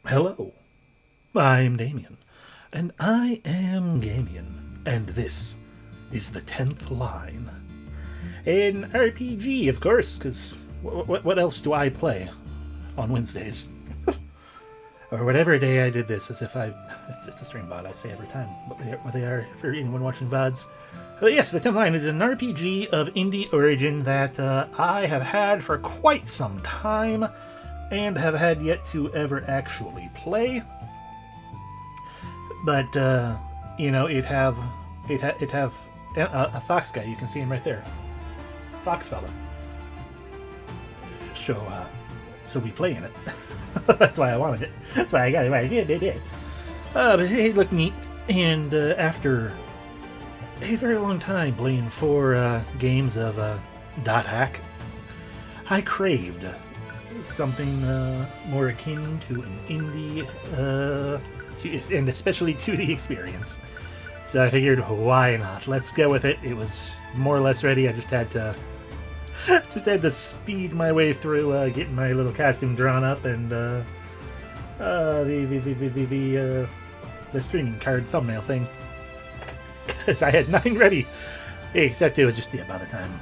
Hello, I'm Damien, and I am Gamian, and this is the 10th line. An RPG, of course, because what else do I play on Wednesdays? Or whatever day I did this, as if it's a stream VOD, I say every time, what they are for anyone watching VODs. But yes, the 10th line is an RPG of indie origin that I have had for quite some time and have had yet to ever actually play. But it have a fox guy. You can see him right there, fox fella. So we play in it. That's why I wanted it. That's why I got it. Why I did. But it looked neat. And after a very long time playing 4 games of dot hack, I craved something more akin to an indie, and especially 2D experience. So I figured, why not? Let's go with it. It was more or less ready. I just had to speed my way through getting my little costume drawn up and the streaming card thumbnail thing, because I had nothing ready, except it was just by the time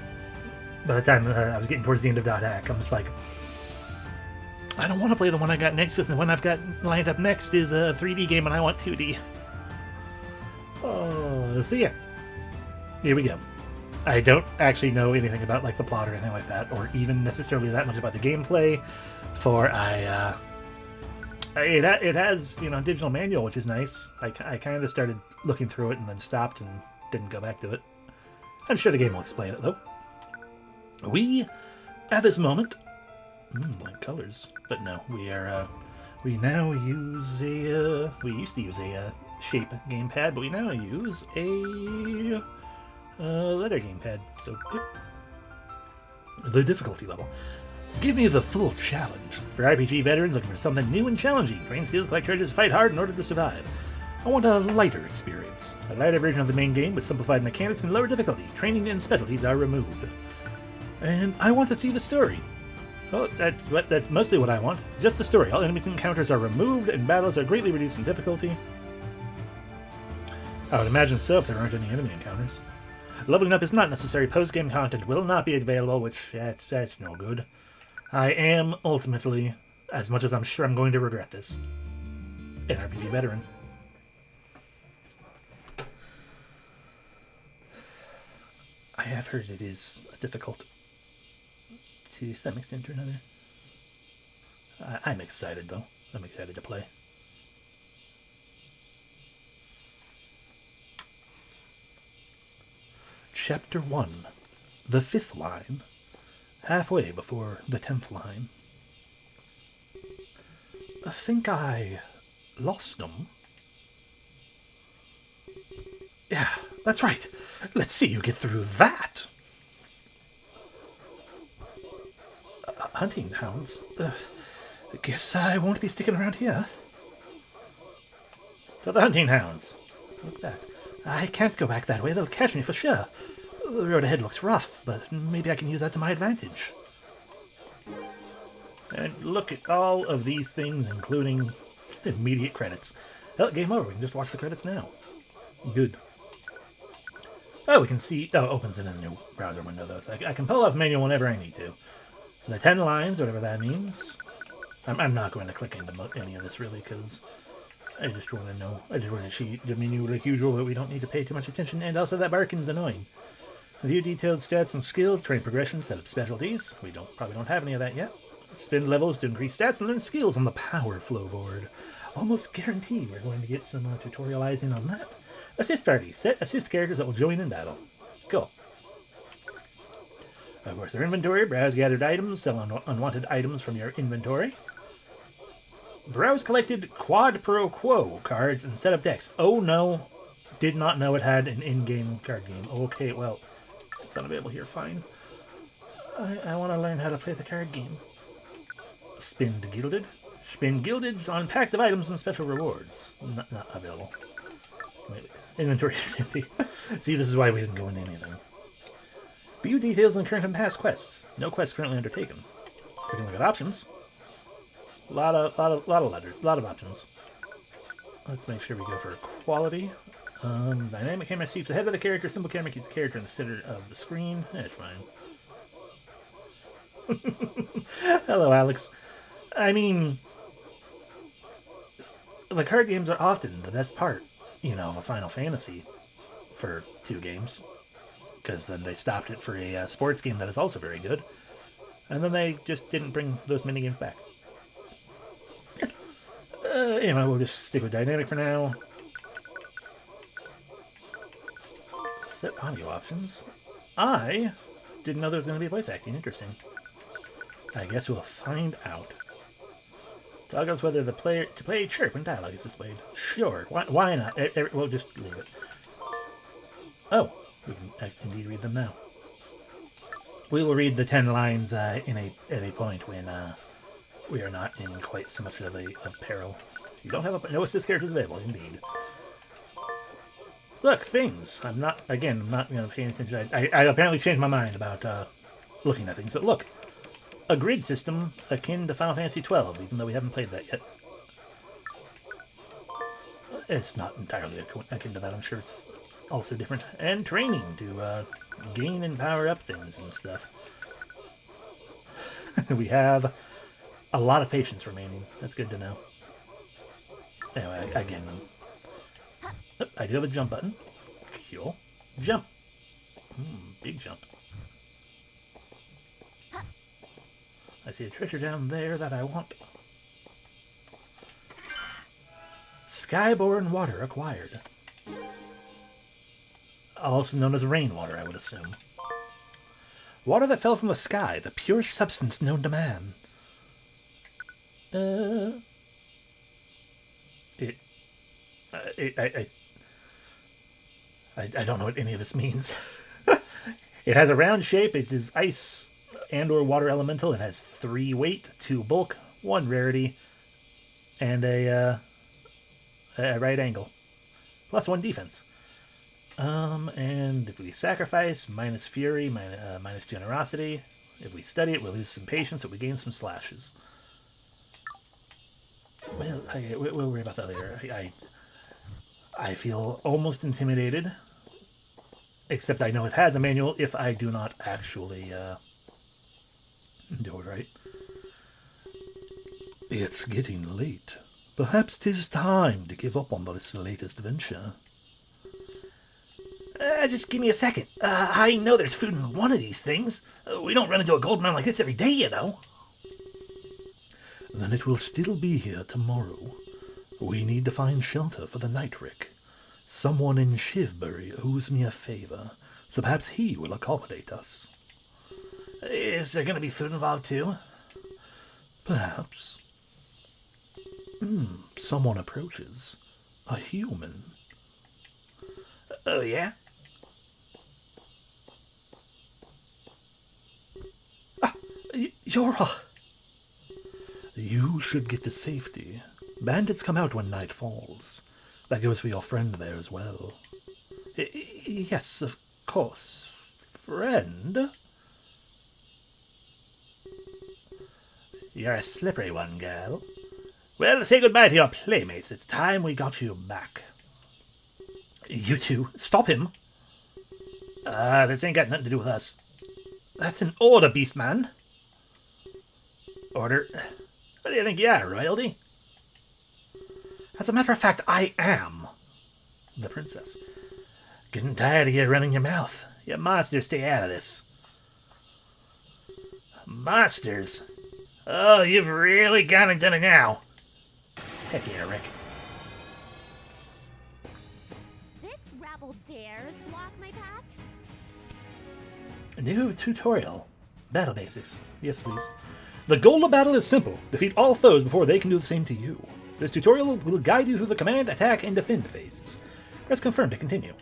I was getting towards the end of Dot Hack, I'm just like, I don't want to play the one I got next. The one I've got lined up next is a 3D game, and I want 2D. Oh, so yeah, here we go. I don't actually know anything about like the plot or anything like that, or even necessarily that much about the gameplay. It has digital manual, which is nice. I kind of started looking through it and then stopped and didn't go back to it. I'm sure the game will explain it though. We at this moment, blank colors, but no, we now use we used to use a shape gamepad, but we now use a letter gamepad. So the difficulty level. Give me the full challenge. For RPG veterans looking for something new and challenging, train skills, collect treasures, fight hard in order to survive. I want a lighter experience. A lighter version of the main game with simplified mechanics and lower difficulty. Training and specialties are removed. And I want to see the story. Oh, that's mostly what I want. Just the story. All enemies and encounters are removed, and battles are greatly reduced in difficulty. I would imagine so if there aren't any enemy encounters. Leveling up is not necessary. Post-game content will not be available, which that's no good. I am ultimately, as much as I'm sure I'm going to regret this, an RPG veteran. I have heard it is difficult to some extent or another. I'm excited though. I'm excited to play. Chapter 1. The 5th line. Halfway before the 10th line. I think I lost them. Yeah, that's right. Let's see you get through that. Hunting hounds? I guess I won't be sticking around here. To the hunting hounds. Look back. I can't go back that way. They'll catch me for sure. The road ahead looks rough, but maybe I can use that to my advantage. And look at all of these things, including immediate credits. Hell, game over. We can just watch the credits now. Good. Oh, we can see... Oh, it opens in a new browser window, though. So I can pull off manual whenever I need to. The 10 lines, whatever that means. I'm not going to click into any of this, really, because I just want to know. I just want to see the menu like usual, but we don't need to pay too much attention. And also, that barking's annoying. View detailed stats and skills, train progression, set up specialties. We probably don't have any of that yet. Spend levels to increase stats and learn skills on the power flow board. Almost guaranteed we're going to get some tutorializing on that. Assist party. Set assist characters that will join in battle. Cool. Of course, their inventory. Browse gathered items. Sell unwanted items from your inventory. Browse collected quad pro quo cards and set up decks. Oh no. Did not know it had an in-game card game. Okay, well, it's unavailable here. Fine. I want to learn how to play the card game. Spend gilded. Spend gildeds on packs of items and special rewards. Not available. Wait, inventory is empty. See, this is why we didn't go into anything. View details on current and past quests. No quests currently undertaken. We can look at options. Lot of letters, a lot of options. Let's make sure we go for quality. Dynamic camera sweeps ahead of the character. Simple camera keeps the character in the center of the screen. That's fine. Hello, Alex. I mean, the card games are often the best part, of a Final Fantasy for 2 games. Because then they stopped it for a sports game that is also very good. And then they just didn't bring those minigames back. Anyway, we'll just stick with dynamic for now. Set audio options. I didn't know there was going to be voice acting. Interesting. I guess we'll find out. Toggles whether to play chirp when dialogue is displayed. Sure. Why not? We'll just leave it. Oh, we can indeed read them now. We will read the 10 lines at a point when we are not in quite so much of peril. You don't have no assist characters available, indeed. Look, things. I'm not paying attention. I apparently changed my mind about looking at things, but look. A grid system akin to Final Fantasy XII, even though we haven't played that yet. It's not entirely akin to that, I'm sure it's also different. And training to gain and power up things and stuff. We have a lot of patience remaining. That's good to know. Anyway, again, I do have a jump button. Cool. Jump. Big jump. I see a treasure down there that I want. Skyborn water acquired. Also known as rainwater, I would assume. Water that fell from the sky, the purest substance known to man. I don't know what any of this means. It has a round shape. It is ice and or water elemental. It has 3 weight, 2 bulk, 1 rarity, and a right angle. Plus 1 defense. And if we sacrifice, minus fury, minus generosity. If we study it, we'll lose some patience, but we gain some slashes. Well, we'll worry about that later. I feel almost intimidated. Except I know it has a manual if I do not actually do it right. It's getting late. Perhaps 'tis time to give up on this latest venture. Just give me a second. I know there's food in one of these things. We don't run into a gold mine like this every day, you know. Then it will still be here tomorrow. We need to find shelter for the night, Rick. Someone in Shivbury owes me a favor, so perhaps he will accommodate us. Is there going to be food involved too? Perhaps. Someone approaches. A human. Oh, yeah? Yora! You should get to safety. Bandits come out when night falls. That goes for your friend there as well. Yes, of course. Friend? You're a slippery one, girl. Well, say goodbye to your playmates. It's time we got you back. You two, stop him. This ain't got nothing to do with us. That's an order, beast man. Order? What do you think you are, royalty? As a matter of fact, I am the princess. Getting tired of you running your mouth. You monsters, stay out of this. Monsters? Oh, you've really gone and done it now. Heck yeah, Rick. This rabble dares block my path? New tutorial. Battle basics. Yes, please. The goal of battle is simple. Defeat all foes before they can do the same to you. This tutorial will guide you through the command, attack, and defend phases. Press confirm to continue.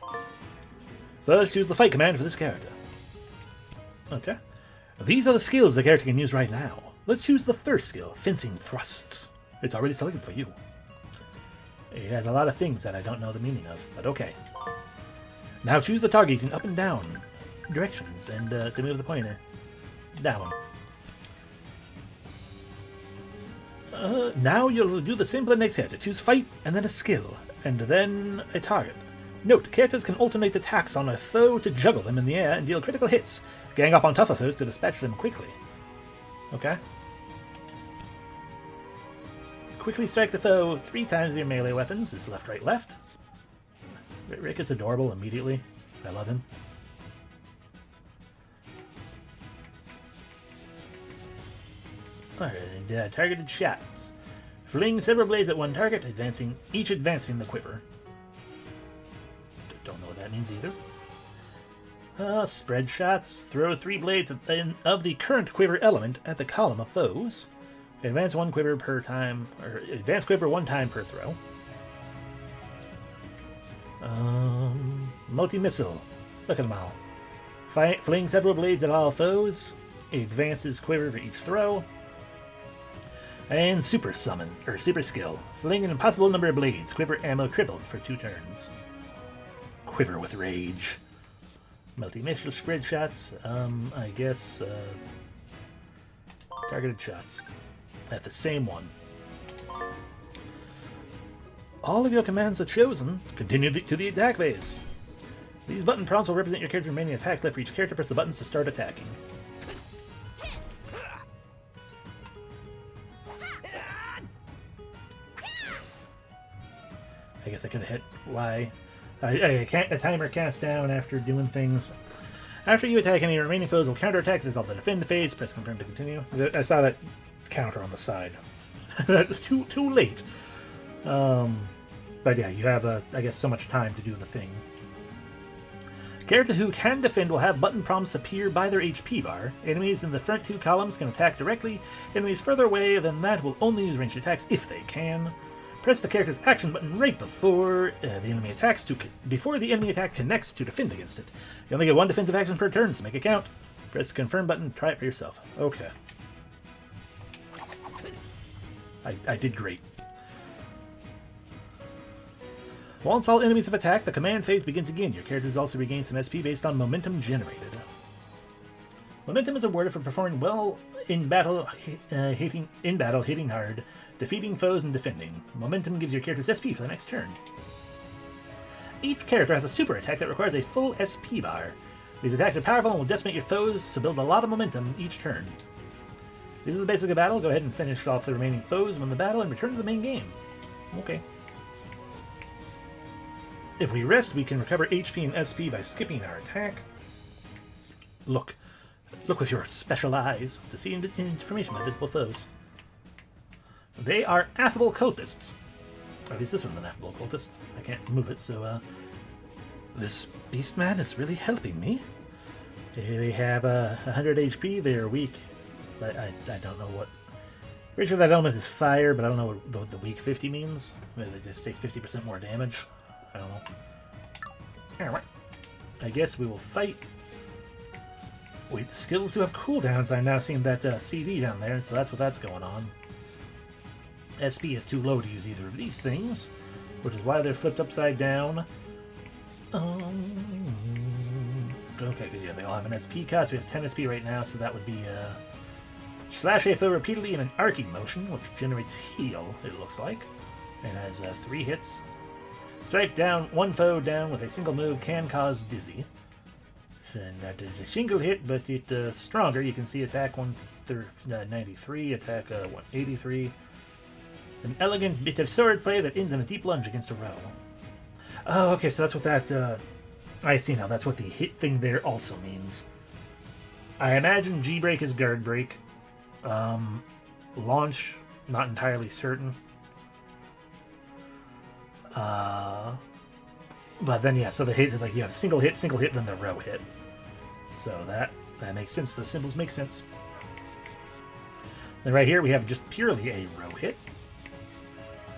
First, choose the fight command for this character. Okay. These are the skills the character can use right now. Let's choose the first skill, fencing thrusts. It's already selected for you. It has a lot of things that I don't know the meaning of, but okay. Now choose the target in up and down directions and to move the pointer down. Now you'll do the same for the next character. Choose fight, and then a skill, and then a target. Note, characters can alternate attacks on a foe to juggle them in the air and deal critical hits. Gang up on tougher foes to dispatch them quickly. Okay. Quickly strike the foe 3 times with your melee weapons. Is left, right, left. Rick is adorable immediately. I love him. Alright, targeted shots. Fling several blades at one target, each advancing the quiver. Don't know what that means either. Spread shots. Throw 3 blades of the current quiver element at the column of foes. Advance one quiver per time, or advance quiver 1 time per throw. Multi-missile. Look at them all. Fling several blades at all foes. Advances quiver for each throw. And super summon, or super skill. Fling an impossible number of blades. Quiver ammo tripled for 2 turns. Quiver with rage. Multi-missile spread shots. I guess targeted shots. At the same one. All of your commands are chosen. Continue to the attack phase. These button prompts will represent your character's remaining attacks left for each character. Press the buttons to start attacking. I guess I could have hit Y. A timer casts down after doing things. After you attack, any remaining foes will counterattack. It's called the defend phase. Press confirm to continue. I saw that counter on the side. too late. But yeah, you have, I guess, so much time to do the thing. Characters who can defend will have button prompts appear by their HP bar. Enemies in the front 2 columns can attack directly. Enemies further away than that will only use ranged attacks if they can. Press the character's action button right before the enemy attacks before the enemy attack connects to defend against it. You only get 1 defensive action per turn, so make it count. Press the confirm button. Try it for yourself. Okay. I did great. Once all enemies have attacked, the command phase begins again. Your characters also regain some SP based on momentum generated. Momentum is awarded for performing well in battle, hitting hard, defeating foes, and defending. Momentum gives your characters SP for the next turn. Each character has a super attack that requires a full SP bar. These attacks are powerful and will decimate your foes, so build a lot of momentum each turn. This is the basic of battle. Go ahead and finish off the remaining foes, win the battle, and return to the main game. Okay. If we rest, we can recover HP and SP by skipping our attack. Look with your special eyes to see information about visible foes. They are affable cultists. Or at least this one's an affable cultist. I can't move it, so this beast man is really helping me. They have 100 HP. They are weak. I don't know what. Pretty sure that element is fire, but I don't know what the weak 50 means. Maybe they just take 50% more damage. I don't know. Alright. I guess we will fight. Wait, the skills do have cooldowns. I'm now seeing that CD down there, so that's what that's going on. SP is too low to use either of these things, which is why they're flipped upside down. Okay, because yeah, they all have an SP cost. We have 10 SP right now, so that would be slash a foe repeatedly in an arcing motion, which generates heal, it looks like. It has 3 hits. Strike down one foe down with a single move can cause dizzy. And that is a single hit, but it's stronger. You can see attack 193, attack 183. An elegant bit of swordplay that ends in a deep lunge against a row. Oh, okay, so that's what that... I see now, that's what the hit thing there also means. I imagine G-break is guard break. Launch, not entirely certain. But then, yeah, so the hit is like you have single hit, then the row hit. So that makes sense. The symbols make sense. Then right here we have just purely a row hit.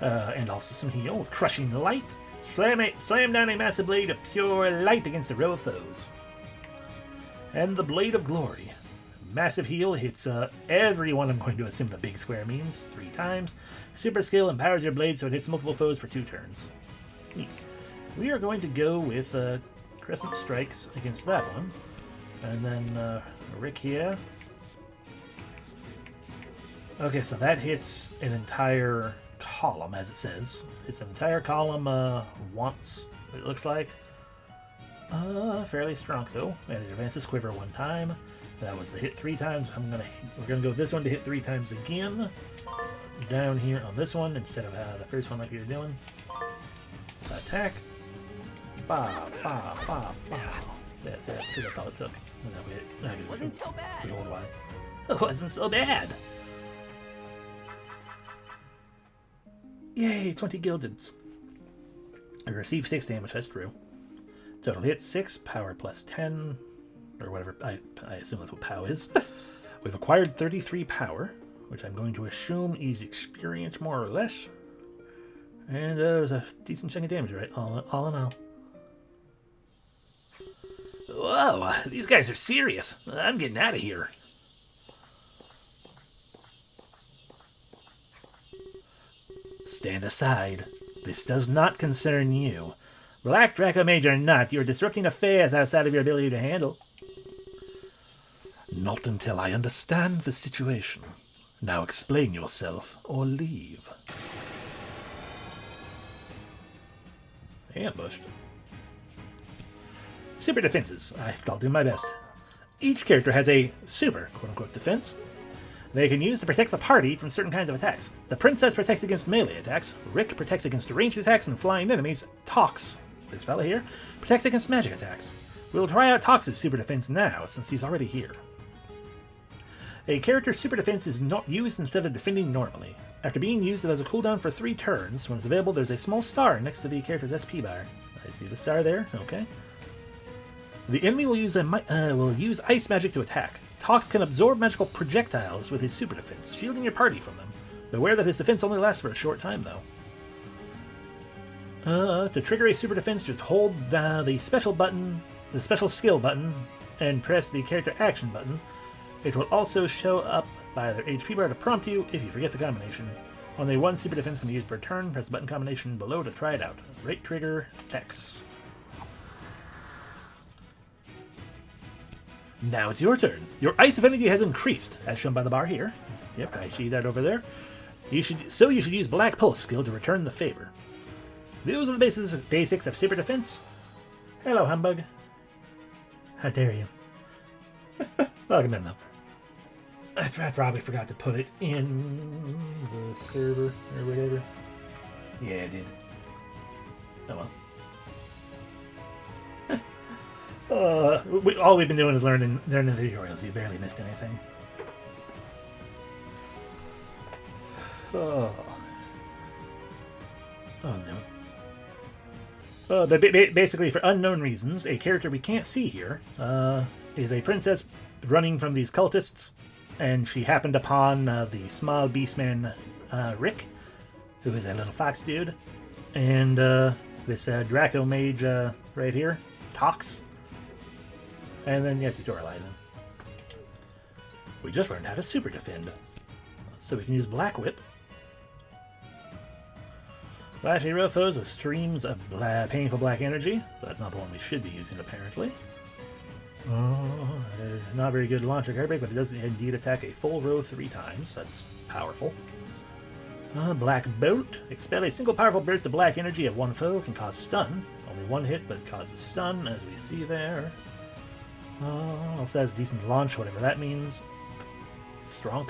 And also some heal with Crushing Light. Slam down a massive blade of pure light against a row of foes. And the Blade of Glory. Massive heal hits everyone. I'm going to assume the big square means 3 times. Super skill empowers your blade so it hits multiple foes for 2 turns. Neat. We are going to go with Crescent Strikes against that one. And then Rick here. Okay, so that hits an entire column, as it says. It's an entire column once, it looks like. Fairly strong though, and it advances quiver 1 time. That was the hit 3 times. We're gonna go with this one to hit 3 times again. Down here on this one instead of the first one like we were doing. Attack. Ba ba ba ba. Yes, that's all it took. It wasn't so bad. Hold on. It wasn't so bad. Yay, 20 gildeds. I receive 6 damage, that's true. Total hit 6, power plus 10, or whatever, I assume that's what POW is. We've acquired 33 power, which I'm going to assume is experience more or less. And there's a decent chunk of damage, right? All in all. Whoa, these guys are serious. I'm getting out of here. Stand aside. This does not concern you. Black Draco Mage or not, you're disrupting affairs outside of your ability to handle. Not until I understand the situation. Now explain yourself or leave. Ambushed. Super defenses. I'll do my best. Each character has a super, quote-unquote, defense they can use to protect the party from certain kinds of attacks. The Princess protects against melee attacks. Rick protects against ranged attacks and flying enemies. Tox, this fella here, protects against magic attacks. We'll try out Tox's super defense now, since he's already here. A character's super defense is not used instead of defending normally. After being used, it has a cooldown for 3 turns. When it's available, there's a small star next to the character's SP bar. I see the star there, okay. The enemy will use ice magic to attack. Tox can absorb magical projectiles with his super defense, shielding your party from them. Beware that his defense only lasts for a short time, though. To trigger a super defense, just hold the special skill button, and press the character action button. It will also show up by their HP bar to prompt you if you forget the combination. Only 1 super defense can be used per turn. Press the button combination below to try it out. Rate trigger X. Now it's your turn. Your ice affinity has increased, as shown by the bar here. Yep, I see that over there. You should use Black Pulse skill to return the favor. Those are the basics of super defense. Hello, humbug. How dare you? Welcome in, though. I probably forgot to put it in the server or whatever. Yeah, I did. Oh well. All we've been doing is learning the tutorials. You barely missed anything. Oh no. But basically, for unknown reasons, a character we can't see here is a princess running from these cultists, and she happened upon the small beastman Rick, who is a little fox dude, and this Draco Mage right here, Tox. And then, tutorializing. We just learned how to super defend. So we can use Black Whip. Lash hero foes with streams of painful black energy. That's not the one we should be using, apparently. Not very good launcher card break, but it does indeed attack a full row 3 times. That's powerful. Black Bolt. Expel a single powerful burst of black energy at one foe. Can cause stun. Only 1 hit, but causes stun, as we see there. Also has decent launch, whatever that means. Strong.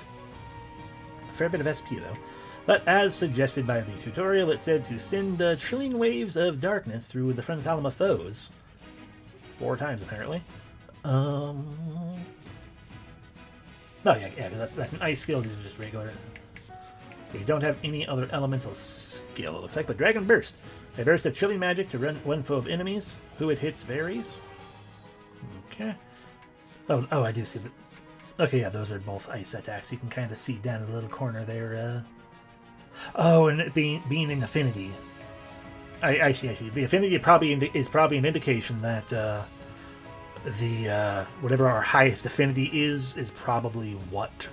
A fair bit of SP, though. But as suggested by the tutorial, it said to send chilling waves of darkness through the front column of foes. 4 times, apparently. Oh, yeah, that's an ice skill. These are just regular. We don't have any other elemental skill, it looks like. But Dragon Burst. A burst of chilling magic to run one foe of enemies. Who it hits varies. Okay. Oh, I do see that. Okay, yeah, those are both ice attacks. You can kind of see down in the little corner there. Oh, and it being an affinity. I see. The affinity is probably an indication that the whatever our highest affinity is probably what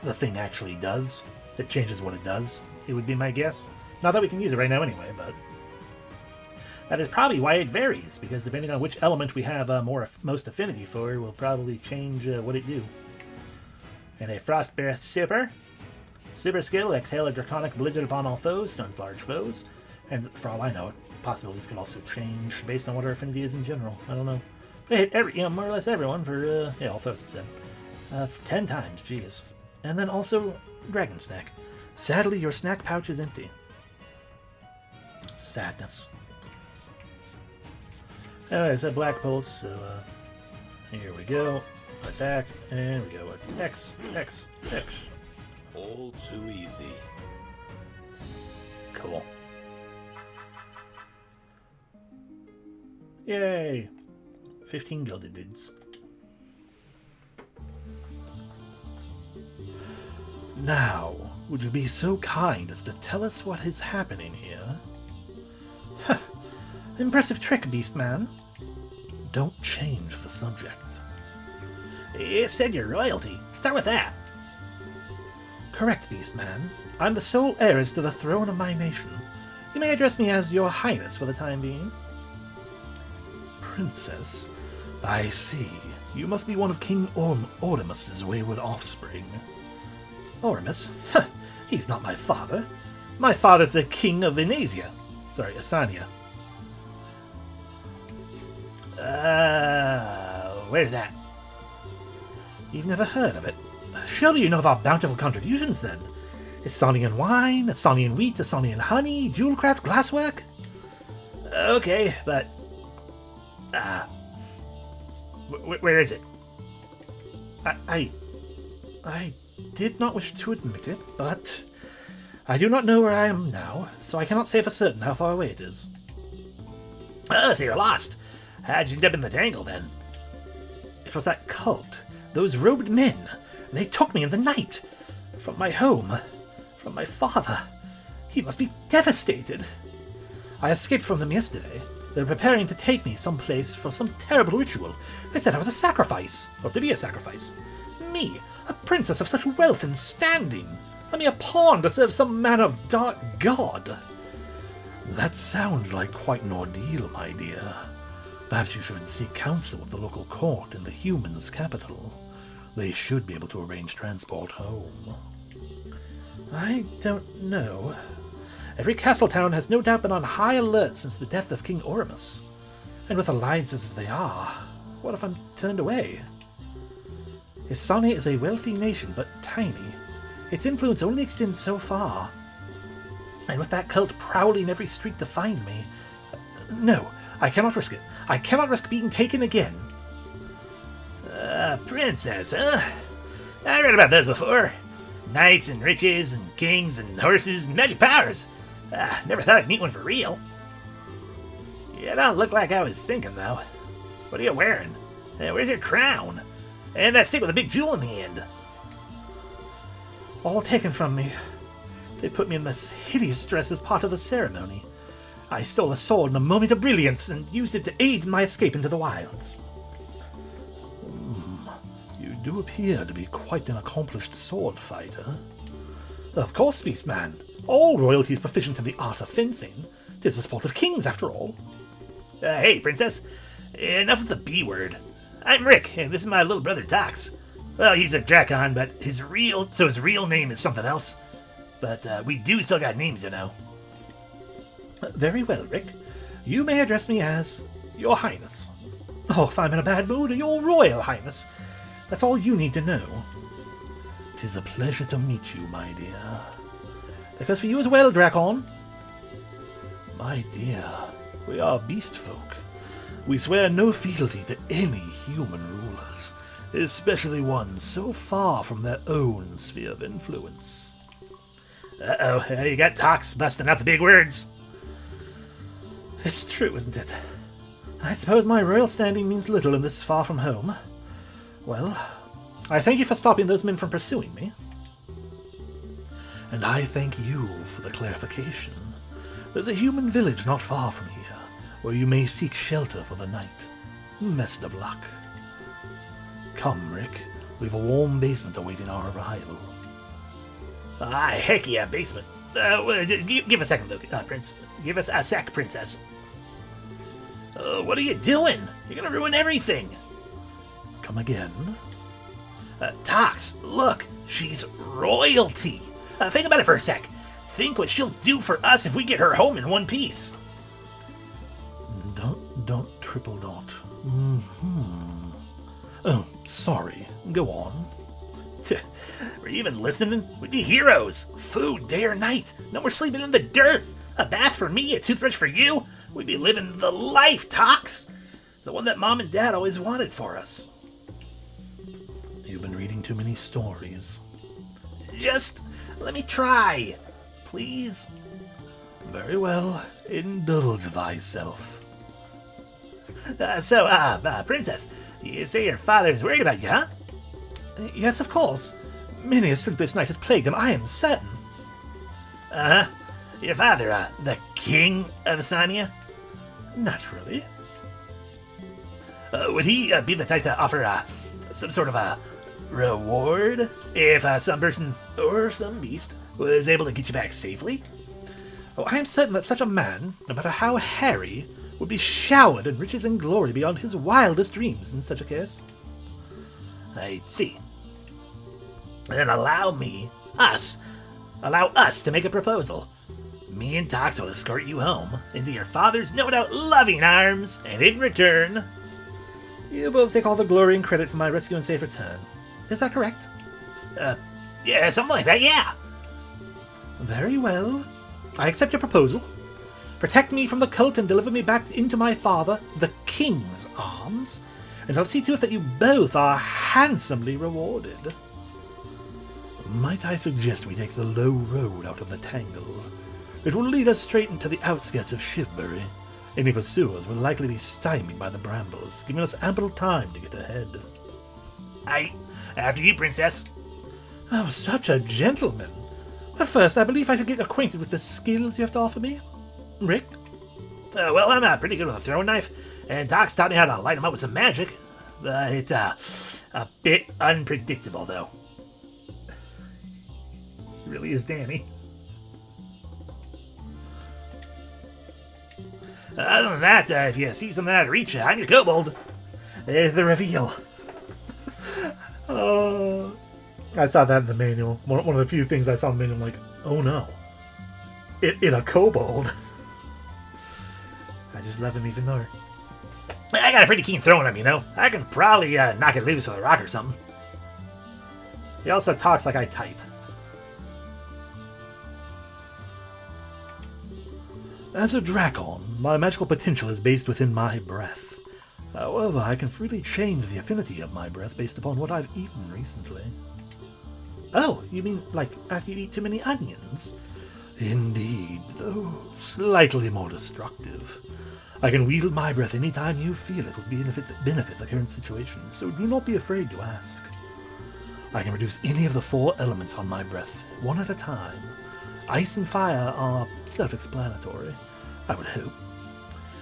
the thing actually does. It changes what it does. It would be my guess. Not that we can use it right now anyway, but that is probably why it varies, because depending on which element we have most affinity for, will probably change what it do. And a Frost Breath Super. Super skill, exhale a draconic blizzard upon all foes, stuns large foes. And for all I know, possibilities could also change based on what our affinity is in general. I don't know. But hit every, more or less everyone for, all foes, it said. 10 times, jeez. And then also, Dragon Snack. Sadly, your snack pouch is empty. Sadness. Anyway, I said Black Pulse, so, here we go. Attack, and we go. X, X, X. All too easy. Cool. Yay! 15 gilded vids. Now, would you be so kind as to tell us what is happening here? Huh. Impressive trick, Beastman. Don't change the subject. You said your royalty. Start with that. Correct, Beastman. I'm the sole heiress to the throne of my nation. You may address me as Your Highness for the time being. Princess, I see. You must be one of King Ordemus's wayward offspring. Ordemus? Huh, he's not my father. My father's the king of Venesia. Sorry, Asania. Where's that? You've never heard of it? Surely you know of our bountiful contributions, then. Asanian wine, Asanian wheat, Asanian honey, jewelcraft, glasswork? Okay, but... where is it? I did not wish to admit it, but I do not know where I am now, so I cannot say for certain how far away it is. Oh, so you're lost. How'd you end up in the tangle, then? It was that cult, those robed men. They took me in the night. From my home. From my father. He must be devastated. I escaped from them yesterday. They were preparing to take me someplace for some terrible ritual. They said I was a sacrifice, or to be a sacrifice. Me, a princess of such wealth and standing. A mere pawn to serve some man of dark god. That sounds like quite an ordeal, my dear. Perhaps you should seek counsel with the local court in the humans' capital. They should be able to arrange transport home. I don't know. Every castle town has no doubt been on high alert since the death of King Ordemus. And with alliances as they are, what if I'm turned away? Isania is a wealthy nation, but tiny. Its influence only extends so far. And with that cult prowling every street to find me... No, I cannot risk it. I cannot risk being taken again. Princess, huh? I read about those before. Knights and riches and kings and horses and magic powers. Never thought I'd meet one for real. You don't look like I was thinking, though. What are you wearing? Where's your crown? And that stick with a big jewel in the end. All taken from me. They put me in this hideous dress as part of the ceremony. I stole a sword in a moment of brilliance and used it to aid in my escape into the wilds. You do appear to be quite an accomplished sword fighter. Of course, Beastman. All royalty is proficient in the art of fencing. 'Tis the sport of kings, after all. Hey, Princess. Enough of the B word. I'm Rick, and this is my little brother, Tox. Well, he's a Dracon, but his real name is something else. But we do still got names, you know. Very well, Rick. You may address me as Your Highness. Oh, if I'm in a bad mood, Your Royal Highness. That's all you need to know. 'Tis a pleasure to meet you, my dear. Because for you as well, Dracon. My dear, we are beast folk. We swear no fealty to any human rulers, especially one so far from their own sphere of influence. Uh-oh, you got Tox busting out the big words. It's true, isn't it? I suppose my royal standing means little in this far from home. Well, I thank you for stopping those men from pursuing me. And I thank you for the clarification. There's a human village not far from here, where you may seek shelter for the night. Best of luck. Come, Rick. We've a warm basement awaiting our arrival. Heck yeah, basement. Give a second, Luke, Prince. Give us a sec, Princess. What are you doing? You're gonna ruin everything. Come again? Tox, look, she's royalty. Think about it for a sec. Think what she'll do for us if we get her home in one piece. Don't triple dot. Oh, sorry. Go on. Were you even listening? We'd be heroes. Food day or night. No more sleeping in the dirt. A bath for me, a toothbrush for you. We'd be living the life, Tox. The one that Mom and Dad always wanted for us. You've been reading too many stories. Just let me try. Please? Very well. Indulge thyself. Princess, you say your father's worried about you, huh? Yes, of course. Many a sleepless night has plagued him, I am certain. Uh-huh. Your father, the king of Asania? Naturally. Would he be the type to offer some sort of a reward if some person or some beast was able to get you back safely? Oh, I am certain that such a man, no matter how hairy, would be showered in riches and glory beyond his wildest dreams in such a case. I see. Then allow us to make a proposal. Me and Tox will escort you home into your father's no doubt loving arms, and in return, You both take all the glory and credit for my rescue and safe return. Is that correct? Yeah, something like that, yeah. Very well. I accept your proposal. Protect me from the cult and deliver me back into my father, the king's arms, and I'll see to it that you both are handsomely rewarded. Might I suggest we take the low road out of the tangle? It will lead us straight into the outskirts of Shivbury. Any pursuers will likely be stymied by the brambles, giving us ample time to get ahead. After you, Princess. Oh, such a gentleman. But first, I believe I should get acquainted with the skills you have to offer me. Rick? Well, I'm pretty good with a throwing knife, and Doc's taught me how to light him up with some magic. It's a bit unpredictable, though. He really is Danny. Other than that, if you see something out of reach, I'm your kobold. There's the reveal. I saw that in the manual. One of the few things I saw in the manual, I'm like, oh no. In a kobold. I just love him even more. I got a pretty keen throwing him, you know. I can probably knock it loose with a rock or something. He also talks like I type. As a Dracon, my magical potential is based within my breath. However, I can freely change the affinity of my breath based upon what I've eaten recently. Oh, you mean like after you eat too many onions? Indeed, though slightly more destructive. I can wield my breath anytime you feel it would benefit the current situation, so do not be afraid to ask. I can reduce any of the 4 elements on my breath, one at a time. Ice and fire are self-explanatory, I would hope.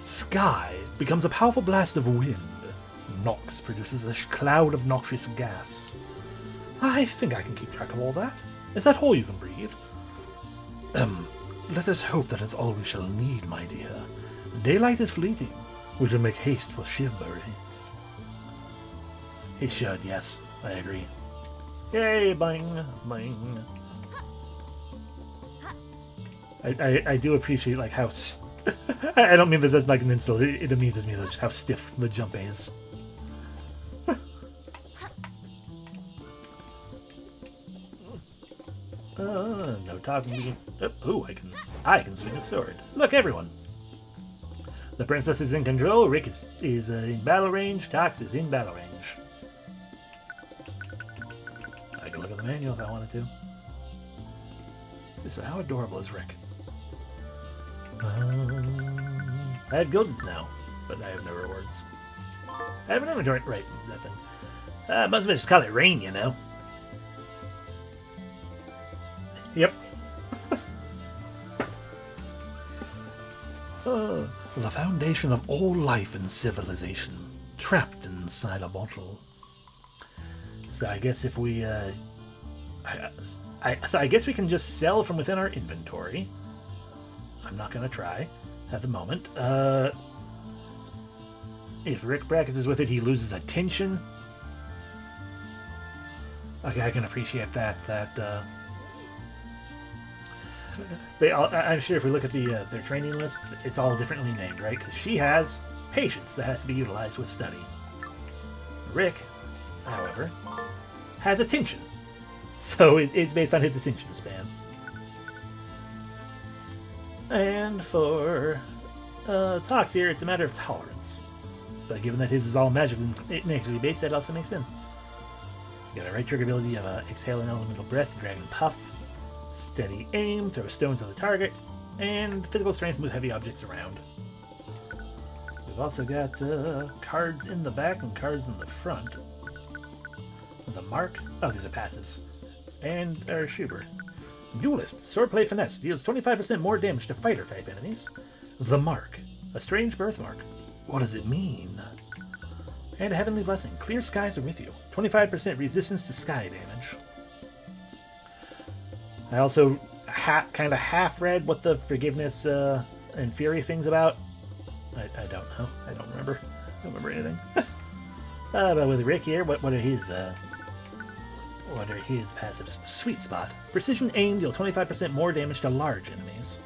Sky becomes a powerful blast of wind. Nox produces a cloud of noxious gas. I think I can keep track of all that. Is that all you can breathe? Let us hope that is all we shall need, my dear. Daylight is fleeting. We shall make haste for Shivbury. He should, yes. I agree. Yay, bang, bang. I do appreciate like how I don't mean this as like an insult. It amuses me just how stiff the jump is. No talking. Oh, I can swing a sword. Look, everyone. The princess is in control. Rick is in battle range. Tox is in battle range. I can look at the manual if I wanted to. So how adorable is Rick? I have gildeds now, but I have no rewards. I have an inventory. Right, that thing. Most of it just call it rain, you know. Yep. The foundation of all life and civilization, trapped inside a bottle. So I guess if we, so I guess we can just sell from within our inventory. I'm not gonna try at the moment. If Rick practices with it, he loses attention. Okay, I can appreciate that. I'm sure if we look at their training list, it's all differently named, right? Because she has patience that has to be utilized with study. Rick, however, has attention. So it's based on his attention span. And for Tox here, it's a matter of tolerance. But given that his is all magically based, that also makes sense. You got a right trigger ability of exhale an elemental breath, dragon puff, steady aim, throw stones at the target, and physical strength, move heavy objects around. We've also got cards in the back and cards in the front. The mark. Oh, these are passives. And our Schubert. Duelist. Swordplay Finesse. Deals 25% more damage to fighter-type enemies. The Mark. A strange birthmark. What does it mean? And a Heavenly Blessing. Clear skies are with you. 25% resistance to sky damage. I also kind of half-read what the Forgiveness and Fury thing's about. I don't know. I don't remember. I don't remember anything. But with Rick here, what are his passives? Sweet Spot. Precision aim, deal 25% more damage to large enemies.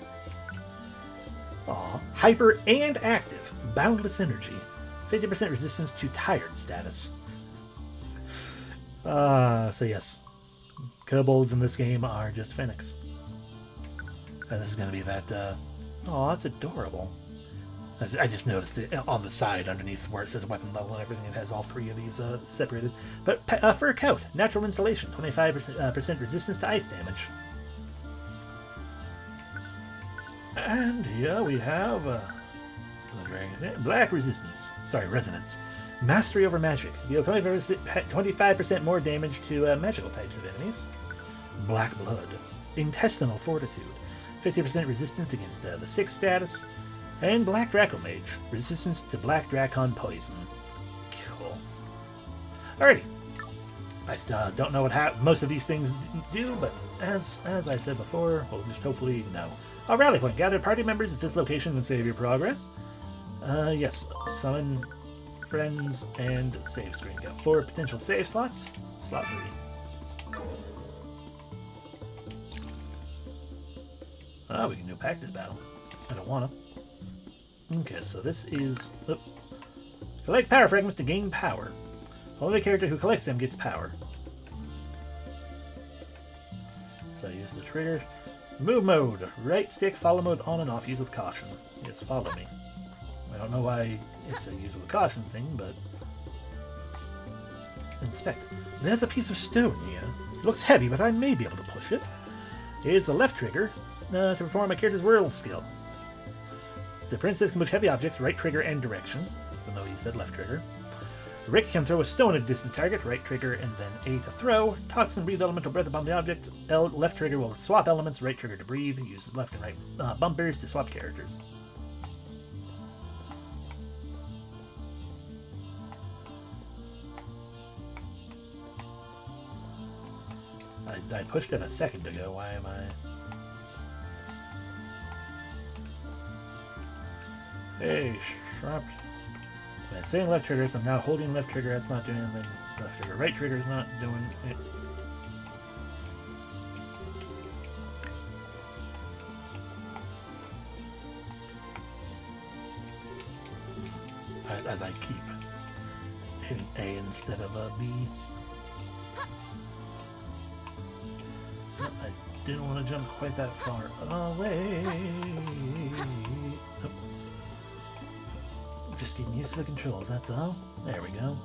Aw. Hyper and active. Boundless energy. 50% resistance to tired status. So yes. Kobolds in this game are just Phoenix. And this is going to be that, aw, it's adorable. I just noticed it on the side underneath where it says weapon level and everything. It has all three of these separated. But fur coat, natural insulation, 25% resistance to ice damage. And here we have black resistance. Sorry, resonance. Mastery over magic. Deal 25% more damage to magical types of enemies. Black blood. Intestinal fortitude. 50% resistance against the 6 status. And Black Dracon Mage. Resistance to Black Dracon poison. Cool. Alrighty. I still don't know what most of these things do, but as I said before, we'll just hopefully know. A rally point. Gather party members at this location and save your progress. Yes. Summon friends and save screen. Got 4 potential save slots. Slot 3. Oh, we can do a practice battle. I don't wanna. Okay, so this is... Oh. Collect power fragments to gain power. Only the character who collects them gets power. So use the trigger. Move mode. Right stick, follow mode on and off. Use with caution. Yes, follow me. I don't know why it's a use with caution thing, but... Inspect. There's a piece of stone here. It looks heavy, but I may be able to push it. Here's the left trigger to perform a character's world skill. The princess can push heavy objects, right trigger and direction, even though he said left trigger. Rick can throw a stone at a distant target, right trigger and then A to throw. Toxin breathe elemental breath upon the object. Left trigger will swap elements, right trigger to breathe. Use left and right bumpers to swap characters. I pushed it a second ago. Why am I... Hey, sharp. When I'm saying left trigger, so I'm now holding left trigger, that's not doing anything. Left trigger, right trigger is not doing it. As I keep hitting A instead of B. I didn't want to jump quite that far away. Oh. Just getting used to the controls, that's all. There we go.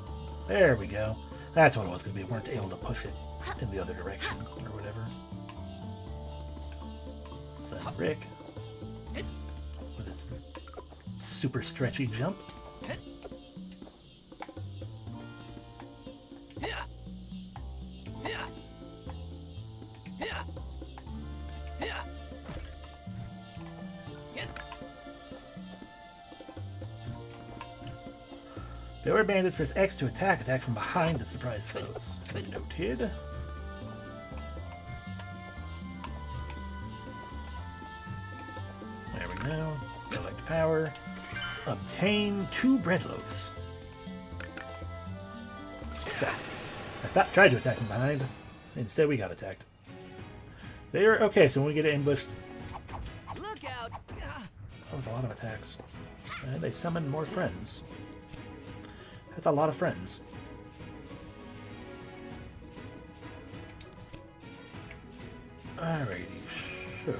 There we go. That's what it was, because we weren't able to push it in the other direction, or whatever. So Rick, with his super stretchy jump. Beware bandits, press X to attack. Attack from behind to surprise foes. Noted. There we go. Collect power. Obtain 2 bread loaves. Stop. I tried to attack from behind. Instead we got attacked. Okay, so when we get ambushed, That was a lot of attacks. And they summoned more friends. That's a lot of friends. Alrighty, so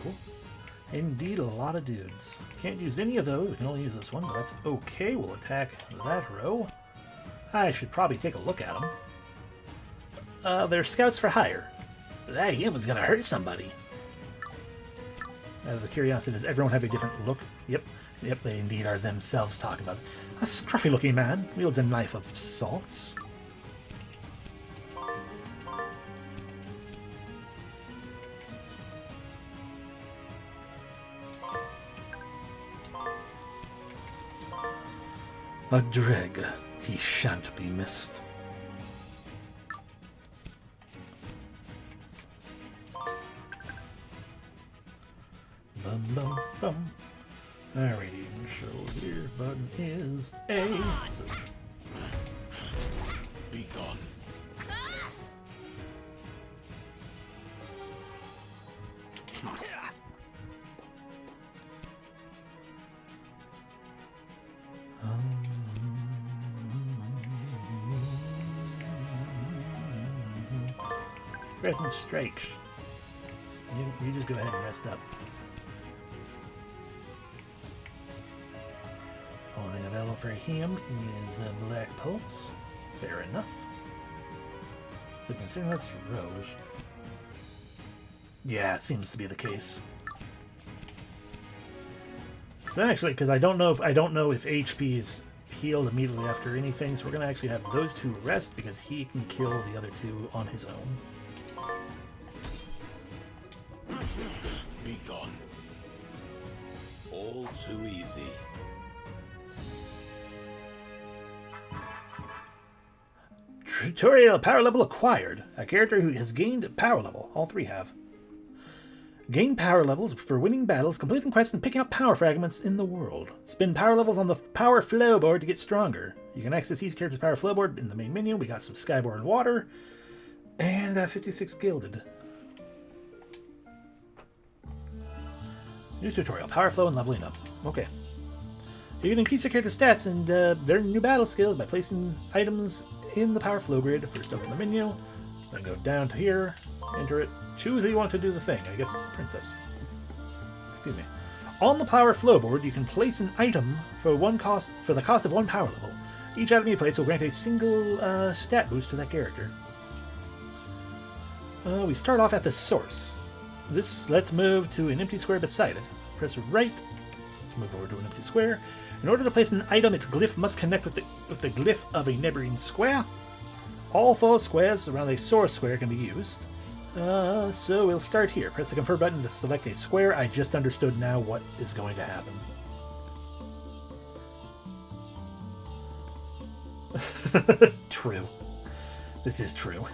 indeed a lot of dudes. Can't use any of those, we can only use this one, but that's okay. We'll attack that row. I should probably take a look at them. They're scouts for hire. That human's gonna hurt somebody. Out of the curiosity, does everyone have a different look? Yep, they indeed are themselves talking about it. A scruffy looking man wields a knife of sorts. A dreg, he shan't be missed. Bum bum bum. Alrighty, so here button is A. So Be gone. Present strikes. You just go ahead and rest up. Only available for him is a Black Pulse. Fair enough. So considering that's Rose. Yeah, it seems to be the case. So actually, because I don't know if HP is healed immediately after anything, so we're gonna actually have those two rest because he can kill the other two on his own. Be gone. All too easy. Tutorial power level acquired. A character who has gained power level. All three have. Gain power levels for winning battles, completing quests, and picking up power fragments in the world. Spin power levels on the power flow board to get stronger. You can access each character's power flow board in the main menu. We got some Skyborn water and 56 gilded. New tutorial, power flow and leveling up. Okay. You can increase your character's stats and their new battle skills by placing items in the power flow grid. First open the menu, then go down to here, enter it, choose who you want to do the thing. I guess Princess. Excuse me. On the power flow board, you can place an item for the cost of one power level. Each item you place will grant a single stat boost to that character. We start off at the source. Let's move to an empty square beside it. Press right to move over to an empty square. In order to place an item, its glyph must connect with the glyph of a neighboring square. All 4 squares around a source square can be used. So we'll start here. Press the confirm button to select a square. I just understood now what is going to happen. True. This is true.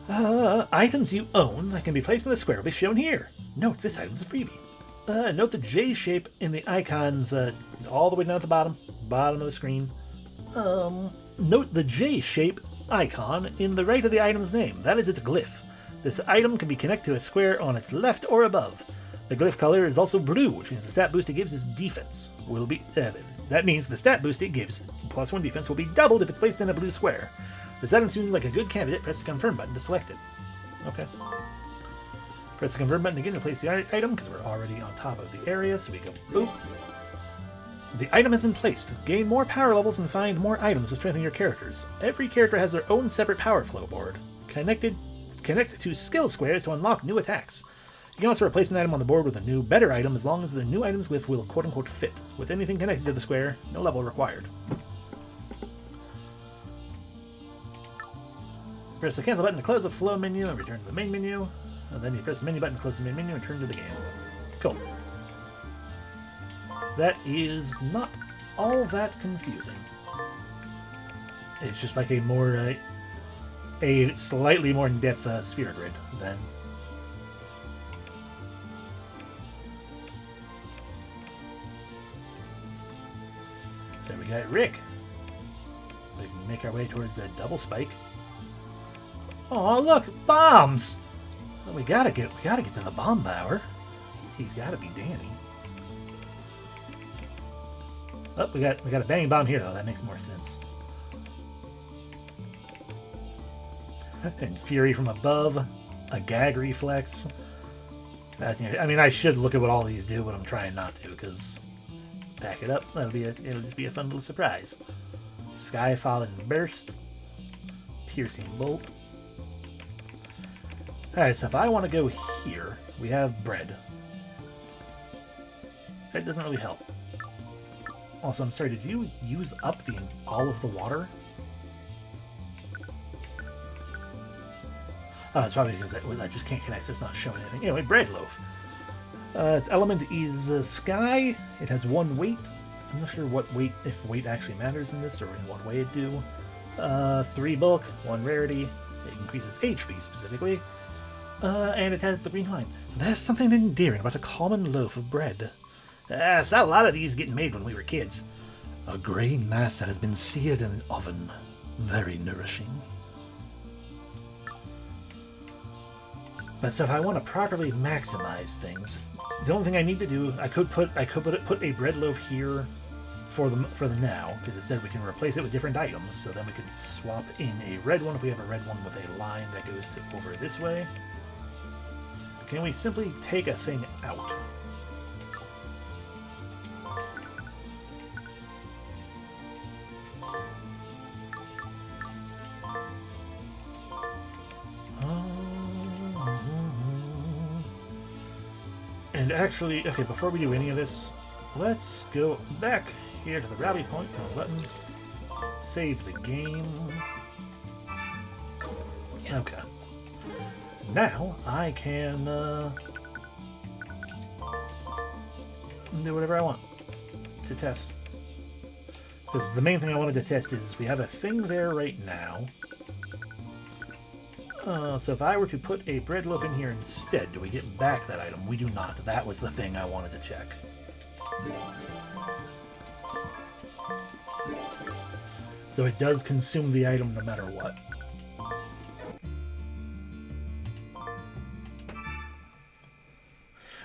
Items you own that can be placed in the square will be shown here. Note, this item's a freebie. Note the J shape in the icons all the way down at the bottom of the screen. Note the J shape icon in the right of the item's name. That is its glyph. This item can be connected to a square on its left or above. The glyph color is also blue, which means the stat boost it gives is defense. That means the stat boost it gives, +1 defense, will be doubled if it's placed in a blue square. This item seems like a good candidate. Press the confirm button to select it. Okay. Press the confirm button again to place the item, because we're already on top of the area, so we go boop. The item has been placed. Gain more power levels and find more items to strengthen your characters. Every character has their own separate power flow board. Connect to skill squares to unlock new attacks. You can also replace an item on the board with a new, better item as long as the new item's glyph will quote-unquote fit. With anything connected to the square, no level required. Press the cancel button to close the flow menu and return to the main menu. And then you press the menu button to close the main menu and turn to the game. Cool. That is not all that confusing. It's just like a slightly more in-depth sphere grid then. There we got Rick. We can make our way towards a double spike. Oh, look! Bombs! Well, we gotta get to the bomb bower. He's gotta be Danny. Oh, we got a bang bomb here though. That makes more sense. And fury from above, a gag reflex. I mean, I should look at what all these do, but I'm trying not to because back it up. It'll just be a fun little surprise. Skyfall and burst, piercing bolt. All right, so if I want to go here, we have bread. That doesn't really help. Also, I'm sorry, did you use up all of the water? Oh, it's probably because that just can't connect, so it's not showing anything. Anyway, bread loaf. Its element is sky. It has 1 weight. I'm not sure if weight actually matters in this, or in what way it do. 3 bulk, 1 rarity. It increases HP specifically. And it has the green line. There's something endearing about a common loaf of bread. I saw a lot of these getting made when we were kids. A grain mass that has been seared in an oven. Very nourishing. But so if I want to properly maximize things, the only thing I need to do, I could put a bread loaf here for the now, because it said we can replace it with different items. So then we could swap in a red one if we have a red one with a line that goes over this way. Can we simply take a thing out? And actually, okay, before we do any of this, let's go back here to the rally point on the button. Save the game. Okay. Now I can do whatever I want to test. Because the main thing I wanted to test is we have a thing there right now. So if I were to put a bread loaf in here instead, do we get back that item? We do not. That was the thing I wanted to check. So it does consume the item no matter what.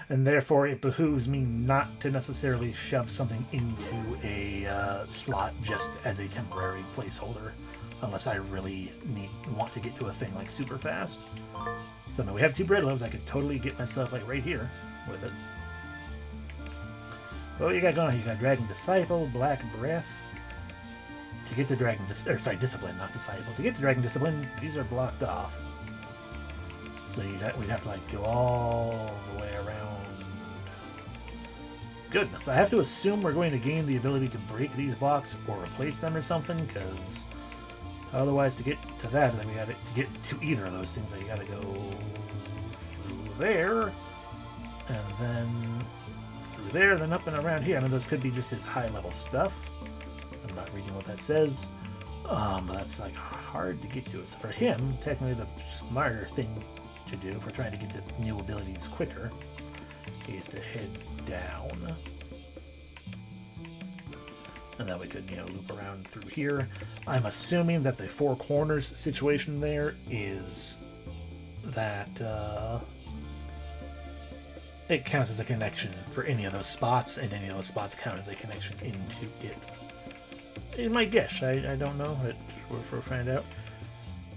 And therefore it behooves me not to necessarily shove something into a slot just as a temporary placeholder. Unless I really want to get to a thing like super fast. So now we have 2 bread loaves. I could totally get myself like right here with it. What you got going on? You got Dragon Disciple, Black Breath. To get to Dragon Discipline, not Disciple. To get to Dragon Discipline, these are blocked off. So we'd have to like go all the way around. Goodness, I have to assume we're going to gain the ability to break these blocks or replace them or something, because otherwise, to get to that, then to get to either of those things, you gotta go through there, and then through there, then up and around here. I mean, those could be just his high-level stuff. I'm not reading what that says, but that's like hard to get to. So for him, technically, the smarter thing to do if we're trying to get to new abilities quicker is to head down. And then we could, loop around through here. I'm assuming that the 4 corners situation there is that it counts as a connection for any of those spots, and any of those spots count as a connection into it. In my guess, I don't know, but we'll find out.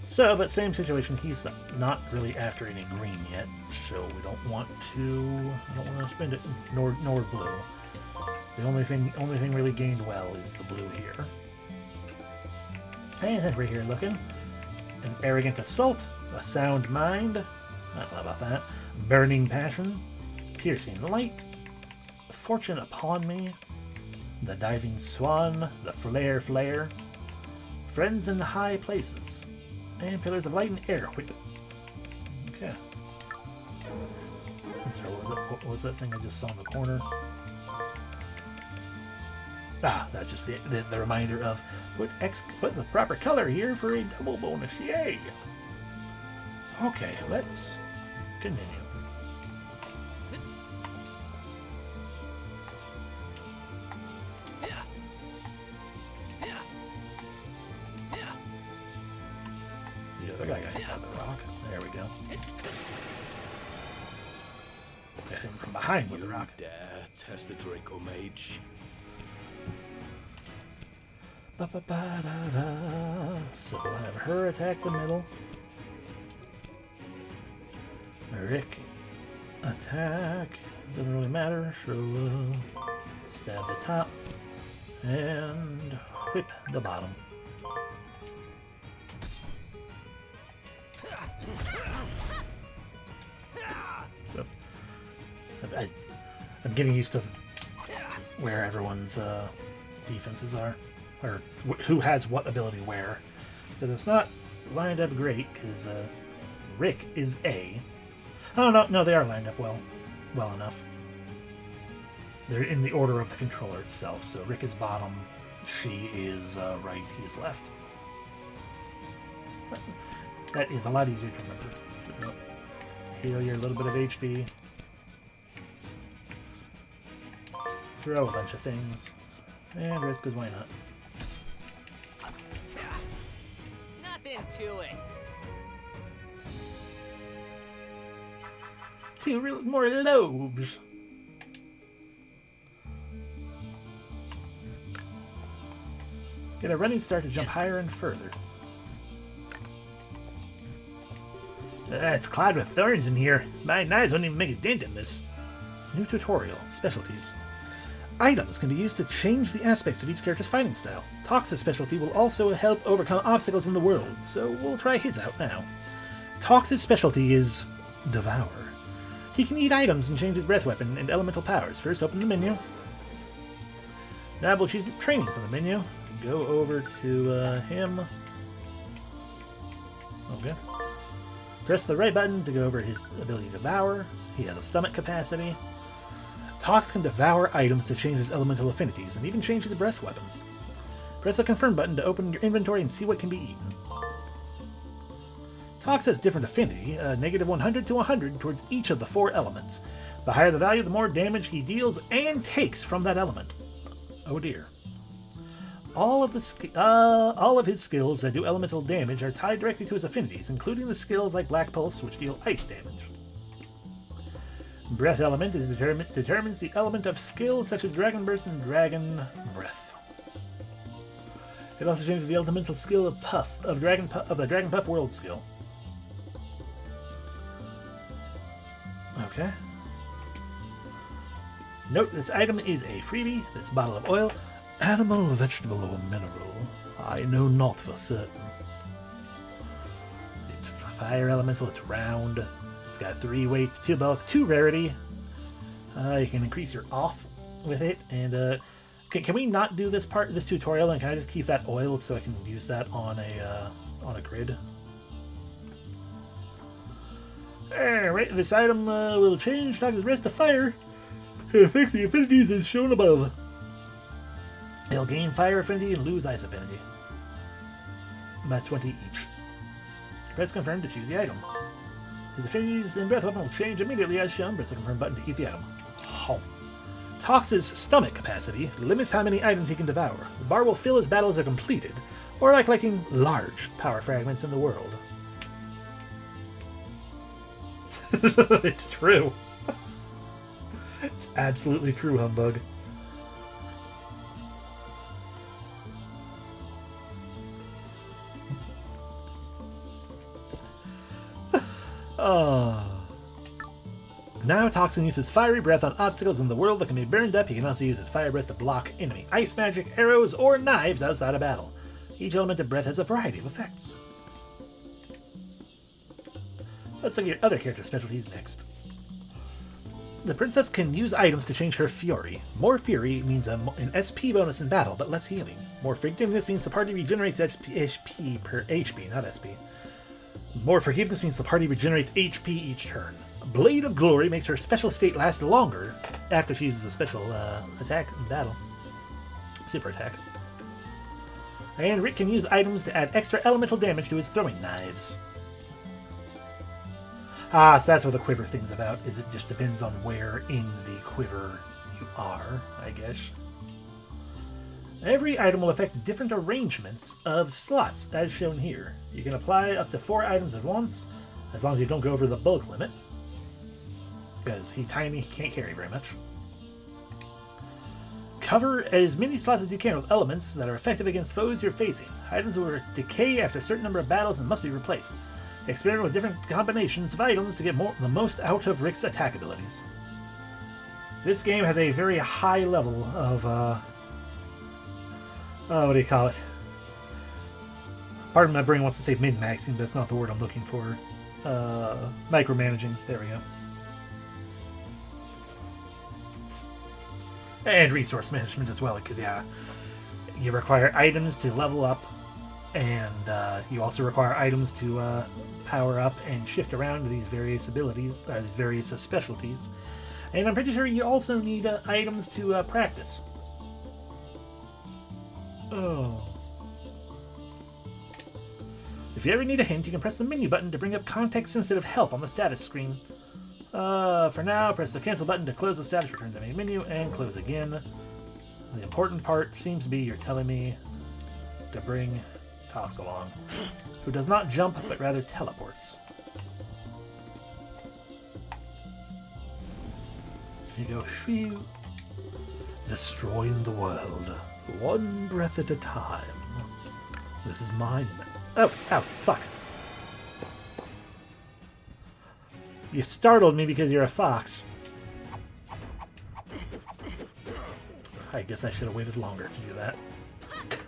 So, but same situation, he's not really after any green yet, so we don't want to spend it, nor blue. The only thing really gained well is the blue here. And we're here looking. An arrogant assault, a sound mind, I don't know about that. Burning passion, piercing light, fortune upon me, the diving swan, the flare, friends in the high places, and pillars of light and air whip. Okay. So what was that thing I just saw in the corner? Ah, that's just the reminder of put the proper color here for a double bonus. Yay! Okay, let's continue. The other guy got hit by the rock. There we go. from behind you, Rock. Dare test the Draco Mage. Ba-ba-ba-da-da. So we'll have her attack the middle. Rick attack. Doesn't really matter. So stab the top and whip the bottom. So, I'm getting used to where everyone's defenses are, or who has what ability where. Because it's not lined up great, because Rick is A. Oh, no, they are lined up well enough. They're in the order of the controller itself. So Rick is bottom, she is right, he's left. That is a lot easier to remember. Heal your little bit of HP. Throw a bunch of things. And risk, because why not? Nothing to it. Two more loaves. Get a running start to jump higher and further. It's clad with thorns in here. My knives wouldn't even make a dent in this. New tutorial. Specialties. Items can be used to change the aspects of each character's fighting style. Tox's specialty will also help overcome obstacles in the world, so we'll try his out now. Tox's specialty is Devour. He can eat items and change his breath weapon and elemental powers. First, open the menu. Now we'll choose training from the menu. Go over to him. Okay. Press the right button to go over his ability to Devour. He has a stomach capacity. Tox can devour items to change his elemental affinities, and even change his breath weapon. Press the confirm button to open your inventory and see what can be eaten. Tox has different affinity, negative 100 to 100 towards each of the 4 elements. The higher the value, the more damage he deals and takes from that element. Oh dear. All of his skills that do elemental damage are tied directly to his affinities, including the skills like Black Pulse, which deal ice damage. Breath element is determines the element of skills such as Dragon Burst and Dragon Breath. It also changes the elemental skill of the Dragon Puff World skill. Okay. Note, this item is a freebie. This bottle of oil, animal, vegetable, or mineral, I know not for certain. It's fire elemental. It's round. It's got 3 weight, 2 bulk, 2 rarity. You can increase your off with it, and can we not do this tutorial? And can I just keep that oil so I can use that on a grid? Alright, this item will change Tox's rest to fire. It affects the affinities as shown above. He'll gain fire affinity and lose ice affinity. About 20 each. Press confirm to choose the item. His affinities and breath weapon will change immediately as shown. Press the confirm button to eat the item. Oh. Tox's stomach capacity limits how many items he can devour. The bar will fill as battles are completed, or by collecting large power fragments in the world. It's true. It's absolutely true, humbug. Now Toxin uses Fiery Breath on obstacles in the world that can be burned up. He can also use his Fire Breath to block enemy ice magic, arrows, or knives outside of battle. Each element of breath has a variety of effects. Let's look at your other character specialties next. The princess can use items to change her fury. More fury means an SP bonus in battle, but less healing. More forgiveness means the party regenerates HP per HP, not SP. More forgiveness means the party regenerates HP each turn. Blade of Glory makes her special state last longer after she uses a special attack in battle. Super attack. And Rick can use items to add extra elemental damage to his throwing knives. So that's what the quiver thing's about, is it just depends on where in the quiver you are, I guess. Every item will affect different arrangements of slots, as shown here. You can apply up to 4 items at once, as long as you don't go over the bulk limit. because he's tiny, he can't carry very much. Cover as many slots as you can with elements that are effective against foes you're facing. Items will decay after a certain number of battles and must be replaced. Experiment with different combinations of items to get the most out of Rick's attack abilities. This game has a very high level of, what do you call it? Pardon, my brain wants to say min-maxing, but that's not the word I'm looking for. Micromanaging. There we go. And resource management as well, because, yeah, you require items to level up, and you also require items to power up and shift around to these various abilities, these various specialties. And I'm pretty sure you also need items to practice. Oh. If you ever need a hint, you can press the menu button to bring up context-sensitive help on the status screen. For now, press the cancel button to close the status, return to the main menu, and close again. The important part seems to be you're telling me to bring Tox along, who does not jump, but rather teleports. Here you go, shoo. Destroying the world, one breath at a time. This is mine. Oh, ow, fuck. You startled me because you're a fox. I guess I should have waited longer to do that.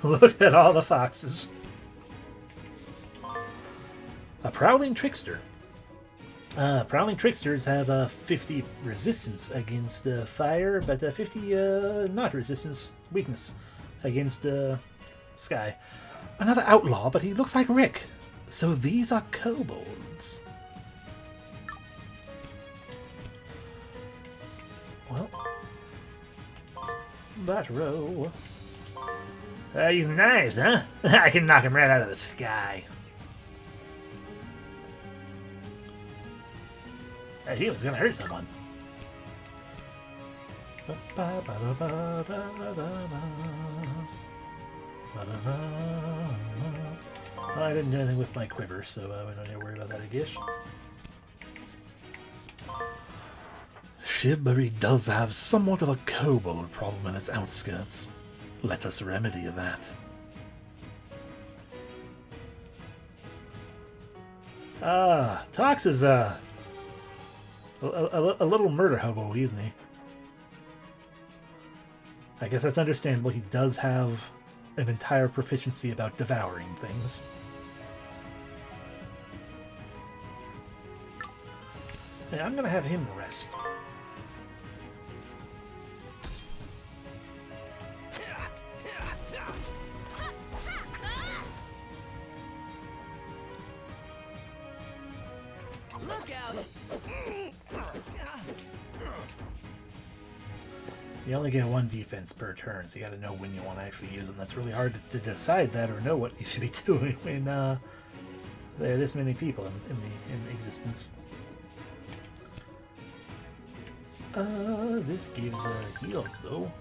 Look at all the foxes. A Prowling Trickster. Prowling Tricksters have 50 resistance against fire, but 50 not resistance, weakness against sky. Another outlaw, but he looks like Rick. So these are kobolds. Well, that row. He's nice, huh? I can knock him right out of the sky. He was gonna hurt someone. Well, I didn't do anything with my quiver, so we don't need to worry about that, I guess. Shibbury does have somewhat of a kobold problem in its outskirts. Let us remedy that. Tox is a little murder hobo, isn't he? I guess that's understandable. He does have an entire proficiency about devouring things. Yeah, I'm gonna have him rest. Look out! You only get one defense per turn, so you gotta know when you want to actually use them. That's really hard to decide that or know what you should be doing when there are this many people in existence. This gives heals though.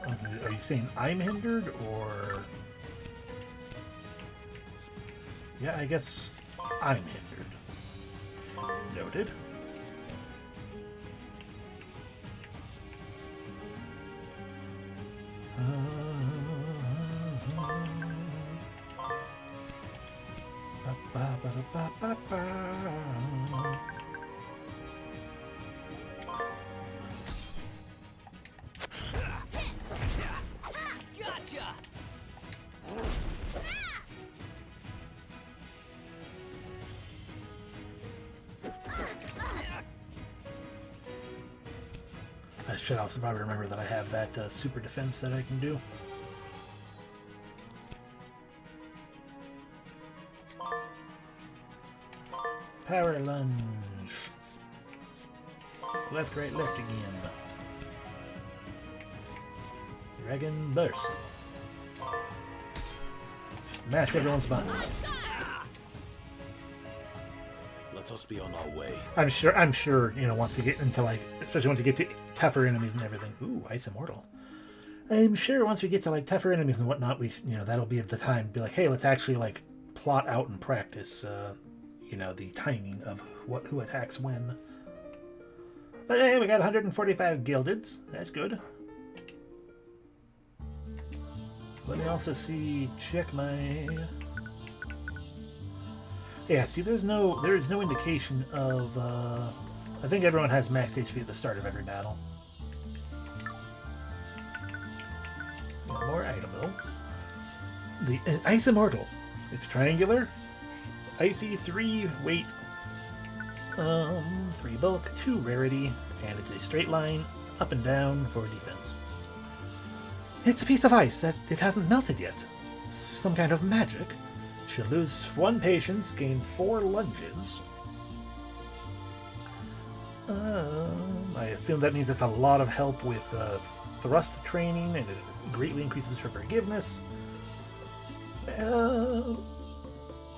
Okay, are you saying I'm hindered or? Yeah, I guess I'm hindered. Noted. Gotcha! I should also probably remember that I have that super defense that I can do. Power lunge. Left, right, left again. Dragon burst. Mash everyone's buttons. Let us be on our way. I'm sure, you know, once you get into, like, especially once you get to tougher enemies and everything. Ooh, Ice Immortal. I'm sure once we get to like tougher enemies and whatnot, that'll be at the time to be like, hey, let's actually like plot out and practice, the timing of who attacks when. But hey, we got 145 gildeds. That's good. Let me also check my. Yeah, see, there is no indication of. I think everyone has max HP at the start of every battle. More item though. The Ice Immortal. It's triangular, icy, 3 weight, 3 bulk, 2 rarity, and it's a straight line up and down for defense. It's a piece of ice that it hasn't melted yet. Some kind of magic. She'll lose 1 patience, gain 4 lunges. I assume that means it's a lot of help with thrust training, and it greatly increases her forgiveness.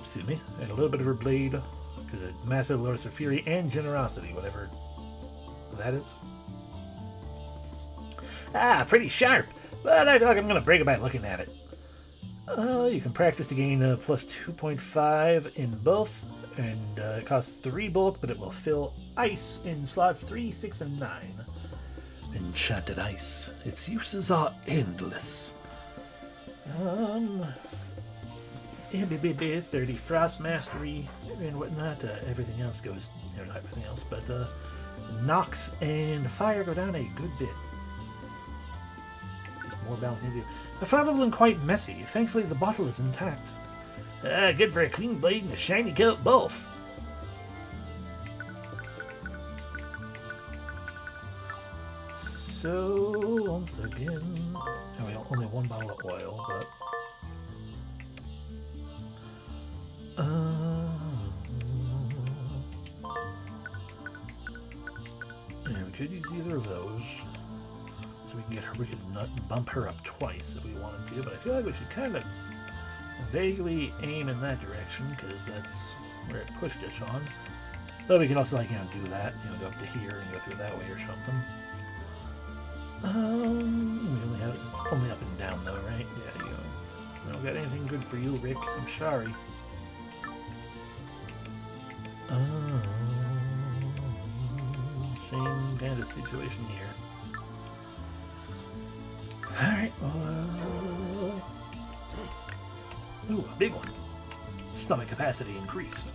Excuse me, and a little bit of her blade, because a massive loss of fury and generosity, whatever that is. Ah, pretty sharp, but I feel like I'm going to break it by looking at it. You can practice to gain plus 2.5 in both, and it costs 3 bulk, but it will fill ice in slots 3, 6, and 9. Enchanted ice. Its uses are endless. 30 frost mastery and whatnot. Everything else goes, not everything else, but Nox and fire go down a good bit. There's more balancing to do. Flammable and quite messy. Thankfully, the bottle is intact. Good for a clean blade and a shiny coat both. So, once again, only 1 bottle of oil, but yeah, we could use either of those, so we could bump her up twice if we wanted to. But I feel like we should kind of vaguely aim in that direction because that's where it pushed us on. But we can also do that, go up to here and go through that way or something. It's only up and down though, right? Yeah, I don't got anything good for you, Rick. I'm sorry. Same kind of situation here. Alright, ooh, a big one. Stomach capacity increased.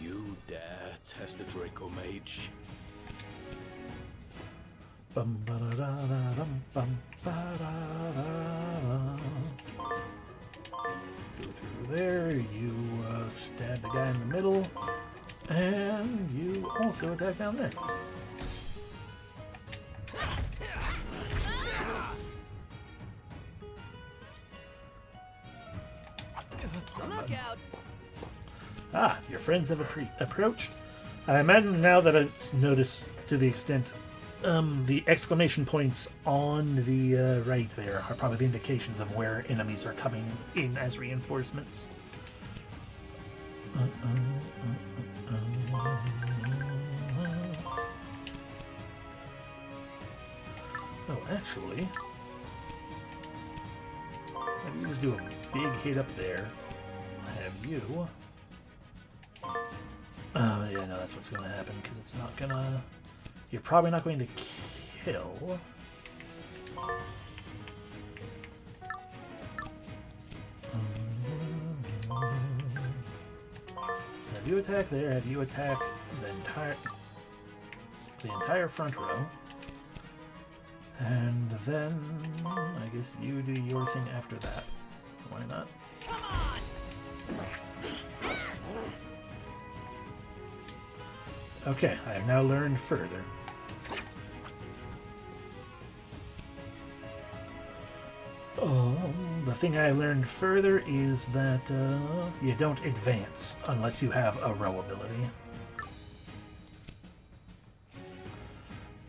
You dare test the Draco Mage? Bum, ba-da-da-da-dum, bum, ba-da-da-da. Go through there, you stab the guy in the middle, and you also attack down there. Look out! Ah, your friends have approached. I imagine now that I've noticed to the extent the exclamation points on the right there are probably the indications of where enemies are coming in as reinforcements. Oh, actually, if you just do a big hit up there, have you... Oh, yeah, no, that's what's going to happen, because it's not going to... You're probably not going to kill. Have you attack there, have you attack the entire front row. And then, I guess you do your thing after that. Why not? Come on! Okay, I have now learned further. The thing I learned further is that you don't advance unless you have a row ability.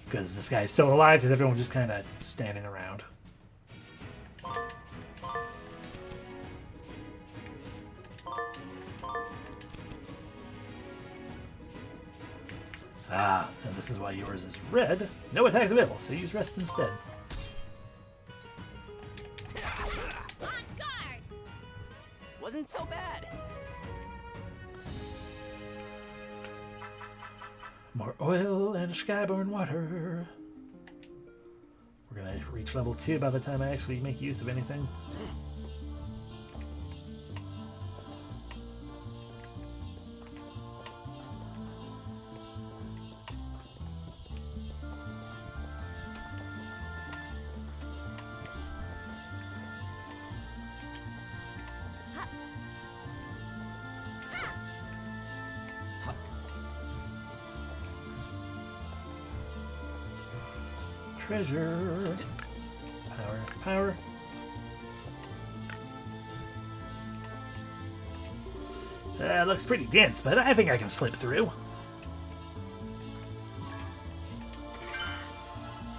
because this guy's still alive, because everyone's just kind of standing around. Ah, and this is why yours is red. No attacks available, so use rest instead. On guard! Wasn't so bad. More oil and skyborn water. We're gonna reach level 2 by the time I actually make use of anything. Treasure. Power, power. Looks pretty dense, but I think I can slip through.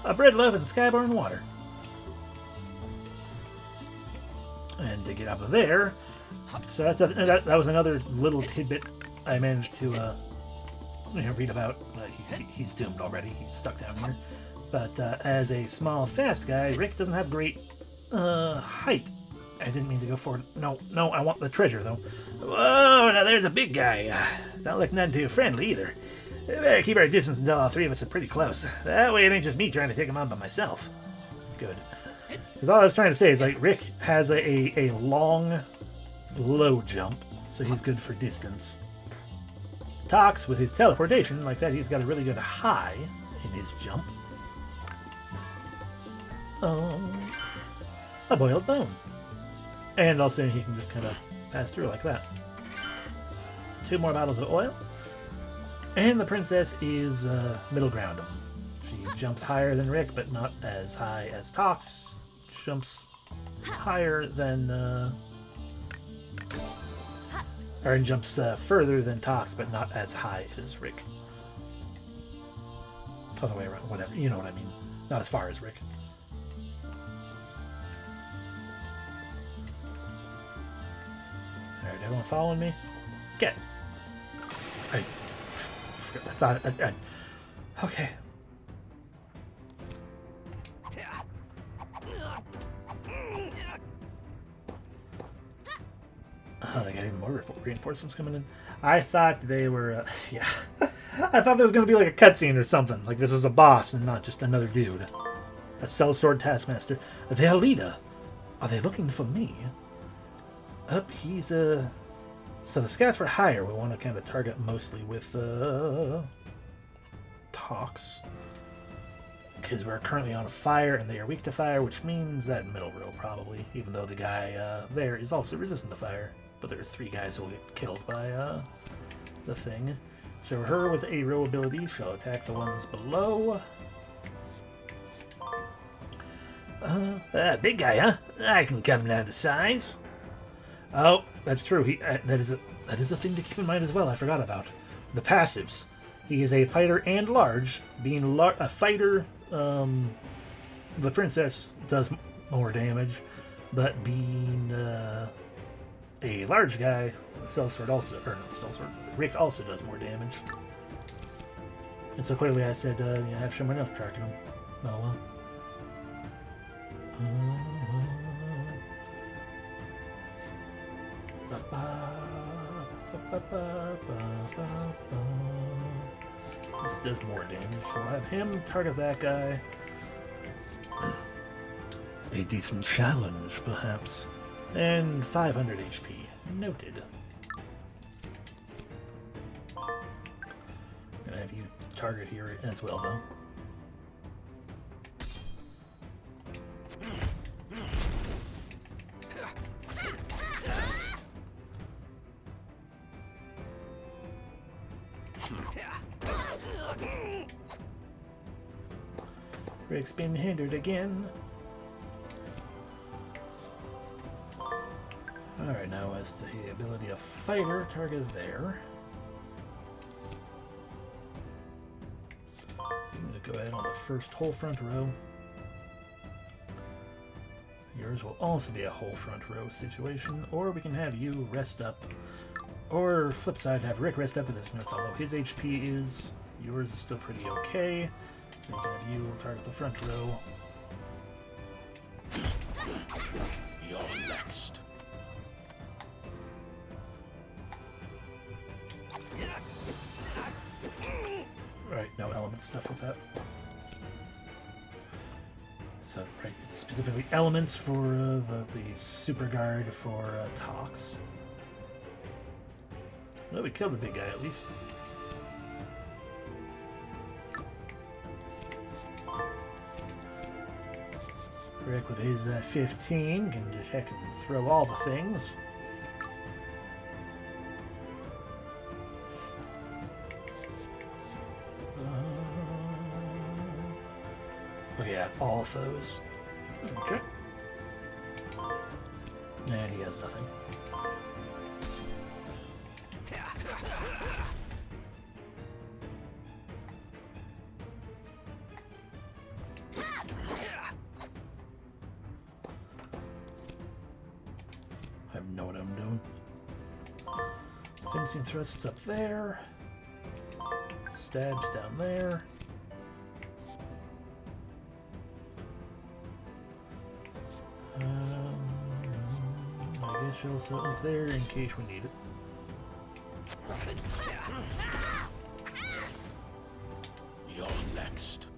A bread loaf and skyborn water. And to get up there, so that was another little tidbit I managed to read about. He's doomed already. He's stuck down here. But as a small, fast guy, Rick doesn't have great height. I didn't mean to go forward. No, I want the treasure, though. Whoa, now there's a big guy. Don't look none too friendly, either. We better keep our distance until all three of us are pretty close. That way it ain't just me trying to take him on by myself. Good. Because all I was trying to say is, like, Rick has a long, low jump, so he's good for distance. Tox, with his teleportation, like that, he's got a really good high in his jump. A boiled bone. And also he can just kind of pass through like that. 2 more bottles of oil. And the princess is middle ground. She jumps higher than Rick, but not as high as Tox. Jumps higher than... or jumps further than Tox, but not as high as Rick. Other way around, whatever. You know what I mean. Not as far as Rick. Alright, everyone following me? Get. I thought... okay. Oh, they got even more reinforcements coming in. I thought they were... yeah. I thought there was going to be like a cutscene or something. Like this is a boss and not just another dude. A sellsword taskmaster. The Alida. Are they looking for me? Up, he's so the scouts for hire we want to kind of target mostly with Tox, because we're currently on fire and they are weak to fire, which means that middle row probably, even though the guy there is also resistant to fire. But there are 3 guys who will get killed by the thing. So her with a row ability shall attack the ones below. Big guy, huh? I can cut him down to size. Oh, that's true. That is a thing to keep in mind as well. I forgot about the passives. He is a fighter and large. Being a fighter, the princess does more damage, but being a large guy, sellsword also, or not sellsword, Rick also does more damage. And so clearly, I said, I have shown enough tracking him. Oh well. This does more damage, so I'll have him target that guy. A decent challenge, perhaps. And 500 HP. Noted. Gonna have you target here as well, though. Rick's been hindered again. Alright, now as the ability of fighter, target there. I'm going to go ahead on the first whole front row. Yours will also be a whole front row situation, or we can have you rest up. Or flip side, have Rick rest up because there's notes how low his HP is. Yours is still pretty okay. So you can have you target the front row. You're next. Right, no element stuff with that. So, right, it's specifically elements for the super guard for Tox. Well, we killed the big guy at least. Rick with his 15 can just heck and throw all the things. Look at all foes. Okay. And he has nothing. I have no what I'm doing. Fencing thrusts up there. Stabs down there. I guess you'll set up there in case we need it. You're next.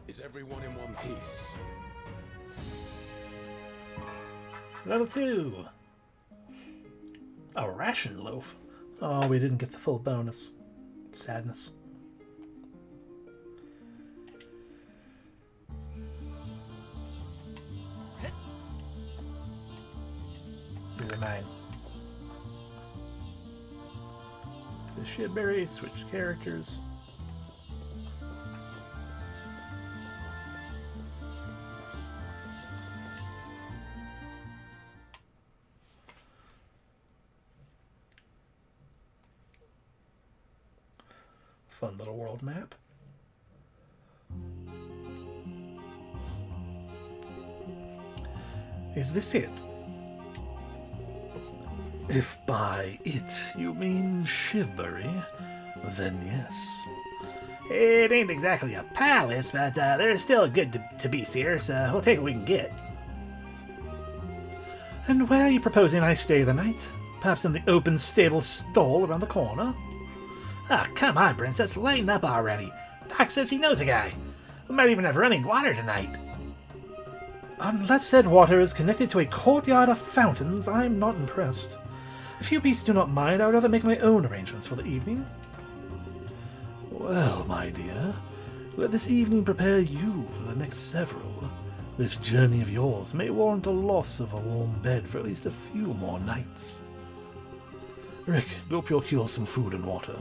Is everyone in one piece? Level 2! A ration loaf. Oh, we didn't get the full bonus. Sadness. These are mine. The shitberry, switch characters. Fun little world map. Is this it? If by it you mean Shivbury, then yes. It ain't exactly a palace, but there's still good to beast here, so we'll take what we can get. And where are you proposing I stay the night? Perhaps in the open stable stall around the corner? Ah, come on, Princess, lighten up already. Doc says he knows a guy. We might even have running water tonight. Unless said water is connected to a courtyard of fountains, I'm not impressed. If you beasts do not mind, I would rather make my own arrangements for the evening. Well, my dear, let this evening prepare you for the next several. This journey of yours may warrant a loss of a warm bed for at least a few more nights. Rick, go procure some food and water.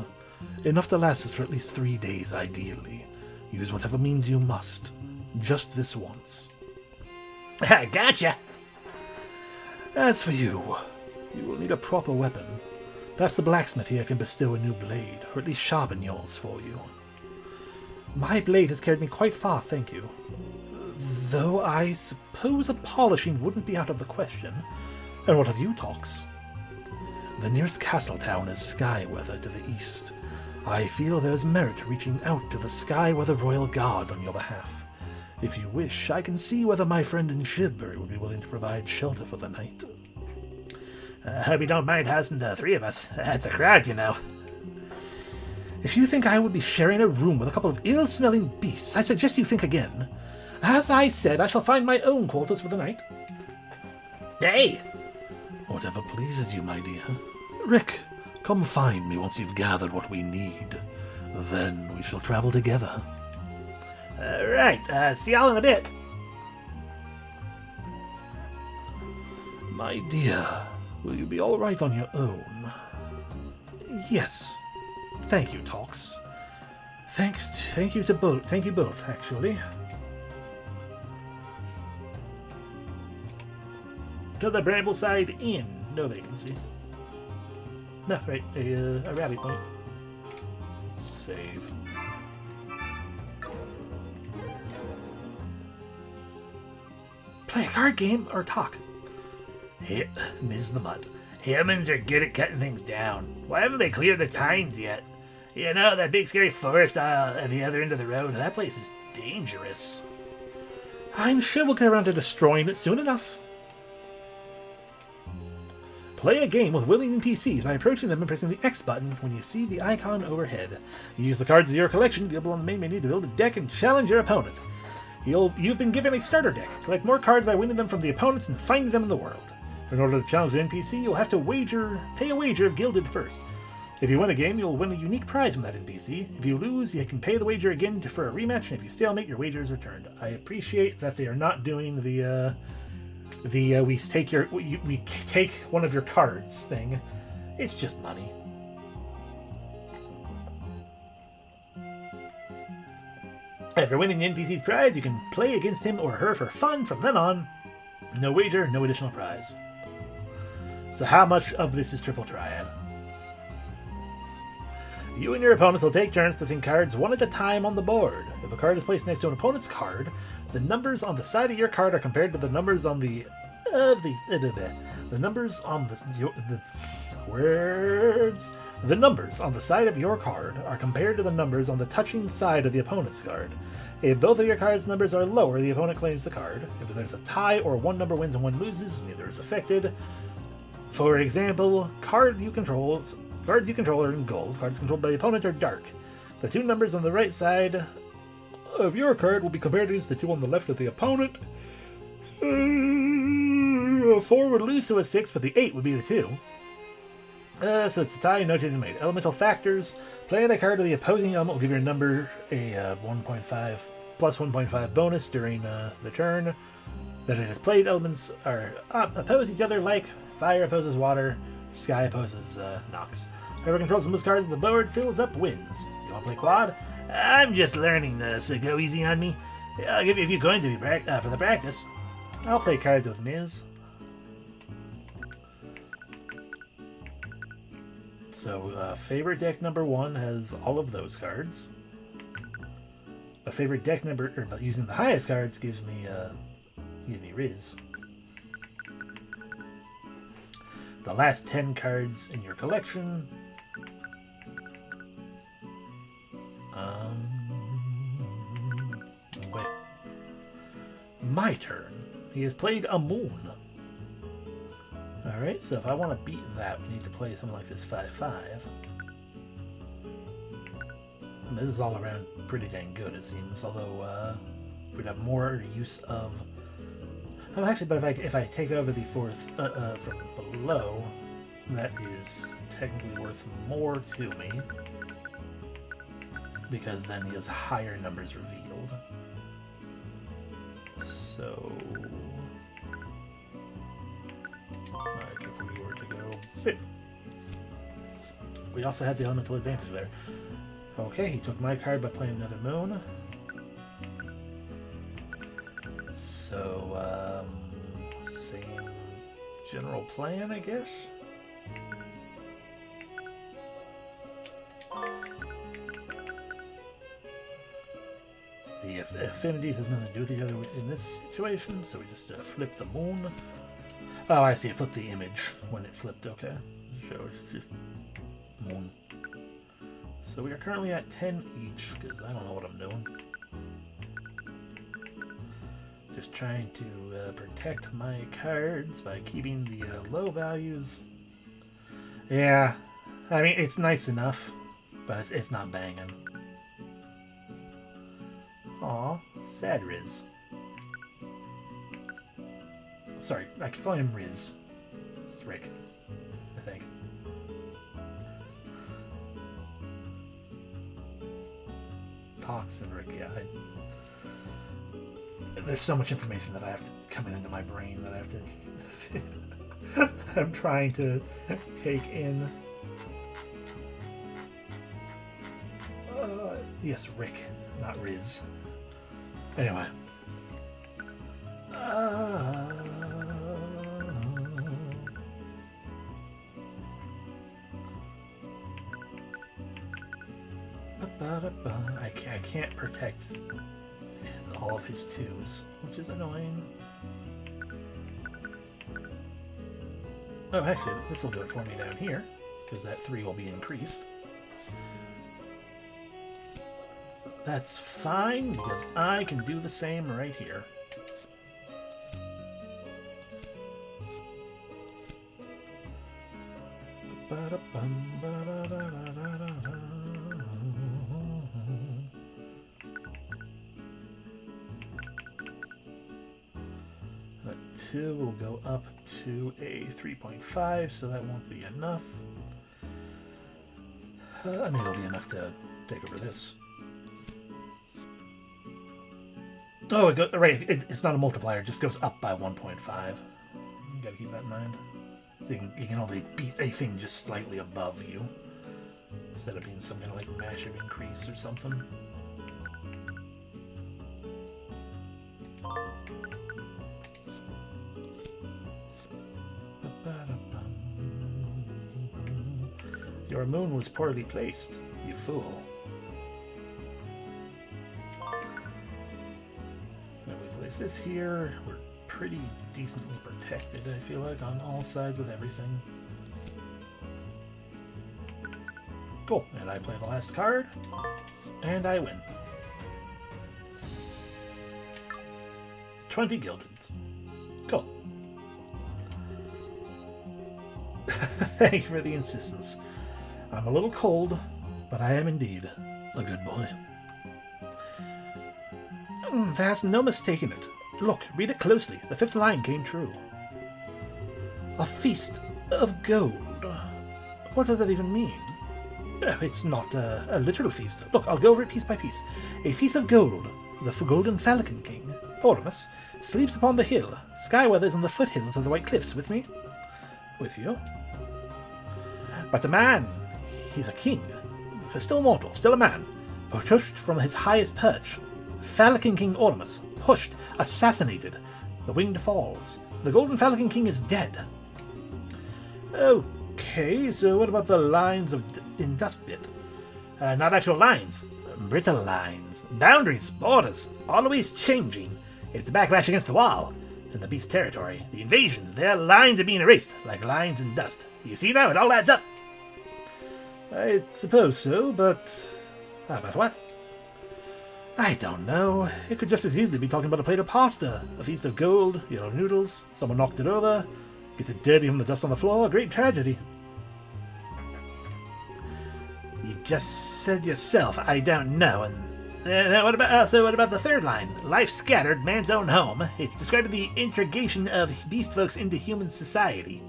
Enough to last us for at least 3 days, ideally. Use whatever means you must. Just this once. Gotcha! As for you, you will need a proper weapon. Perhaps the blacksmith here can bestow a new blade, or at least sharpen yours for you. My blade has carried me quite far, thank you. Though I suppose a polishing wouldn't be out of the question. And what of you, Tox? The nearest castle town is Skyweather to the east. I feel there is merit reaching out to the Skyweather Royal Guard on your behalf. If you wish, I can see whether my friend in Shivbury would be willing to provide shelter for the night. Hope you don't mind housing the 3 of us. That's a crowd, you know. If you think I would be sharing a room with a couple of ill-smelling beasts, I suggest you think again. As I said, I shall find my own quarters for the night. Hey! Whatever pleases you, my dear. Rick, come find me once you've gathered what we need. Then we shall travel together. Right, see y'all in a bit. My dear, will you be all right on your own? Yes. Thank you, Tox. Thank you both, actually. To the Brambleside Inn. No vacancy. No, right, a rally point. Save. Play a card game or talk. Hey, Ms. the Mutt. Humans are good at cutting things down. Why haven't they cleared the tines yet? You know, that big scary forest at the other end of the road, that place is dangerous. I'm sure we'll get around to destroying it soon enough. Play a game with willing NPCs by approaching them and pressing the X button when you see the icon overhead. Use the cards of your collection available on the main menu to build a deck and challenge your opponent. You've been given a starter deck. Collect more cards by winning them from the opponents and finding them in the world. In order to challenge an NPC, you'll have to pay a wager of gilded first. If you win a game, you'll win a unique prize from that NPC. If you lose, you can pay the wager again for a rematch, and if you stalemate, your wager is returned. I appreciate that they are not doing we take one of your cards thing. It's just money. After winning the NPC's prize, you can play against him or her for fun from then on. No wager, no additional prize. So how much of this is Triple Triad? You and your opponents will take turns placing cards one at a time on the board. If a card is placed next to an opponent's card, the numbers on the side of your card are compared to the numbers on the numbers on the numbers on the side of your card are compared to the numbers on the touching side of the opponent's card. If both of your cards' numbers are lower, the opponent claims the card. If there's a tie or one number wins and one loses, neither is affected. For example, cards you control are in gold. Cards controlled by the opponent are dark. The two numbers on the right side of your card will be compared against the two on the left of the opponent. A 4 would lose to a 6, but the 8 would be the 2. So it's a tie, no changes made. Elemental factors. Playing a card of the opposing element will give your number a 1.5 plus 1.5 bonus during the turn that it has played. Elements are oppose each other, like fire opposes water, sky opposes Nox. Whoever controls the most cards on the board fills up wins. You want to play quad? I'm just learning this, so go easy on me. I'll give you a few coins for the practice. I'll play cards with Miz. So, favorite deck number 1 has all of those cards. A favorite deck number, using the highest cards gives me Riz. The last 10 cards in your collection. Wait. My turn. He has played a moon. Alright, so if I want to beat that, we need to play something like this 5-5. This is all around pretty dang good, it seems, although we'd have more use of... Oh, actually, but if I take over the 4th from below, that is technically worth more to me, because then he has higher numbers revealed. So... Alright, if we were to go fit. We also had the elemental advantage there. Okay, he took my card by playing another moon. So, same general plan, I guess? The affinities has nothing to do with each other in this situation, so we just flip the moon. Oh, I see. It flipped the image when it flipped. Okay. So it's just moon. So we are currently at 10 each, because I don't know what I'm doing. Just trying to protect my cards by keeping the low values. Yeah. I mean, it's nice enough, but it's not banging. Aw, sad Riz. Sorry, I keep calling him Riz. It's Rick, I think. Tox and Rick, yeah. There's so much information that I have to come into my brain that I have to... I'm trying to take in... yes, Rick, not Riz. Anyway. I can't protect all of his 2s, which is annoying. Oh, actually, this will do it for me down here, because that 3 will be increased. That's fine, because I can do the same right here. That 2 will go up to a 3.5, so that won't be enough. I mean, it'll be enough to take over this. Oh, it's not a multiplier, it just goes up by 1.5. You gotta keep that in mind. So you can only beat a thing just slightly above you, instead of being some kind of like massive increase or something. Your moon was poorly placed, you fool. Now we place this here. We're pretty decently protected, I feel like, on all sides with everything. Cool. And I play the last card, and I win. 20 guildeds. Cool. Thank you for the insistence. I'm a little cold, but I am indeed a good boy. There's no mistaking it. Look, read it closely. The 5th line came true. A feast of gold. What does that even mean? It's not a literal feast. Look, I'll go over it piece by piece. A feast of gold. The golden falcon king, Ormus, sleeps upon the hill. Skyweather is on the foothills of the White Cliffs. With me? With you? But a man, he's a king. Still mortal, still a man. Pushed from his highest perch. Falcon King Ormus. Pushed, assassinated. The winged falls. The Golden Falcon King is dead. Okay, so what about the lines in dust bit? Not actual lines. Brittle lines. Boundaries, borders, always changing. It's the backlash against the wall. In the beast territory, the invasion, their lines are being erased, like lines in dust. You see now, it all adds up. I suppose so, but... About what? I don't know. It could just as easily be talking about a plate of pasta, a feast of gold, yellow noodles, someone knocked it over, gets it dirty from the dust on the floor, a great tragedy. You just said yourself, I don't know, and... what about the 3rd line? Life scattered, man's own home. It's describing the integration of beast folks into human society.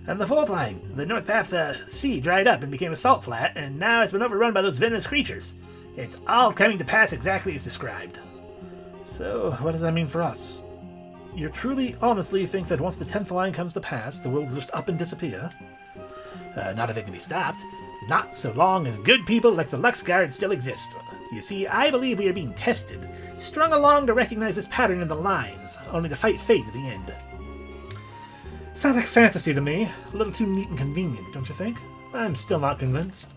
And the 4th line, the North Path Sea dried up and became a salt flat, and now it's been overrun by those venomous creatures. It's all coming to pass exactly as described. So, what does that mean for us? You truly, honestly think that once the 10th line comes to pass, the world will just up and disappear? Not if it can be stopped. Not so long as good people like the Luxguard still exist. You see, I believe we are being tested, strung along to recognize this pattern in the lines, only to fight fate at the end. Sounds like fantasy to me. A little too neat and convenient, don't you think? I'm still not convinced.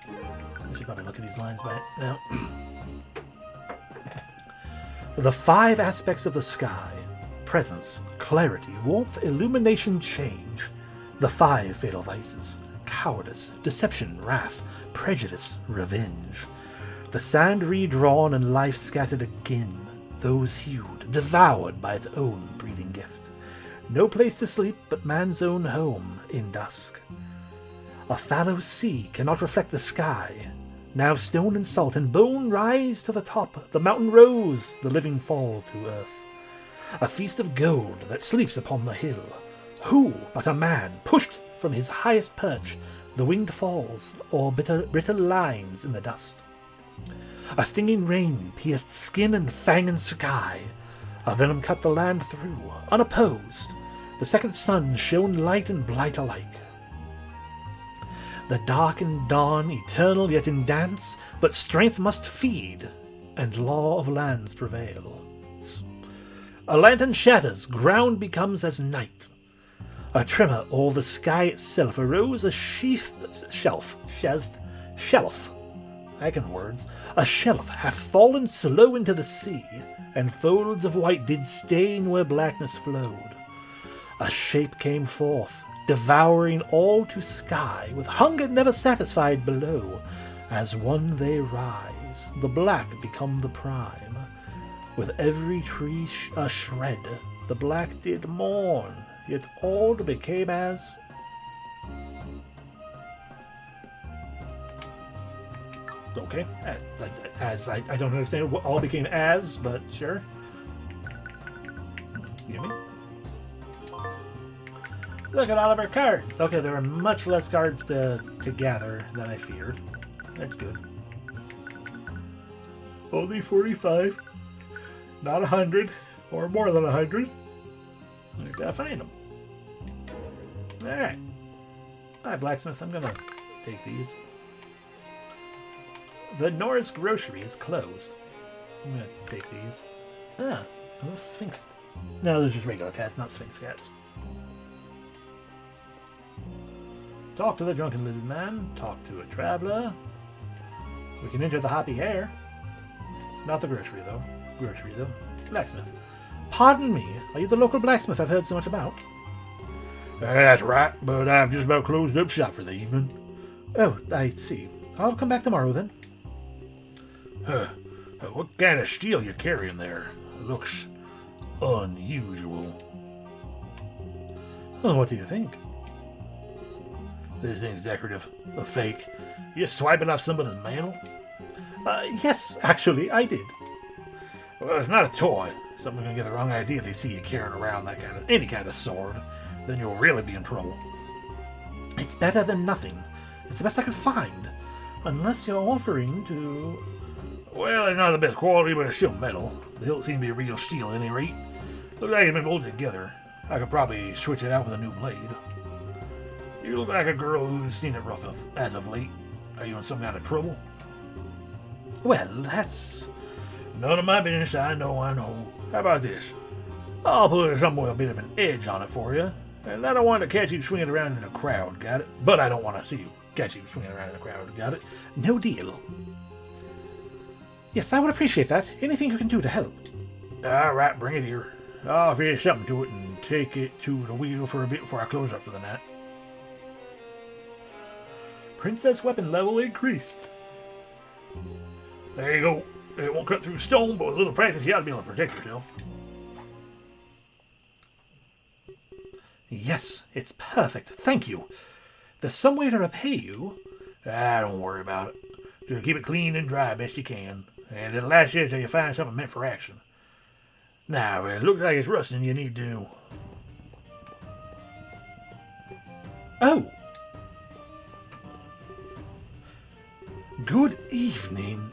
I should probably look at these lines by now. The 5 aspects of the sky: presence, clarity, warmth, illumination, change. The 5 fatal vices: cowardice, deception, wrath, prejudice, revenge. The sand redrawn and life scattered again, those hewed, devoured by its own breathing gift. No place to sleep but man's own home in dusk. A fallow sea cannot reflect the sky. Now stone and salt and bone rise to the top. The mountain rose, the living fall to earth. A feast of gold that sleeps upon the hill. Who but a man pushed from his highest perch, the winged falls, or brittle lines in the dust. A stinging rain pierced skin and fang and sky. A venom cut the land through, unopposed. The second sun shone light and blight alike. The dark and dawn, eternal yet in dance, but strength must feed, and law of lands prevails. A lantern shatters, ground becomes as night. A tremor o'er the sky itself arose, a shelf. I can words. A shelf hath fallen slow into the sea, and folds of white did stain where blackness flowed. A shape came forth, devouring all to sky, with hunger never satisfied below. As one they rise, the black become the prime. With every tree a shred, the black did mourn, yet all became as... Okay, as I don't understand what all became as, but sure. You hear me? Look at all of our cards. Okay, there are much less cards to gather than I feared. That's good. Only 45. Not 100. Or more than 100. I gotta find them. Alright. Alright, blacksmith, I'm gonna take these. The Norris grocery is closed. I'm gonna take these. Ah, those Sphinx. No, those are just regular cats, not Sphinx cats. Talk to the drunken lizard man. Talk to a traveler. We can enter the happy hare. Not the grocery, though. Blacksmith. Pardon me. Are you the local blacksmith I've heard so much about? That's right, but I've just about closed up shop for the evening. Oh, I see. I'll come back tomorrow, then. What kind of steel you carrying there? Looks unusual. Oh, what do you think? This thing's decorative. A fake. You swiping off somebody's mantle? Yes, actually, I did. Well, it's not a toy. Someone's gonna get the wrong idea if they see you carrying around any kind of sword. Then you'll really be in trouble. It's better than nothing. It's the best I could find. Unless you're offering to... Well, it's not the best quality, but it's still metal. The hilt seems to be real steel at any rate. Looks like it's been bolted together. I could probably switch it out with a new blade. You look like a girl who's seen it rough as of late. Are you in some kind of trouble? Well, that's... None of my business, I know. How about this? I'll put somewhere a bit of an edge on it for you. And I don't want to catch you swinging around in a crowd, got it? But I don't want to see you catch you swinging around in a crowd, got it? No deal. Yes, I would appreciate that. Anything you can do to help. All right, bring it here. I'll finish something to it and take it to the wheel for a bit before I close up for the night. Princess weapon level increased. There you go. It won't cut through stone, but with a little practice, you ought to be able to protect yourself. Yes, it's perfect. Thank you. There's some way to repay you. Don't worry about it. Just keep it clean and dry best you can. And it'll last you until you find something meant for action. Now, it looks like it's rusting. You need to... Oh! Good evening.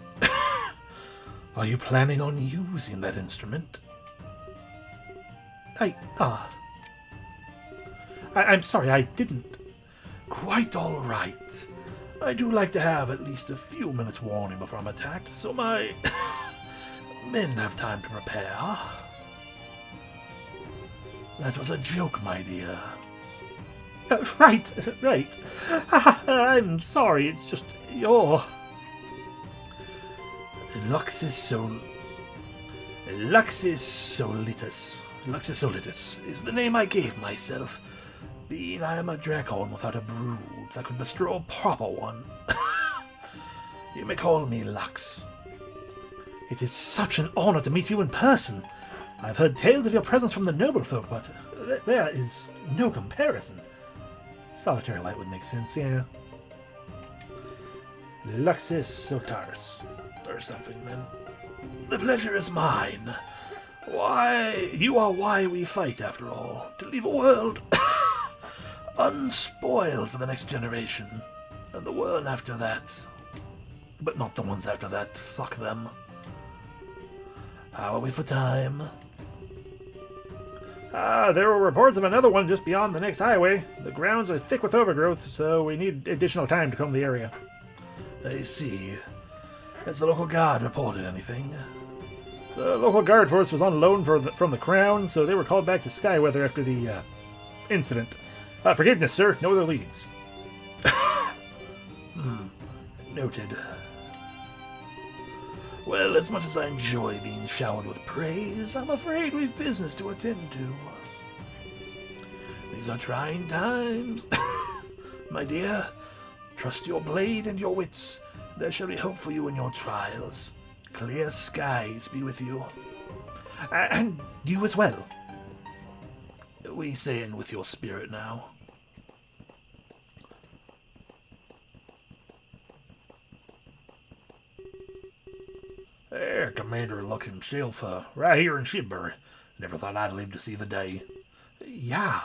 Are you planning on using that instrument? I'm sorry, I didn't. Quite all right. I do like to have at least a few minutes warning before I'm attacked, so my men have time to prepare. That was a joke, my dear. Right. I'm sorry, it's just your... Luxus Solitus is the name I gave myself, being I am a Dracon without a brood that could bestow a proper one. You may call me Lux. It is such an honor to meet you in person. I've heard tales of your presence from the noble folk, but there is no comparison. Solitary light would make sense, yeah. Luxus Solitus. Or something, then. The pleasure is mine. You are why we fight, after all. To leave a world unspoiled for the next generation. And the one after that. But not the ones after that. Fuck them. How are we for time? There were reports of another one just beyond the next highway. The grounds are thick with overgrowth, so we need additional time to comb the area. I see. Has the local guard reported anything? The local guard force was on loan from the Crown, so they were called back to Skyweather after the incident. Forgiveness, sir. No other leads. Noted. Well, as much as I enjoy being showered with praise, I'm afraid we've business to attend to. These are trying times. My dear, trust your blade and your wits. There shall be hope for you in your trials. Clear skies be with you. And you as well. We say in with your spirit now. There, Commander looks himself, right here in Shipbury. Never thought I'd live to see the day. Yeah.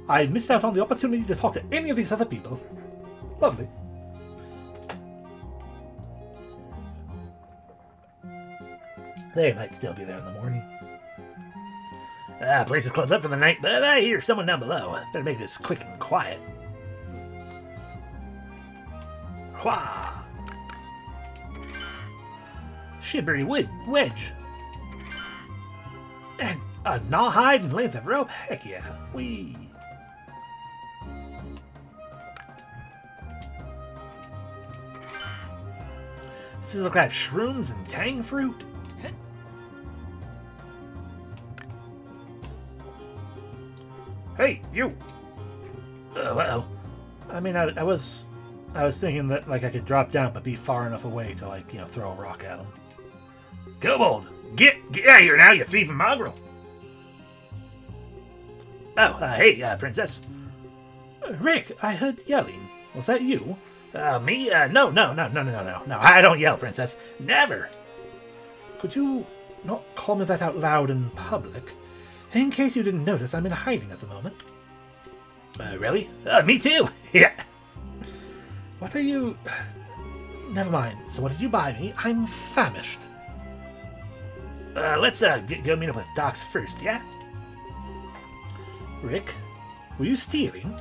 I missed out on the opportunity to talk to any of these other people. Lovely. They might still be there in the morning. Place is closed up for the night, but I hear someone down below. Better make this quick and quiet. Wah! Shibbery wood wedge. And a gnawhide and length of rope? Heck yeah. Whee! Sizzle crab shrooms and tang fruit. Hey, you! Uh-oh. I mean, I was thinking that, like, I could drop down but be far enough away to, like, you know, throw a rock at him. Kobold! Get out of here now, you thieving mongrel! Oh, hey, princess. Rick, I heard yelling. Was that you? Me? No, I don't yell, princess. Never! Could you not call me that out loud in public? In case you didn't notice, I'm in hiding at the moment. Really? Me too! Yeah! What are you... Never mind. So what did you buy me? I'm famished. Let's go meet up with Docs first, yeah? Rick, were you stealing?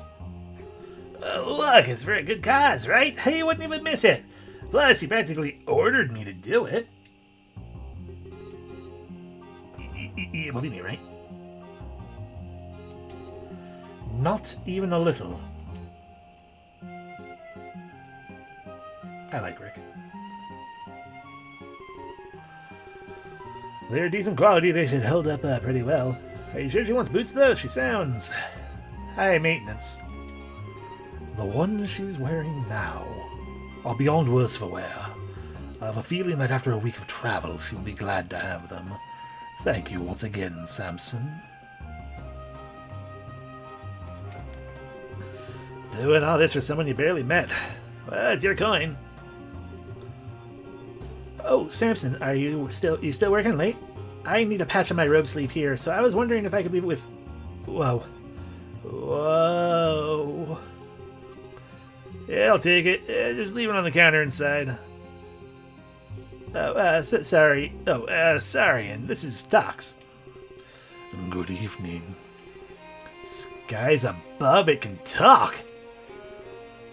Look, it's for a good cause, right? Hey, you wouldn't even miss it. Plus, you practically ordered me to do it. You believe me, right? Not even a little. I like Rick. They're decent quality. They should hold up pretty well. Are you sure she wants boots, though? She sounds high maintenance. The ones she's wearing now are beyond worse for wear. I have a feeling that after a week of travel, she'll be glad to have them. Thank you once again, Samson. Doing all this for someone you barely met. Well, it's your coin. Oh, Samson, are you still working late? I need a patch on my robe sleeve here, so I was wondering if I could leave it with... Whoa. Whoa. Yeah, I'll take it. Just leave it on the counter inside. Sorry. Sorry, and this is Docs. Good evening. Skies above, it can talk.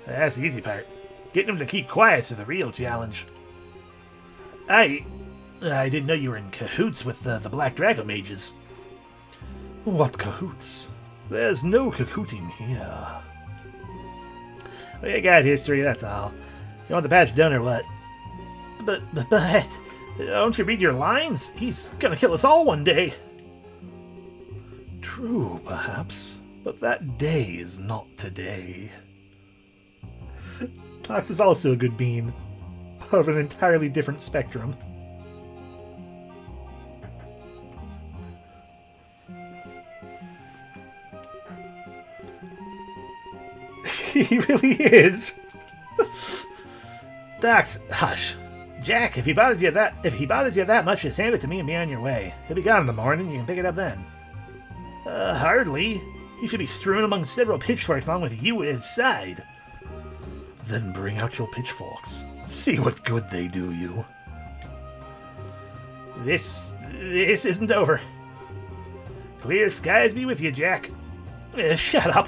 That's the easy part. Getting him to keep quiet's the real challenge. I didn't know you were in cahoots with the Black Dracon mages. What cahoots? There's no cahooting here. We got history, that's all. You want the patch done or what? But, don't you read your lines? He's gonna kill us all one day. True, perhaps, but that day is not today. Tox is also a good bean, of an entirely different spectrum. He really is. Docs, hush. Jack, if he bothers you that much, just hand it to me and be on your way. He'll be gone in the morning. You can pick it up then. Hardly. He should be strewn among several pitchforks along with you at his side. Then bring out your pitchforks. See what good they do you. This isn't over. Clear skies be with you, Jack. Shut up.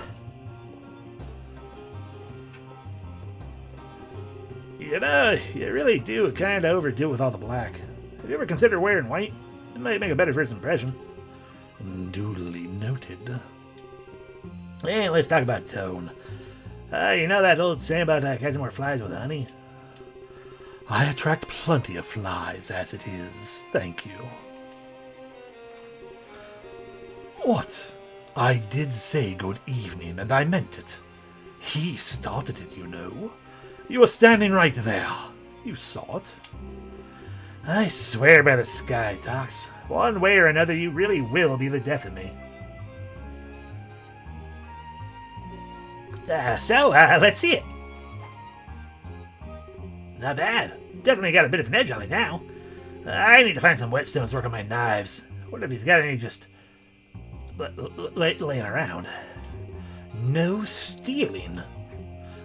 You know, you really do kind of overdo it with all the black. Have you ever considered wearing white? It might make a better first impression. Duly noted. And let's talk about tone. You know that old saying about catching more flies with honey? I attract plenty of flies as it is. Thank you. What? I did say good evening, and I meant it. He started it, you know. You were standing right there. You saw it. I swear by the sky, Tox. One way or another, you really will be the death of me. So, let's see it. Not bad. Definitely got a bit of an edge on it now. I need to find some whetstones to work on my knives. Wonder if he's got any just laying around. No stealing.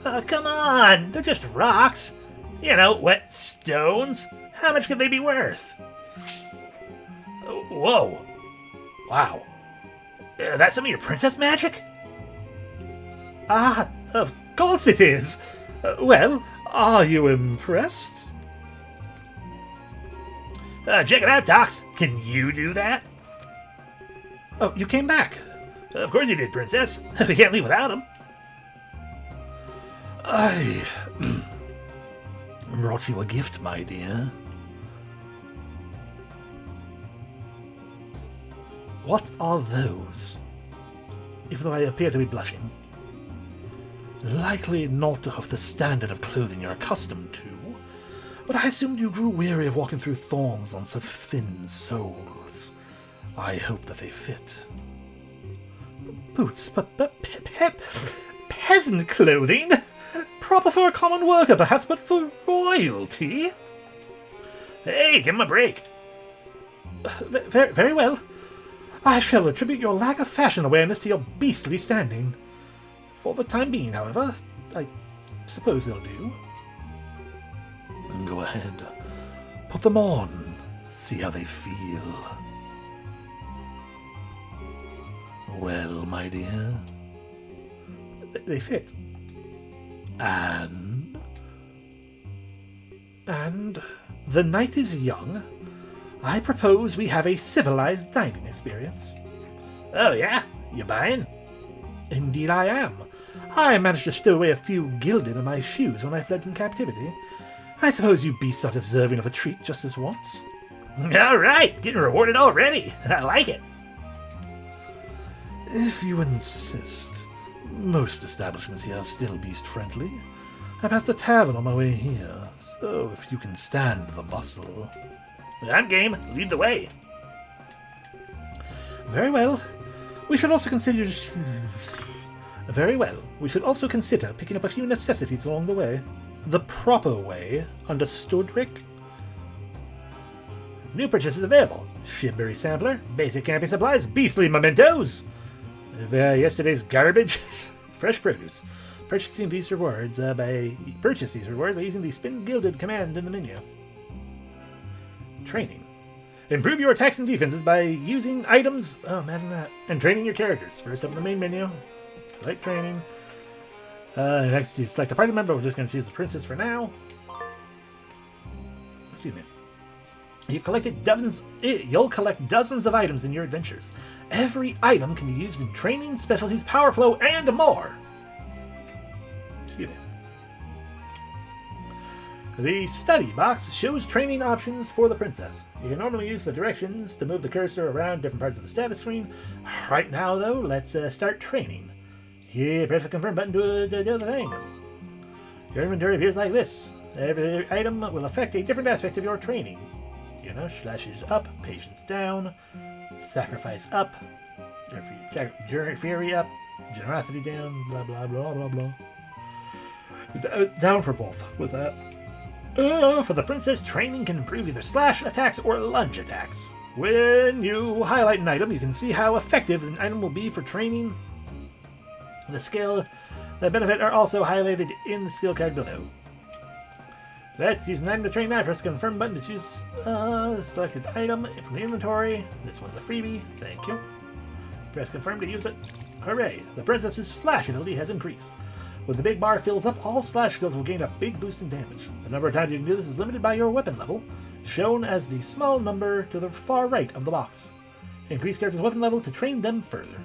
Oh, come on. They're just rocks. You know, wet stones. How much could they be worth? Whoa. Wow. That's some of your princess magic? Ah, of course it is. Well, are you impressed? Check it out, Tox. Can you do that? Oh, you came back. Of course you did, princess. We can't leave without him. I brought you a gift, my dear. What are those? Even though I appear to be blushing. Likely not of the standard of clothing you're accustomed to, but I assumed you grew weary of walking through thorns on such thin soles. I hope that they fit. Boots, peasant clothing? Proper for a common worker, perhaps, but for royalty? Hey, give him a break. Very well. I shall attribute your lack of fashion awareness to your beastly standing. For the time being, however, I suppose they'll do. Go ahead. Put them on. See how they feel. Well, my dear. They fit. And the night is young. I propose we have a civilized dining experience. Oh, yeah? You buying? Indeed I am. I managed to stow away a few gilded in my shoes when I fled from captivity. I suppose you beasts are deserving of a treat just this once. All right, getting rewarded already. I like it. If you insist. Most establishments here are still beast-friendly. I passed a tavern on my way here, so if you can stand the bustle... I'm game. Lead the way. Very well. We should also consider... Very well. We should also consider picking up a few necessities along the way. The proper way. Understood, Rick? New purchases available. Shibberry sampler, basic camping supplies, beastly mementos. Yesterday's garbage. Fresh produce. Purchase these rewards by using the spin gilded command in the menu. Training. Improve your attacks and defenses by using items. Oh, imagine that. And training your characters. First up in the main menu. Select training. Next, you select a party member. We're just going to choose the princess for now. Excuse me. You've collected dozens. You'll collect dozens of items in your adventures. Every item can be used in training, specialties, power flow, and more. Excuse me. The study box shows training options for the princess. You can normally use the directions to move the cursor around different parts of the status screen. Right now, though, let's start training. Here, press the confirm button to do the thing. Your inventory appears like this. Every item will affect a different aspect of your training. You know, slashes up, patience down, sacrifice up, fury up, generosity down, blah blah blah blah blah. Down for both with that. For the princess, training can improve either slash attacks or lunge attacks. When you highlight an item, you can see how effective an item will be for training. The skill that benefit are also highlighted in the skill card below. Let's use an item to train now. Press the confirm button to choose the selected item from the inventory. This one's a freebie. Thank you. Press confirm to use it. Hooray! The princess's slash ability has increased. When the big bar fills up, all slash skills will gain a big boost in damage. The number of times you can do this is limited by your weapon level, shown as the small number to the far right of the box. Increase character's weapon level to train them further.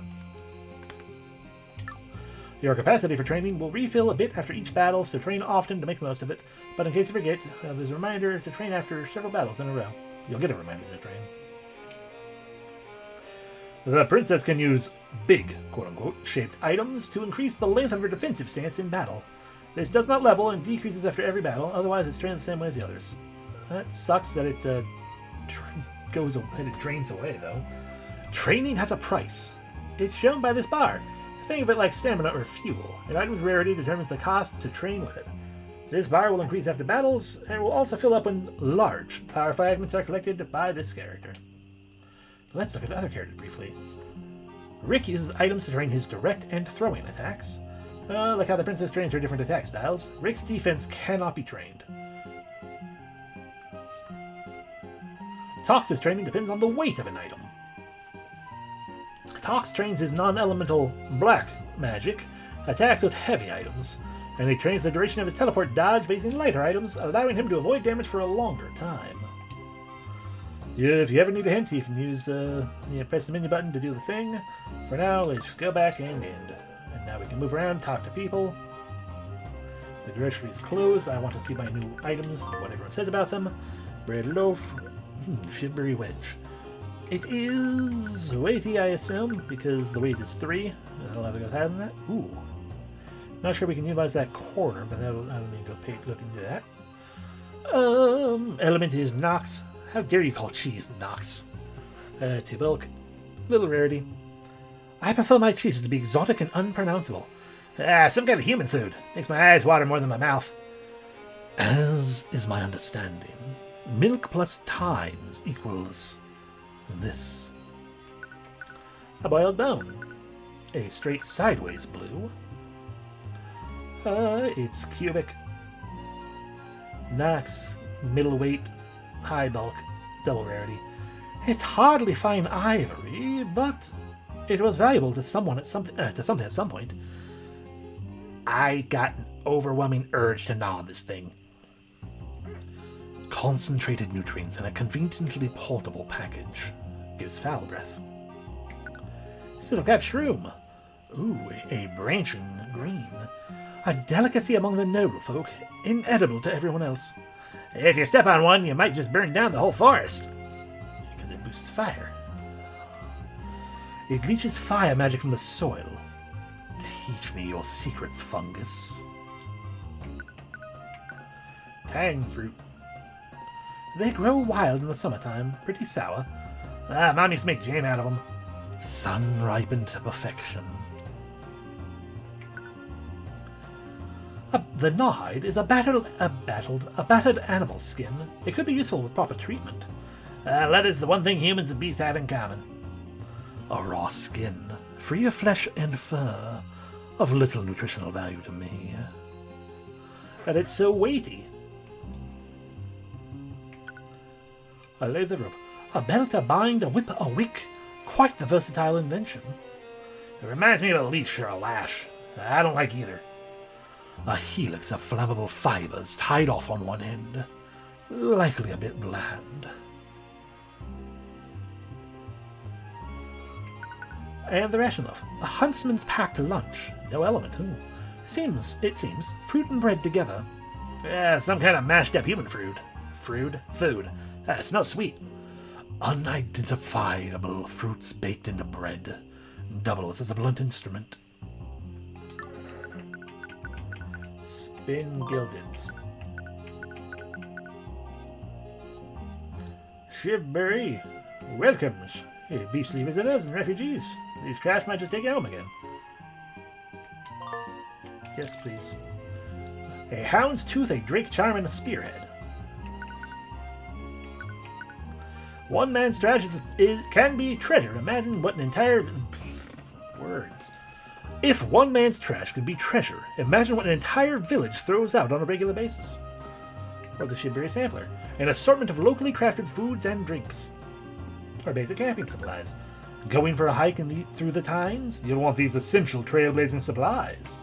Your capacity for training will refill a bit after each battle, so train often to make the most of it. But in case you forget, there's a reminder to train after several battles in a row. You'll get a reminder to train. The princess can use big, quote-unquote, shaped items to increase the length of her defensive stance in battle. This does not level and decreases after every battle, otherwise it's trained the same way as the others. That sucks that it drains away, though. Training has a price. It's shown by this bar. Think of it like stamina or fuel. An item's rarity determines the cost to train with it. This bar will increase after battles, and will also fill up when large power fragments are collected by this character. Let's look at the other characters briefly. Rick uses items to train his direct and throwing attacks. Like how the princess trains her different attack styles, Rick's defense cannot be trained. Tox's training depends on the weight of an item. Tox trains his non-elemental black magic attacks with heavy items, and he trains the duration of his teleport dodge based on lighter items, allowing him to avoid damage for a longer time. If you ever need a hint, you can use press the menu button to do the thing. For now, let's go back and end. And now we can move around, talk to people. The grocery is closed. I want to see my new items, what everyone says about them. Bread loaf, shivery wedge. It is weighty, I assume, because the weight is 3. I'll have to go higher than that. Ooh. Not sure we can utilize that corner, but I don't need to look into that. Element is Nox. How dare you call cheese Nox? To bulk. Little rarity. I prefer my cheeses to be exotic and unpronounceable. Some kind of human food. Makes my eyes water more than my mouth. As is my understanding, milk plus times equals this. A boiled bone. A straight sideways blue. It's cubic. Nox, middleweight, high bulk, double rarity. It's hardly fine ivory, but it was valuable to someone at something at some point. I got an overwhelming urge to gnaw this thing. Concentrated nutrients in a conveniently portable package. Gives foul breath. Sizzle-cap shroom. Ooh, a branching green. A delicacy among the noble folk, inedible to everyone else. If you step on one, you might just burn down the whole forest. Because it boosts fire. It leaches fire magic from the soil. Teach me your secrets, fungus. Tang fruit. They grow wild in the summertime, pretty sour. Mom used to make jam out of them. Sun-ripened to perfection. The gnawhide is a battered animal skin. It could be useful with proper treatment. Leather's the one thing humans and beasts have in common. A raw skin, free of flesh and fur, of little nutritional value to me. But it's so weighty. A leather rope. A belt, a bind, a whip, a wick. Quite the versatile invention. It reminds me of a leash or a lash. I don't like either. A helix of flammable fibers tied off on one end. Likely a bit bland. And the ration loaf. A huntsman's packed lunch. No element. It seems. Fruit and bread together. Some kind of mashed up human fruit. Food. It smells sweet. Unidentifiable fruits baked into bread. Doubles as a blunt instrument. Spin gildeds. Shivberry welcomes beastly visitors and refugees. These crafts might just take you home again. Yes, please. A hound's tooth, a drake charm, and a spearhead. One man's trash can be treasure. Imagine what an entire... words. If one man's trash could be treasure, imagine what an entire village throws out on a regular basis. Or the Shibiri Sampler. An assortment of locally crafted foods and drinks. Or basic camping supplies. Going for a hike through the Tines? You'll want these essential trailblazing supplies.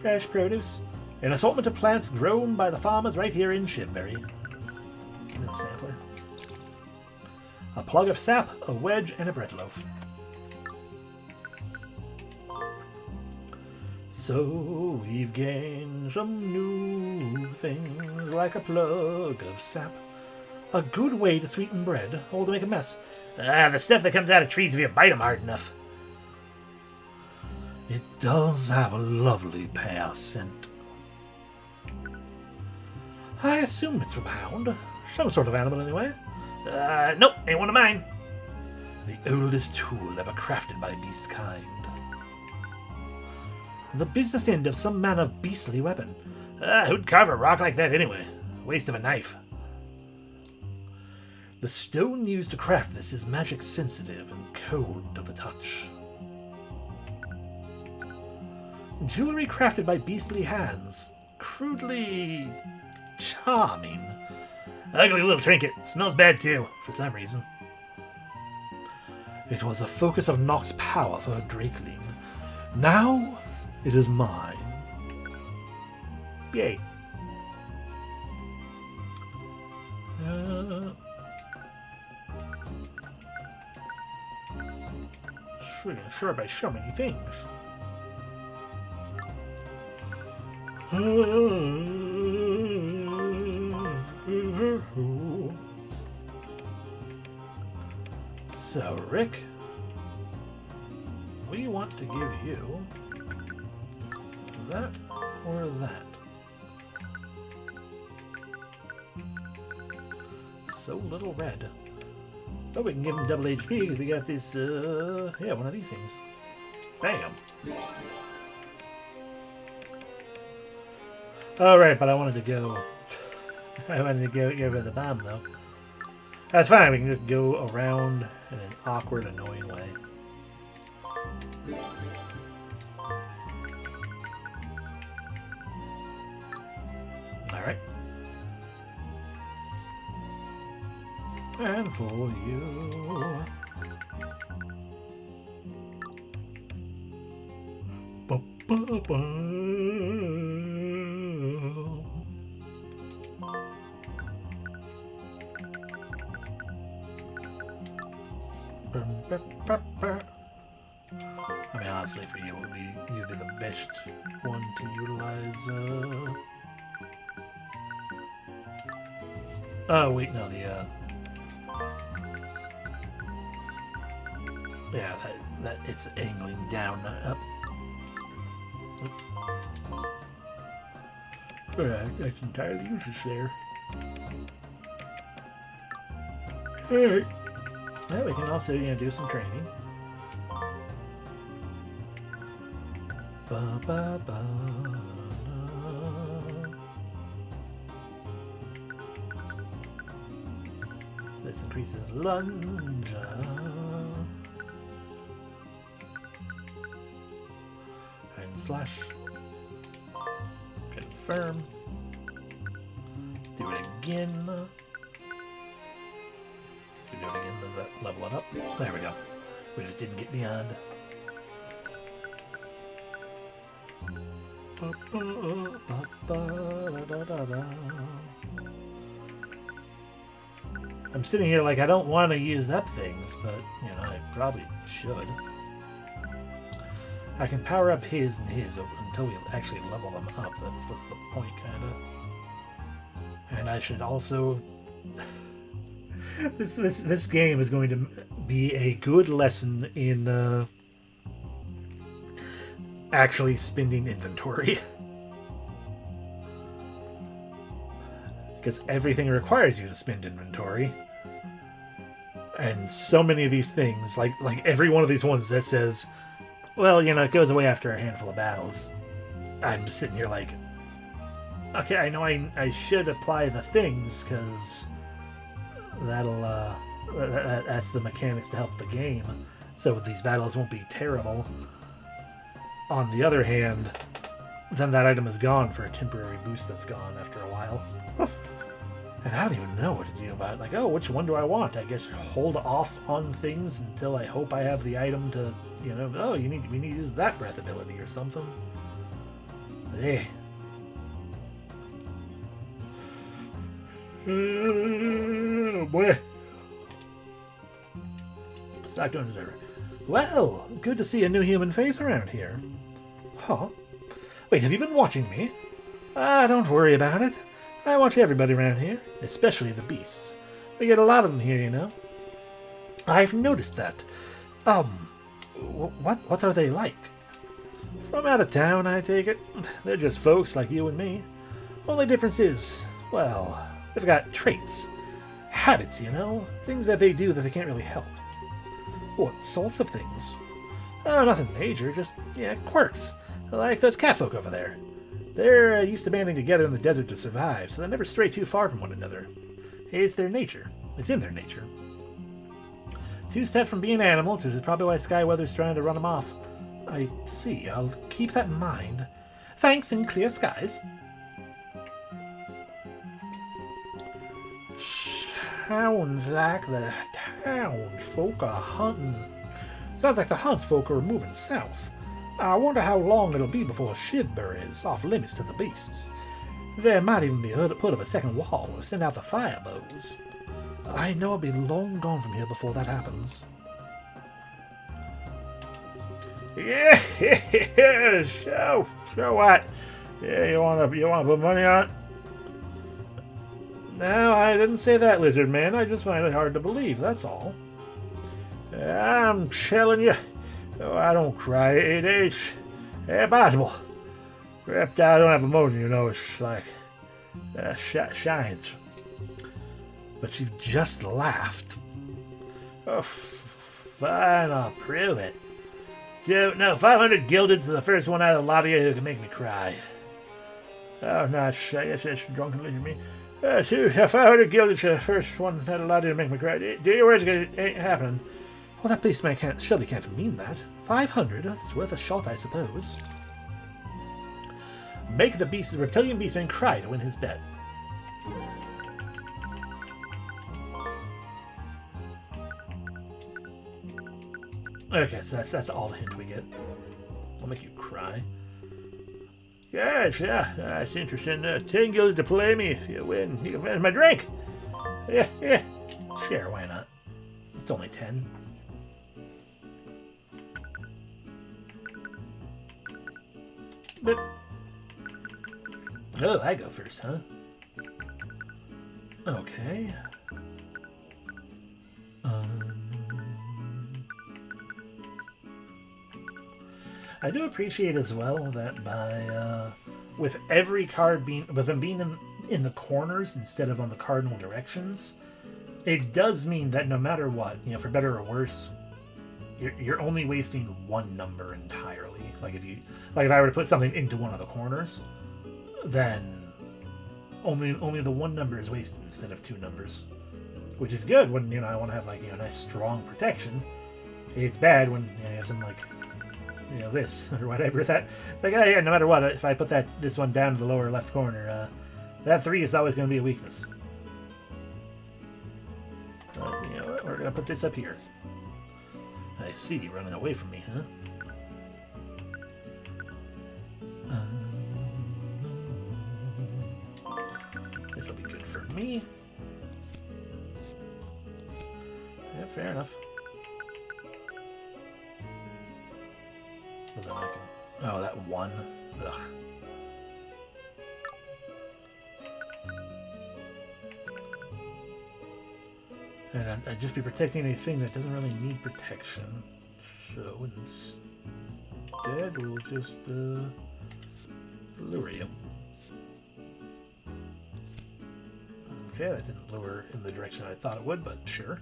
Fresh produce. An assortment of plants grown by the farmers right here in Shibiri. Give me the sampler. A plug of sap, a wedge, and a bread loaf. So we've gained some new things like a plug of sap. A good way to sweeten bread, or to make a mess. The stuff that comes out of trees if you bite them hard enough. It does have a lovely pear scent. I assume it's from a hound. Some sort of animal, anyway. Nope, ain't one of mine. The oldest tool ever crafted by beast kind. The business end of some manner of beastly weapon. Who'd carve a rock like that anyway? Waste of a knife. The stone used to craft this is magic sensitive and cold to the touch. Jewelry crafted by beastly hands. Crudely charming. Ugly little trinket. Smells bad too, for some reason. It was a focus of Nox's power for a Drakeling. Now it is mine. Yay. Sure by so many things. So, Rick, we want to give you that or that. So little red. But we can give him double HP because we got this, yeah, one of these things. Bam! Alright, but I wanted to go... I wanted to get rid of the bomb, though. That's fine, we can just go around in an awkward, annoying way. Alright. And for you... Ba-ba-ba. I mean, honestly, for you, you'd be the best one to utilize. Oh wait, no, the yeah, that it's angling down, not up. That's entirely useless there. Alright. Well, we can also, do some training. Ba ba ba. This increases lunge. And slash. Confirm. Do it again. We do it again. Does that level it up? There we go. We just didn't get beyond. I'm sitting here like I don't want to use up things, but I probably should. I can power up his and his until we actually level them up. That's what's the point, kind of. And I should also. This game is going to be a good lesson in actually spending inventory. Because everything requires you to spend inventory. And so many of these things, like every one of these ones that says, well, it goes away after a handful of battles. I'm sitting here like, okay, I know I should apply the things, because that's the mechanics to help the game, so these battles won't be terrible. On the other hand, then that item is gone for a temporary boost that's gone after a while. And I don't even know what to do about it. Like, oh, which one do I want? I guess hold off on things until I hope I have the item to, oh, we need to use that breath ability or something. Hey. Oh, boy. Stockton Observer. Well, good to see a new human face around here. Huh? Wait, have you been watching me? Don't worry about it. I watch everybody around here, especially the beasts. We get a lot of them here, I've noticed that. What are they like? From out of town, I take it. They're just folks like you and me. Only difference is, well, they've got traits. Habits, you know? Things that they do that they can't really help. What sorts of things? Oh, nothing major, just, quirks. Like those catfolk over there. They're used to banding together in the desert to survive, so they never stray too far from one another. It's their nature. It's in their nature. Two steps from being animals, which is probably why Skyweather's trying to run them off. I see. I'll keep that in mind. Thanks, and clear skies. Sounds like the townsfolk are hunting. Sounds like the huntsfolk are moving south. I wonder how long it'll be before Shidbury is off limits to the beasts. There might even be to put up a second wall or send out the fire bows. I know I'll be long gone from here before that happens. Yeah, so what? Yeah, you wanna put money on it? No, I didn't say that, Lizard Man. I just find it hard to believe, that's all. I'm telling you. Oh, I don't cry. It's impossible. Except I don't have emotion, you know. It's like shines. But she just laughed. Oh, fine, I'll prove it. Dude, no, 500 gildeds is the first one out of the lot of you who can make me cry. Oh, no, I guess that's drunken lizard me. 500 gildeds is the first one out of the lot of you to make me cry. Do your words, it ain't happening. Well, that beast man surely can't mean that. 500? That's worth a shot, I suppose. Make the reptilian beastman cry to win his bet. Okay, so that's all the hint we get. I'll make you cry. Yes, yeah, that's interesting. 10 gilded to play me. If you win, you can finish my drink. Yeah. Sure, why not? It's only 10. But oh, I go first, huh? Okay. I do appreciate as well that by with every card with them being in the corners instead of on the cardinal directions, it does mean that no matter what, for better or worse, you're only wasting one number entirely. Like if I were to put something into one of the corners, then only the one number is wasted instead of two numbers, which is good when I want to have nice strong protection. It's bad when you have something like this or whatever. That it's like, oh yeah, no matter what, if I put this one down to the lower left corner, that 3 is always going to be a weakness. We're going to put this up here. I see you running away from me, huh? This'll be good for me. Yeah, fair enough. So then I can... Oh, that one. Ugh. And I'd just be protecting anything that doesn't really need protection. So instead, we'll just lure you. Okay, that didn't lure in the direction I thought it would, but sure.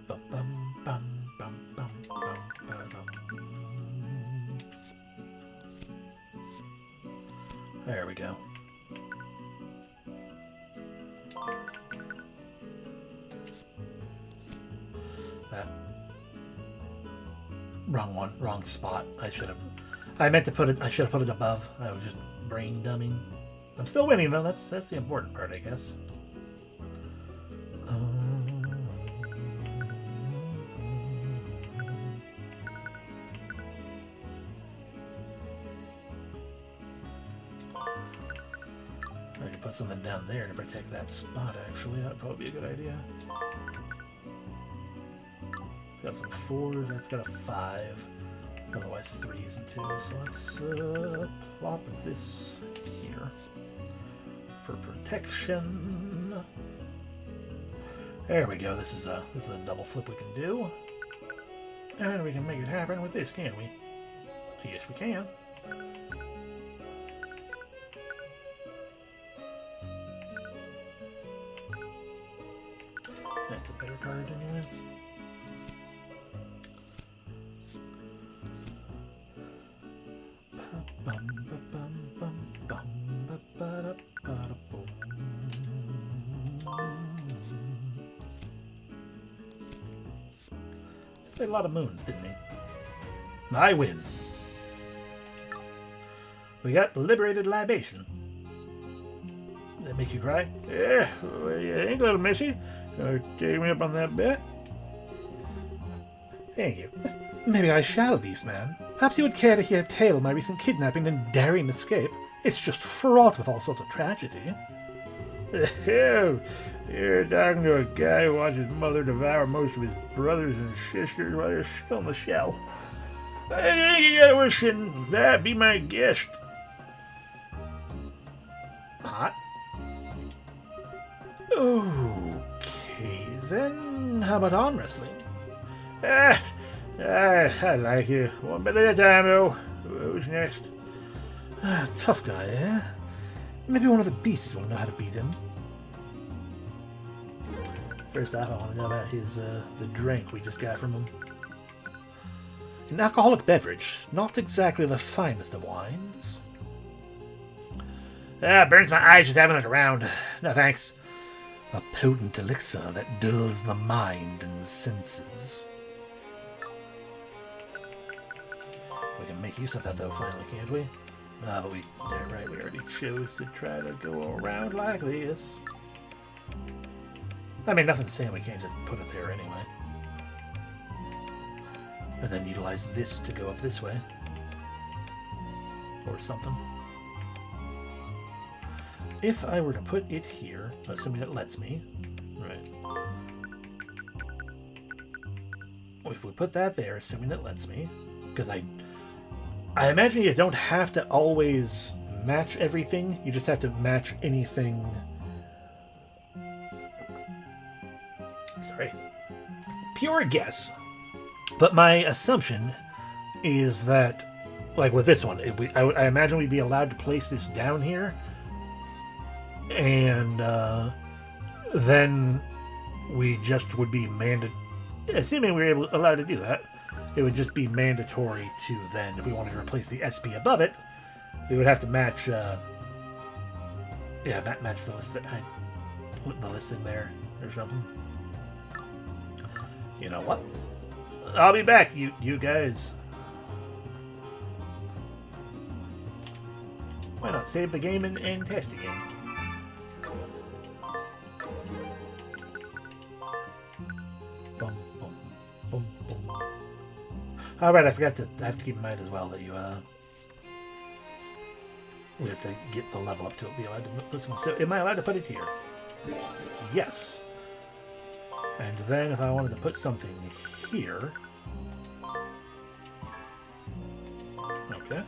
Bum, bum, bum, bum, bum, bum, bum. There we go. Wrong spot. I should have put it above. I was just brain dumbing. I'm still winning though. That's the important part, I guess. I could put something down there to protect that spot. Actually, that'd probably be a good idea. Got some 4s, that's got a 5. Otherwise 3s and 2s. So let's plop this here for protection. There we go. This is a double flip we can do. And we can make it happen with this, can't we? Yes, we can. That's a better card anyway. Played a lot of moons, didn't he? I win. We got the liberated libation. Does that make you cry? Yeah, well, you ain't little missy. Take me up on that bet. Thank you. Maybe I shall, Beastman. Perhaps you would care to hear a tale of my recent kidnapping and daring escape. It's just fraught with all sorts of tragedy. You're talking to a guy who watched his mother devour most of his brothers and sisters while you're still in the shell. I think you gotta wish that be my guest. Hot. Okay, then how about arm wrestling? I like you. One bit at a time, though. Who's next? Tough guy, eh? Maybe one of the beasts will know how to beat him. First off, I want to know about his the drink we just got from him. An alcoholic beverage, not exactly the finest of wines. Burns my eyes just having it around. No thanks. A potent elixir that dulls the mind and senses. We can make use of that though, finally, can't we? But we already chose to try to go around like this. I mean, nothing's saying we can't just put it there anyway. And then utilize this to go up this way. Or something. If I were to put it here, assuming it lets me, right. If we put that there, assuming it lets me, because I imagine you don't have to always match everything, you just have to match anything. Sorry. Pure guess. But my assumption is that, like with this one, I imagine we'd be allowed to place this down here, and then we just would be assuming we were allowed to do that, it would just be mandatory to then, if we wanted to replace the SP above it, we would have to match, match the list that I put the list in there or something. You know what? I'll be back, you guys. Why not save the game and test again? Boom, boom, boom, boom. All right, I have to keep in mind as well that we have to get the level up to be allowed to put this one. So, am I allowed to put it here? Yes. And then if I wanted to put something here. Okay.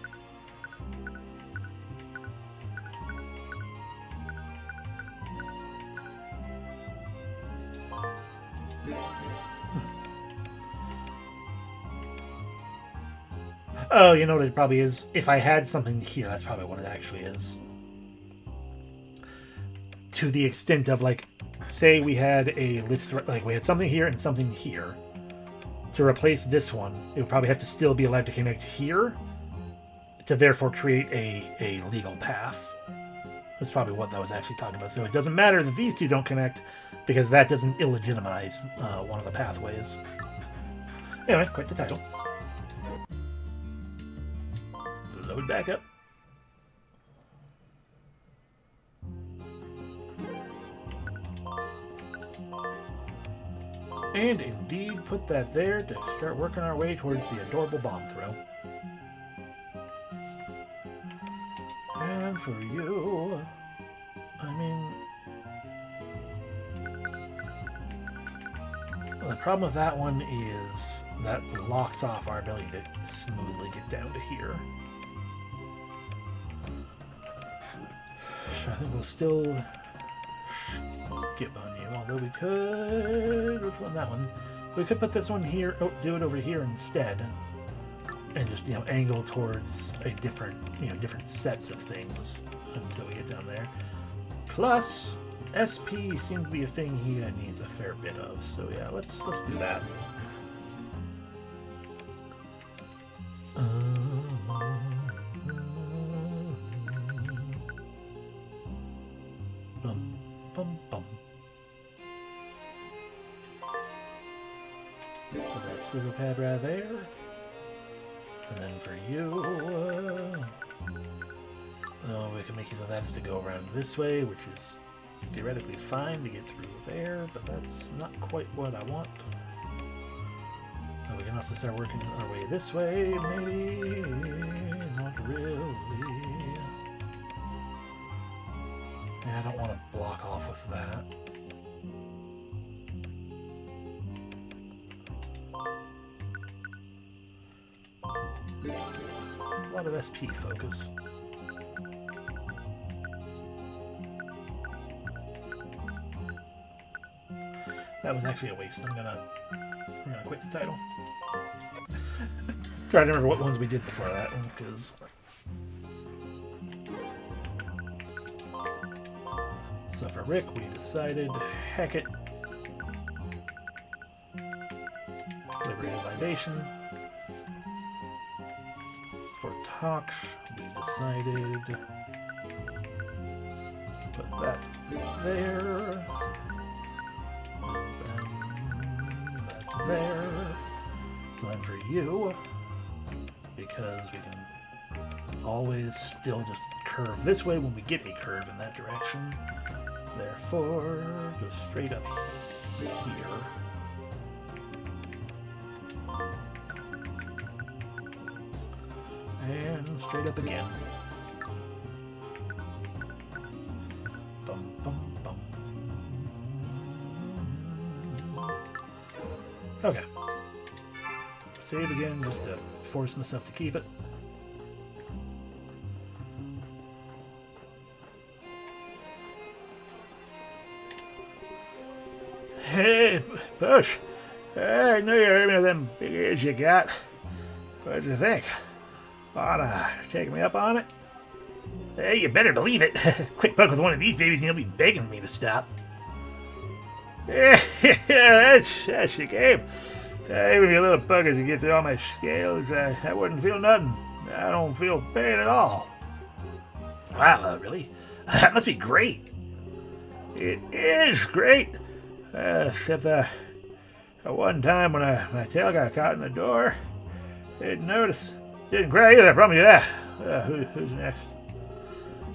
Oh, you know what it probably is? If I had something here, that's probably what it actually is. To the extent of, like, say we had a list, like we had something here and something here. To replace this one, it would probably have to still be allowed to connect here to therefore create a legal path. That's probably what that was actually talking about. So it doesn't matter that these two don't connect because that doesn't illegitimize one of the pathways. Anyway, quite the title. Load back up. And indeed put that there to start working our way towards the adorable bomb throw. And for you, I mean, the problem with that one is that locks off our ability to smoothly get down to here. So I think we'll still skip on you, although we could... Which one? That one. We could put this one here, oh, do it over here instead. And just, angle towards a different, different sets of things until we get down there. Plus, SP seems to be a thing he needs a fair bit of. So yeah, let's do that. Bum, bum, bum. So that silver pad right there. And then for you, we can make use of that as to go around this way, which is theoretically fine to get through there, but that's not quite what I want. We can also start working our way this way, maybe. Not really. Yeah, I don't want to block off with that. A lot of SP focus. That was actually a waste. I'm gonna quit the title. Try to remember what ones we did before that one, because so for Rick we decided heck it. Liberated Libation. For Tox, we decided put that there. And that there. So then for you, because we can always still just curve this way when we get a curve in that direction. Therefore, go straight up here. And straight up again. Bum, bum, bum. Okay. Save again just to force myself to keep it. Hey, Bush. I know you heard me with them big ears you got. What'd you think? Wanna take me up on it? Hey, you better believe it. Quick buck with one of these babies and you'll be begging me to stop. Yeah, that's your game. Even you little buggers who get through all my scales, I wouldn't feel nothing. I don't feel pain at all. Wow, really? That must be great. It is great. Except at one time when my tail got caught in the door, didn't notice. Didn't cry either, I promise you that. Who's next?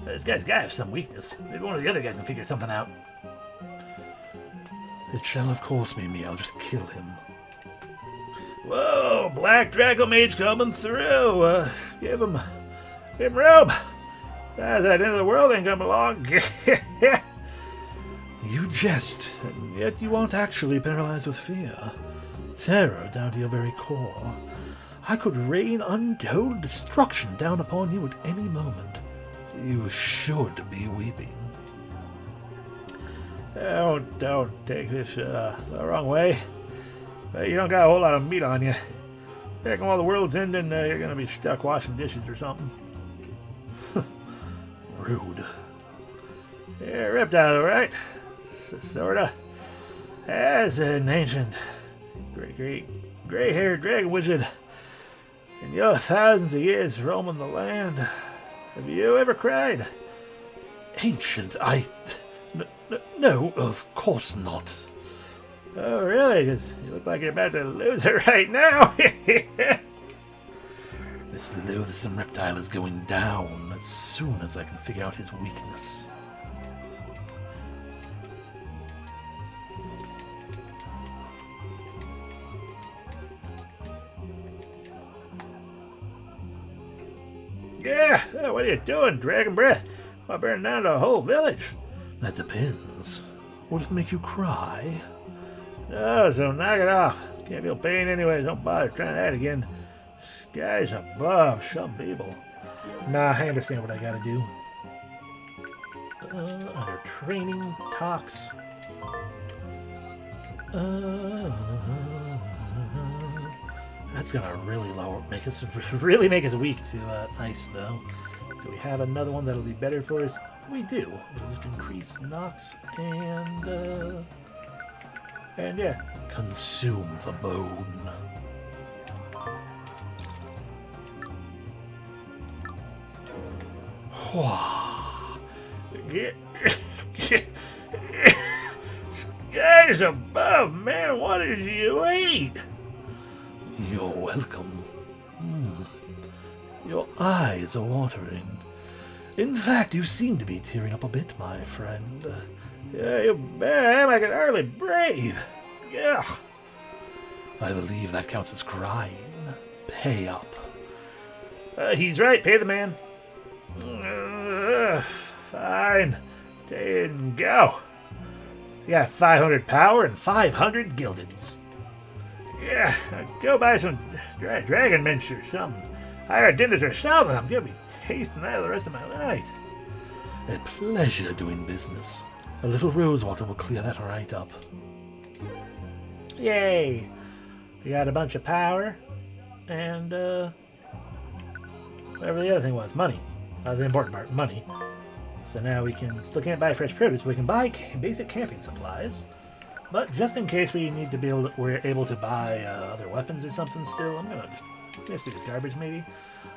This guy's gotta have some weakness. Maybe one of the other guys can figure something out. It shall of course be me. I'll just kill him. Whoa, Black Dracon Mage coming through. Give him room. That end of the world ain't come along. You jest, and yet you won't actually paralyze with fear. Terror down to your very core. I could rain untold destruction down upon you at any moment. You should be weeping. Don't take this the wrong way. You don't got a whole lot of meat on you. Back when all the world's ending, you're gonna be stuck washing dishes or something. Rude. Yeah, reptile, right? Sorta. As an ancient, gray-haired dragon wizard, in your thousands of years roaming the land, have you ever cried? Ancient? No, of course not. Oh, really? 'Cause you look like you're about to lose it right now. This loathsome reptile is going down as soon as I can figure out his weakness. Yeah, what are you doing, Dragon Breath? I'll burn down the whole village. That depends. Would it make you cry? Oh, so knock it off. Can't feel pain anyway. Don't bother trying that again. Sky's above some people. Nah, I understand what I gotta do. Under training, Tox. That's gonna really make us weak to ice, though. Do we have another one that'll be better for us? We do. It'll just increase knocks and yeah, consume the bone. Guys above, man, what did you eat? You're welcome. Your eyes are watering. In fact, you seem to be tearing up a bit, my friend. Yeah, you bet. I can hardly breathe. Yeah. I believe that counts as crying. Pay up. He's right. Pay the man. Fine. Then go. You got 500 power and 500 gildeds. Yeah, go buy some dragon mints or something. Hire a dentist or something. I'm gonna be tasting that the rest of my life. A pleasure doing business. A little rosewater will clear that right up. Yay! We got a bunch of power and whatever the other thing was, money. The important part, money. So now we still can't buy fresh produce, but we can buy basic camping supplies. But just in case we need to we're able to buy other weapons or something still, I'm gonna just do this garbage maybe.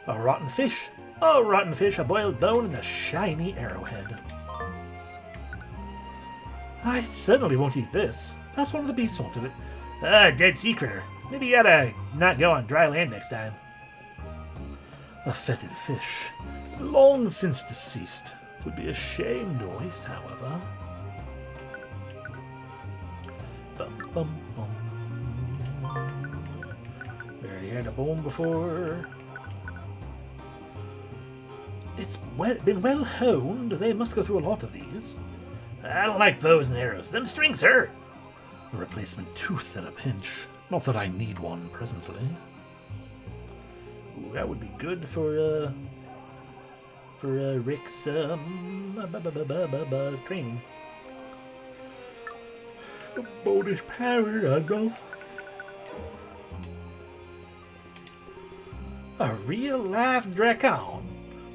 A rotten fish, a boiled bone, and a shiny arrowhead. I certainly won't eat this. That's one of the beasts wanted it. Dead sea critter. Maybe you gotta not go on dry land next time. A fetid fish, long since deceased. Would be a shame to waste, however. Bum, bum, bum. Already had a bone before. It's been well honed. They must go through a lot of these. I don't like bows and arrows. Them strings hurt. A replacement tooth in a pinch. Not that I need one presently. Ooh, that would be good for Rick's training. Bonus power enough. A real life Dracon.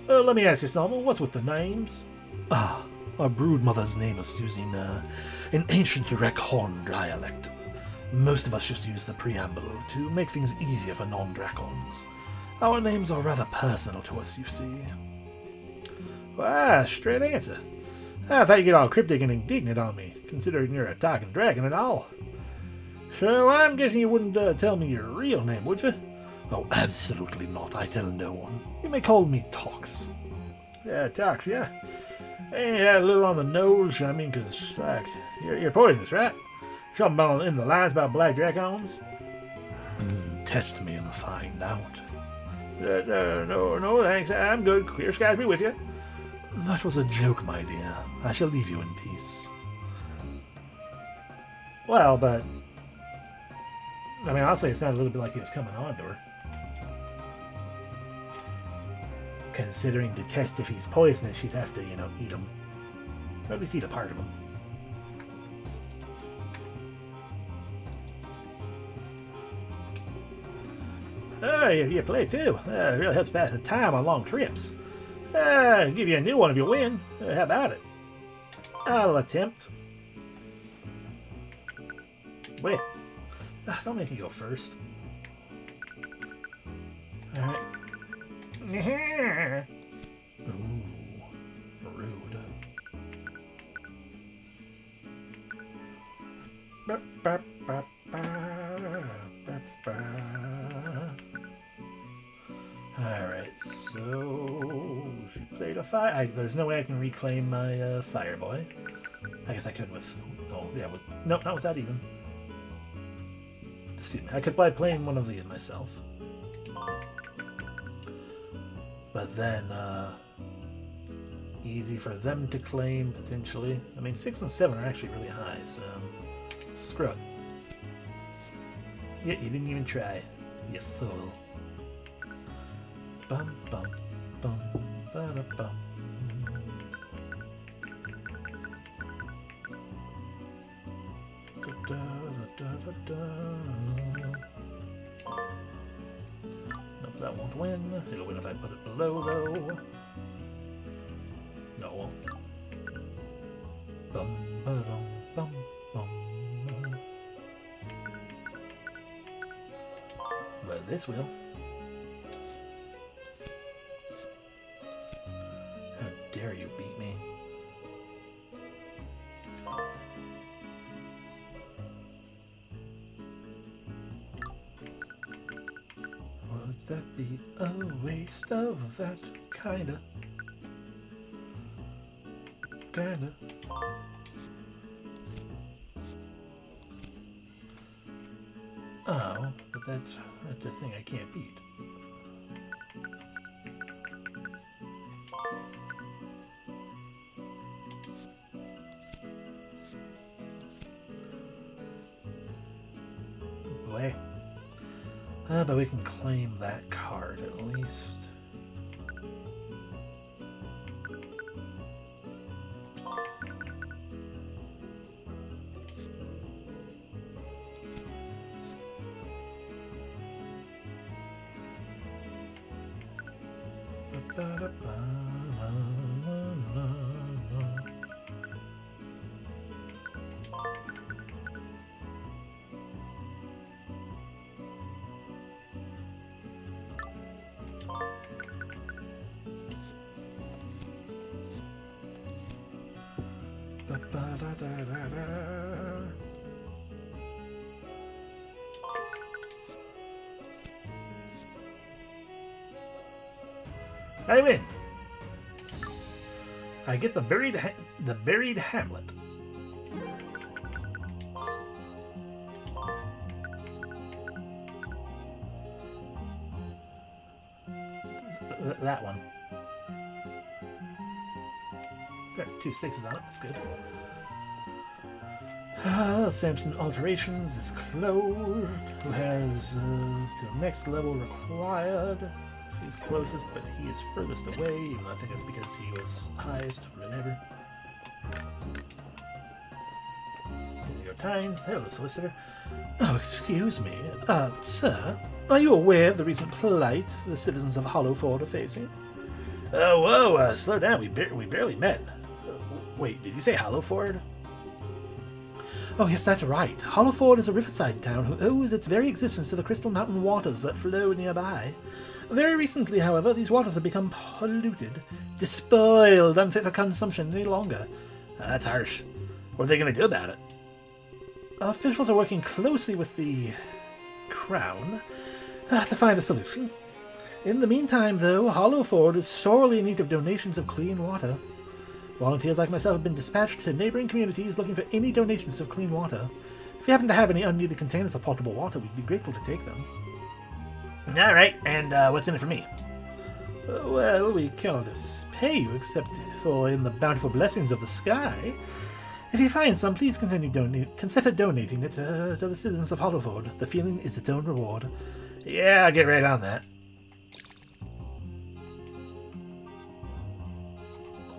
Let me ask you something. What's with the names? Our broodmother's name is using an ancient Dracon dialect. Most of us just use the preamble to make things easier for non-Dracons. Our names are rather personal to us, you see. Straight answer. I thought you'd get all cryptic and indignant on me, considering you're a talking dragon and all. So I'm guessing you wouldn't tell me your real name, would you? Oh, absolutely not. I tell no one. You may call me Tox. Yeah, Tox, yeah. Ain't a little on the nose, I mean, 'cause, like, you're poisonous, right? Something in the lines about black dragons? Test me and find out. No, thanks. I'm good. Clear skies be with you. That was a joke, my dear. I shall leave you in peace. Well, but... I mean, honestly, it sounded a little bit like he was coming on to her. Considering to test if he's poisonous, she'd have to, eat him. Or at least eat a part of him. Oh, you play too. It really helps pass the time on long trips. I'll give you a new one if you win. How about it? I'll attempt. Wait. Don't make me go first. Alright. Ooh, rude. Alright, so she played a fire. There's no way I can reclaim my fire boy. I guess I could with. Oh, yeah, no, not with that even. Excuse me. I could by playing one of these myself. But then, easy for them to claim, potentially. I mean, 6 and 7 are actually really high, so screw it. Yeah, you didn't even try, you fool. Bum, bum, bum, ba-da-bum. Nope, that won't win. It'll win if I put it below, though. No, it won't. Bum, ba-dum, bum, bum. But this will. How dare you beat me? Would that be a waste of that kinda? Oh, but that's the thing I can't beat. Boy. But we can claim that card at least. I win. I get the buried hamlet. That one. Fair, 2 6s on it. That's good. Samson Alterations is closed. Who has to the next level required? He's closest, but he is furthest away. Even though I think it's because he was highest. Whatever. New York Times. Hello, solicitor. Oh, excuse me. Sir, are you aware of the recent plight the citizens of Hollowford are facing? Oh, whoa, slow down. We barely met. Wait, did you say Hollowford? Oh, yes, that's right. Hollowford is a riverside town who owes its very existence to the crystal mountain waters that flow nearby. Very recently, however, these waters have become polluted, despoiled, unfit for consumption any longer. That's harsh. What are they going to do about it? Officials are working closely with the Crown to find a solution. In the meantime, though, Hollowford is sorely in need of donations of clean water. Volunteers like myself have been dispatched to neighboring communities looking for any donations of clean water. If you happen to have any unneeded containers of potable water, we'd be grateful to take them. Alright, and what's in it for me? Well, we cannot pay you except for in the bountiful blessings of the sky. If you find some, please consider donating it to the citizens of Hollowford. The feeling is its own reward. Yeah, I'll get right on that.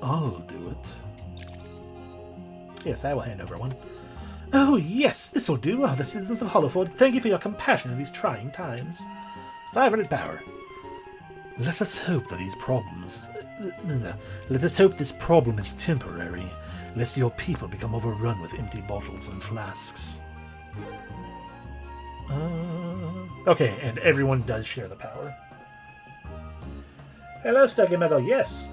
I'll do it. Yes, I will hand over one. Oh, yes, this will do. The citizens of Hollowford, thank you for your compassion in these trying times. 500 power. Let us hope that these problems... Let us hope this problem is temporary, lest your people become overrun with empty bottles and flasks. Okay, and everyone does share the power. Hello, Stuggy Metal, yes.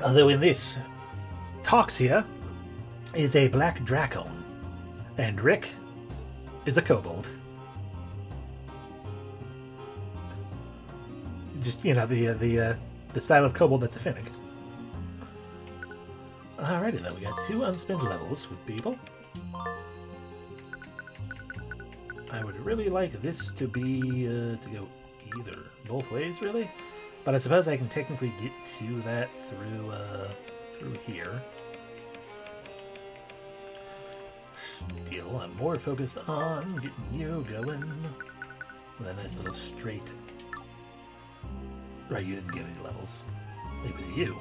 Although in this, Tox here is a black Dracon, and Rick is a Kobold. Just, you know, the style of Kobold that's a Finnick. Alrighty then, we got 2 unspent levels with people. I would really like this to be, to go either, both ways really. But I suppose I can technically get to that through here. Deal. I'm more focused on getting you going. With a nice little straight. Right, you didn't get any levels. It was you.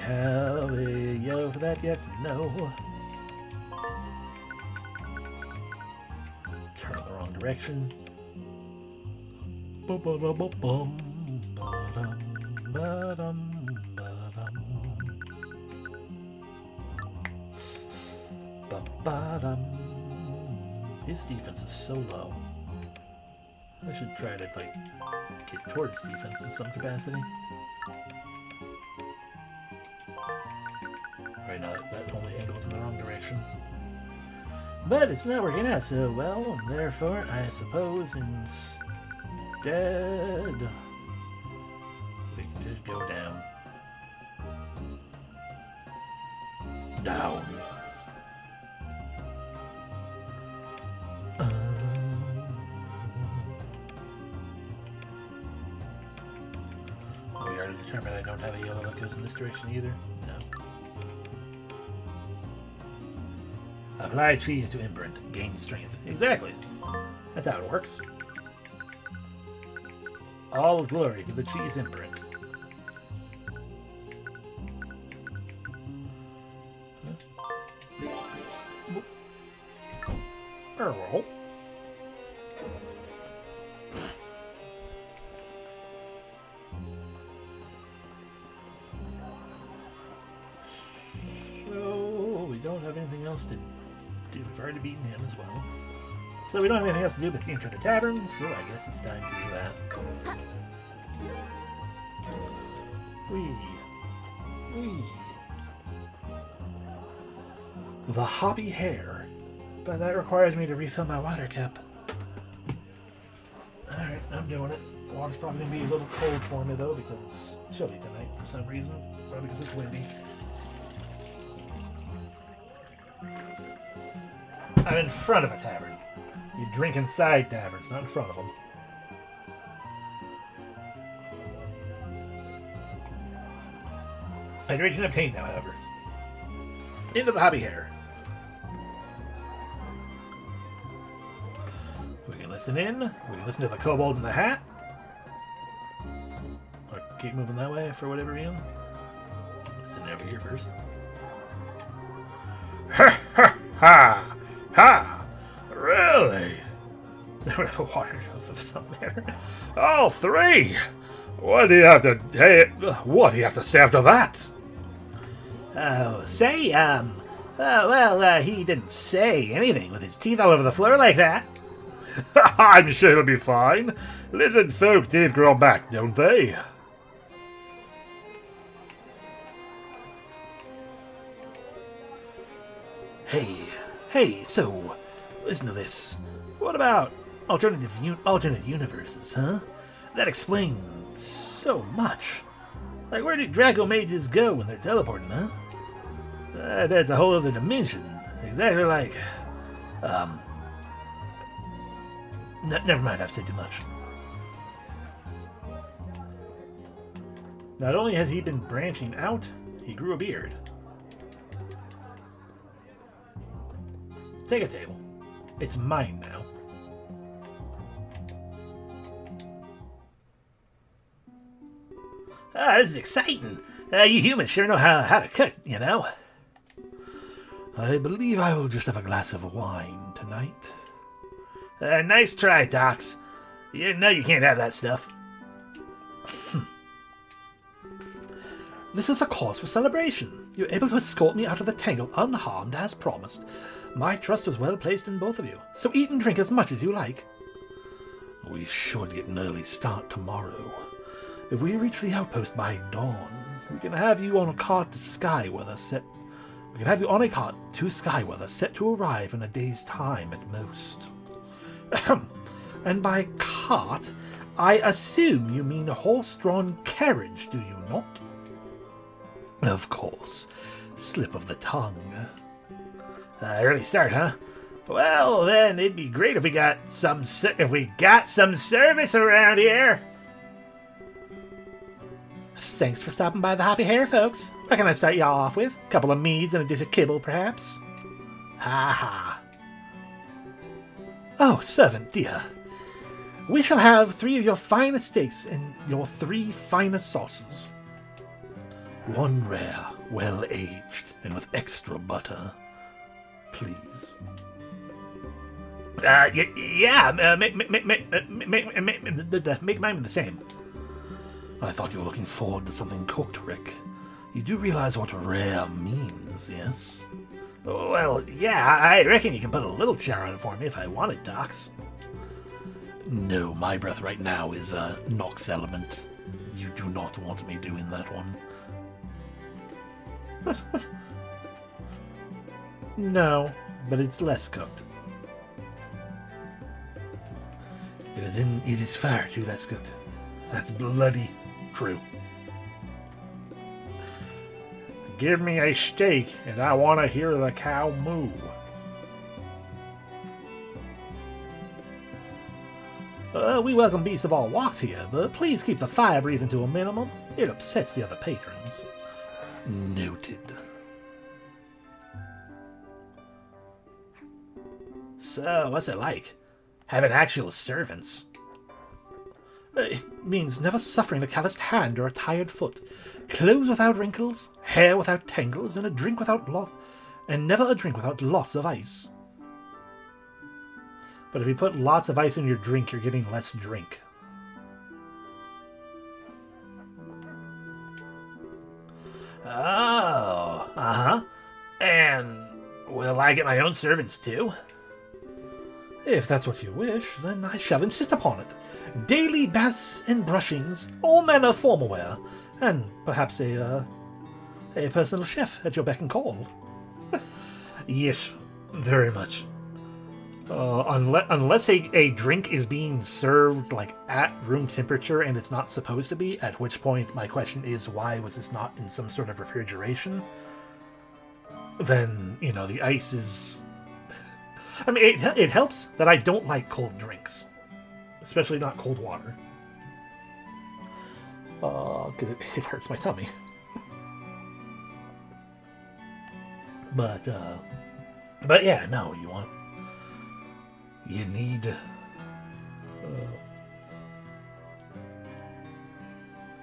have a yellow for that yet? No. Turn in the wrong direction. Ba-ba-da-ba-bum, ba-dum, ba-dum, ba-dum. Ba-ba-dum. His defense is so low. I should try to, like, get towards defense in some capacity. Right now, that only angles in the wrong direction. But it's not working out so well, and therefore, I suppose instead, we can just go down. Down. We already determined I don't have a yellow that goes in this direction either. No. Apply cheese to imprint. Gain strength. Exactly. That's how it works. All glory to the cheese imprint. Hello. So we don't have anything else to do. We've already beaten him as well. So we don't have anything else to do but enter the tavern, so I guess it's time to do that. Whee. Whee. The Hoppy Hare. But that requires me to refill my water cup. Alright, I'm doing it. Water's probably going to be a little cold for me though, because it's chilly tonight for some reason. Probably because it's windy. I'm in front of a tavern. You drink inside taverns, not in front of them. Hydration obtained now, however. Into the Hoppy Hare. We can listen in. We can listen to the Kobold in the hat. Or keep moving that way for whatever reason. Listen over here first. Ha ha ha! Ha! Really? They would have a water shelf of some manner. All three! What do you have to say after that? Oh, say, he didn't say anything with his teeth all over the floor like that. I'm sure he'll be fine. Lizard folk did grow back, don't they? Hey, so, listen to this. What about alternate universes, huh? That explains so much. Like, where do Draco mages go when they're teleporting, huh? That's a whole other dimension. Exactly like, never mind, I've said too much. Not only has he been branching out, he grew a beard. Take a table. It's mine now. This is exciting. You humans sure know how to cook, you know. I believe I will just have a glass of wine tonight. Nice try, Docs. You know you can't have that stuff. This is a cause for celebration. You're able to escort me out of the tangle unharmed as promised. My trust was well placed in both of you, so eat and drink as much as you like. We should get an early start tomorrow. If we reach the outpost by dawn, we can have you on a cart to Skyweather set. We can have you on a cart to Skyweather set to arrive in a day's time at most. And by cart, I assume you mean a horse-drawn carriage, do you not? Of course. Slip of the tongue. Early start, huh? Well, then it'd be great if we got some service around here. Thanks for stopping by the Hoppy Hare, folks. What can I start y'all off with? A couple of meads and a dish of kibble, perhaps? Ha ha. Oh, servant dear. We shall have 3 of your finest steaks and your 3 finest sauces. One rare, well-aged, and with extra butter. Please. Make mine the same. I thought you were looking forward to something cooked, Rick. You do realize what rare means, yes? Well, yeah, I reckon you can put a little char on it for me if I want it, Docs. No, my breath right now is a Nox element. You do not want me doing that one. No, but it's less cooked. It is far too less cooked. That's bloody true. Give me a steak, and I want to hear the cow moo. We welcome beasts of all walks here, but please keep the fire breathing to a minimum. It upsets the other patrons. Noted. So, what's it like? Having actual servants? It means never suffering a calloused hand or a tired foot, clothes without wrinkles, hair without tangles, and never a drink without lots of ice. But if you put lots of ice in your drink, you're getting less drink. Oh, uh-huh. And will I get my own servants too? If that's what you wish, then I shall insist upon it. Daily baths and brushings, all manner of formal wear, and perhaps a personal chef at your beck and call. Yes, very much. Unless a drink is being served like at room temperature and it's not supposed to be, at which point my question is, why was this not in some sort of refrigeration? Then, you know, the ice is... I mean, it helps that I don't like cold drinks. Especially not cold water. Because it hurts my tummy. But yeah, no, you need...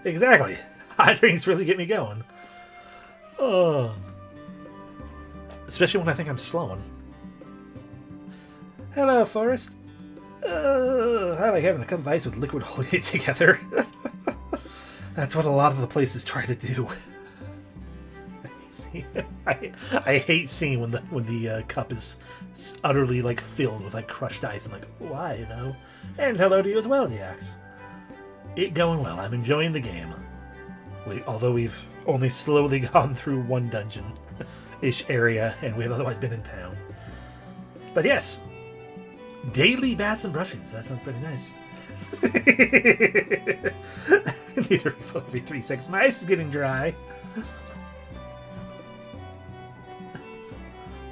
Exactly. Hot drinks really get me going. Especially when I think I'm slowing. Hello, Forrest. I like having a cup of ice with liquid holding it together. That's what a lot of the places try to do. I hate seeing when the cup is utterly like filled with like crushed ice. I'm like, why though? And hello to you as well, Deax. It going well. I'm enjoying the game. Although we've only slowly gone through one dungeon-ish area, and we've otherwise been in town. But yes, daily baths and brushings. That sounds pretty nice. I need to refill every 3 seconds. My ice is getting dry.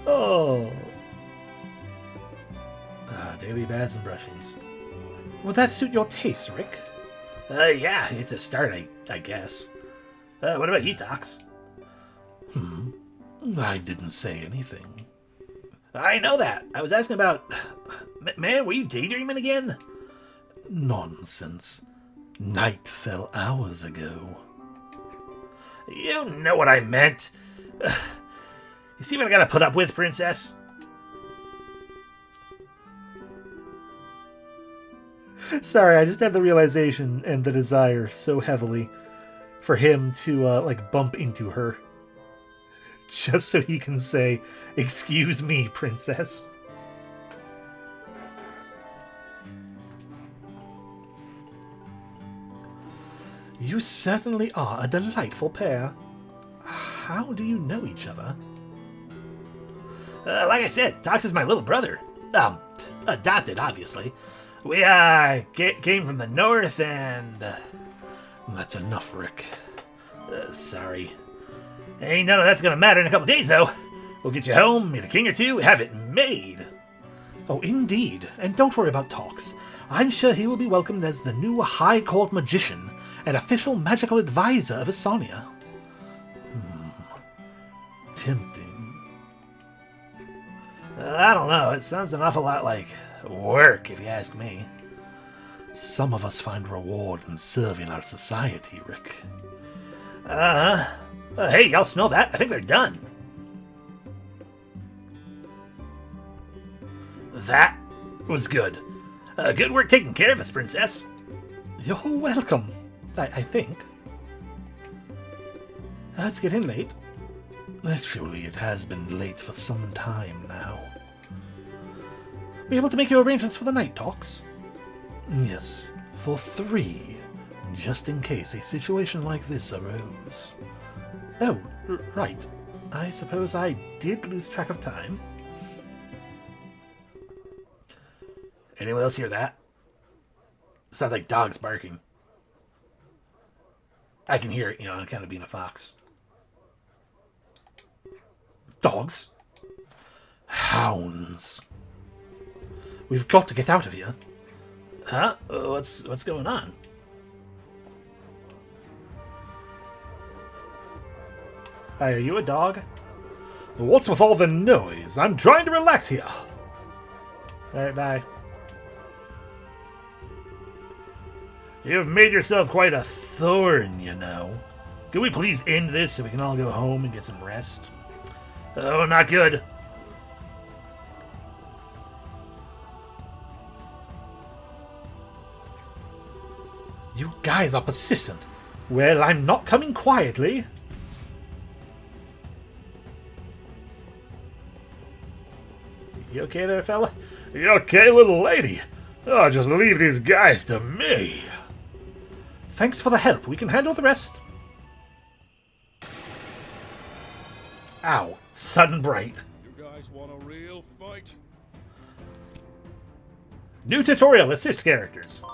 Oh. Daily baths and brushings. Would that suit your taste, Rick? Yeah, it's a start, I guess. What about you, Docs? I didn't say anything. I know that. I was asking about... Man, were you daydreaming again? Nonsense. Night fell hours ago. You know what I meant. You see what I gotta put up with, Princess? Sorry, I just had the realization and the desire so heavily for him to, like, bump into her. Just so he can say, "Excuse me, Princess." You certainly are a delightful pair. How do you know each other? Like I said, Dox is my little brother. Adopted, obviously. We, came from the north and... That's enough, Rick. Sorry. Ain't none of that's gonna matter in a couple days, though. We'll get you home, meet a king or two, have it made. Oh, indeed. And don't worry about Tox. I'm sure he will be welcomed as the new High Court Magician and official magical advisor of Esonia. Tempting. I don't know. It sounds an awful lot like work, if you ask me. Some of us find reward in serving our society, Rick. Uh-huh. Hey, y'all smell that? I think they're done. That was good. Good work taking care of us, Princess. You're welcome, I think. It's getting late. Actually, it has been late for some time now. Were you able to make your arrangements for the night talks? Yes, for 3, just in case a situation like this arose. Oh, right. I suppose I did lose track of time. Anyone else hear that? Sounds like dogs barking. I can hear it, you know, I'm kind of being a fox. Dogs? Hounds. We've got to get out of here. Huh? What's going on? Hi, are you a dog? What's with all the noise? I'm trying to relax here. Alright, bye. You've made yourself quite a thorn, you know. Could we please end this so we can all go home and get some rest? Oh, not good. You guys are persistent. Well, I'm not coming quietly. You okay there, fella? You okay, little lady? Oh, just leave these guys to me. Thanks for the help. We can handle the rest. Ow. Sudden bright. You guys want a real fight? New tutorial. Assist characters.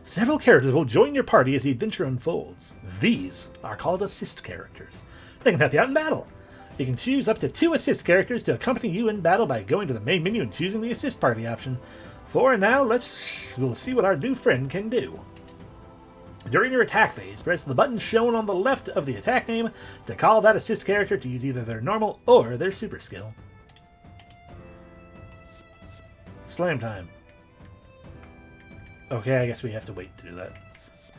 Several characters will join your party as the adventure unfolds. These are called assist characters. They can help you out in battle. You can choose up to 2 assist characters to accompany you in battle by going to the main menu and choosing the assist party option. For now, we'll see what our new friend can do. During your attack phase, press the button shown on the left of the attack name to call that assist character to use either their normal or their super skill. Slam time. Okay, I guess we have to wait to do that.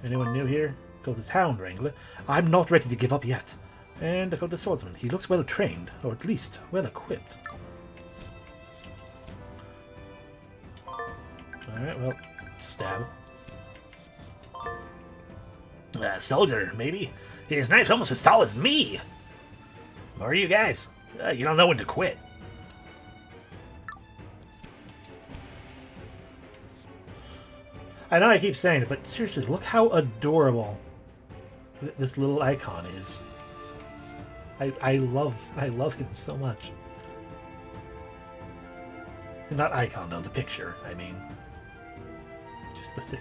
Anyone new here? Called this Hound Wrangler. I'm not ready to give up yet. And Dakota Swordsman. He looks well trained, or at least well equipped. Alright, well, stab. Soldier, maybe. His knife's almost as tall as me. Or are you guys? You don't know when to quit. I know I keep saying it, but seriously, look how adorable this little icon is. I love him so much. Not icon though, the picture, I mean. Just the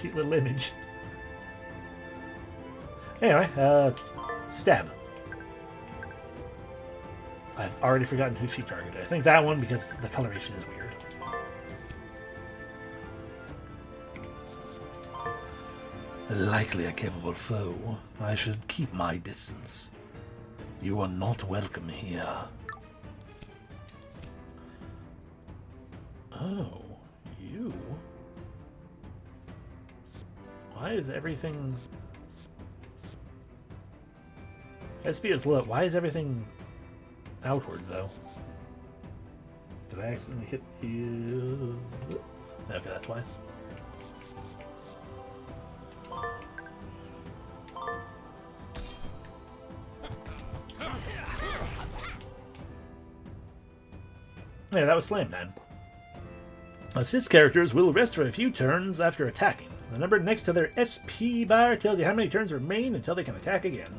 cute little image. Anyway, stab. I've already forgotten who she targeted. I think that one because the coloration is weird. Likely a capable foe. I should keep my distance. You are not welcome here. Oh, you? Why is everything... SP is low. Why is everything outward, though? Did I accidentally hit you? Okay, that's why. Yeah, that was slam time. Assist characters will rest for a few turns after attacking. The number next to their SP bar tells you how many turns remain until they can attack again.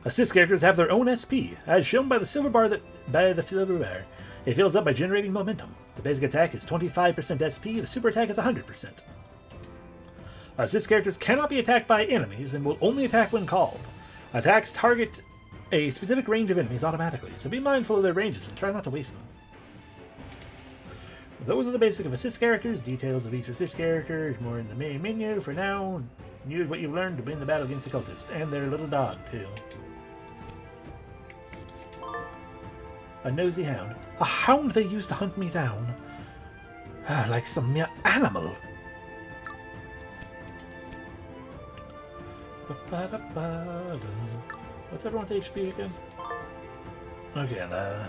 Assist characters have their own SP, as shown by the silver bar It fills up by generating momentum. The basic attack is 25% SP, the super attack is 100%. Assist characters cannot be attacked by enemies and will only attack when called. Attacks target a specific range of enemies automatically, so be mindful of their ranges and try not to waste them. Those are the basic of assist characters. Details of each assist character more in the main menu. For now, use what you've learned to win the battle against the cultist and their little dog, too. A nosy hound. A hound they used to hunt me down. Like some mere animal. What's everyone's HP again? Okay, the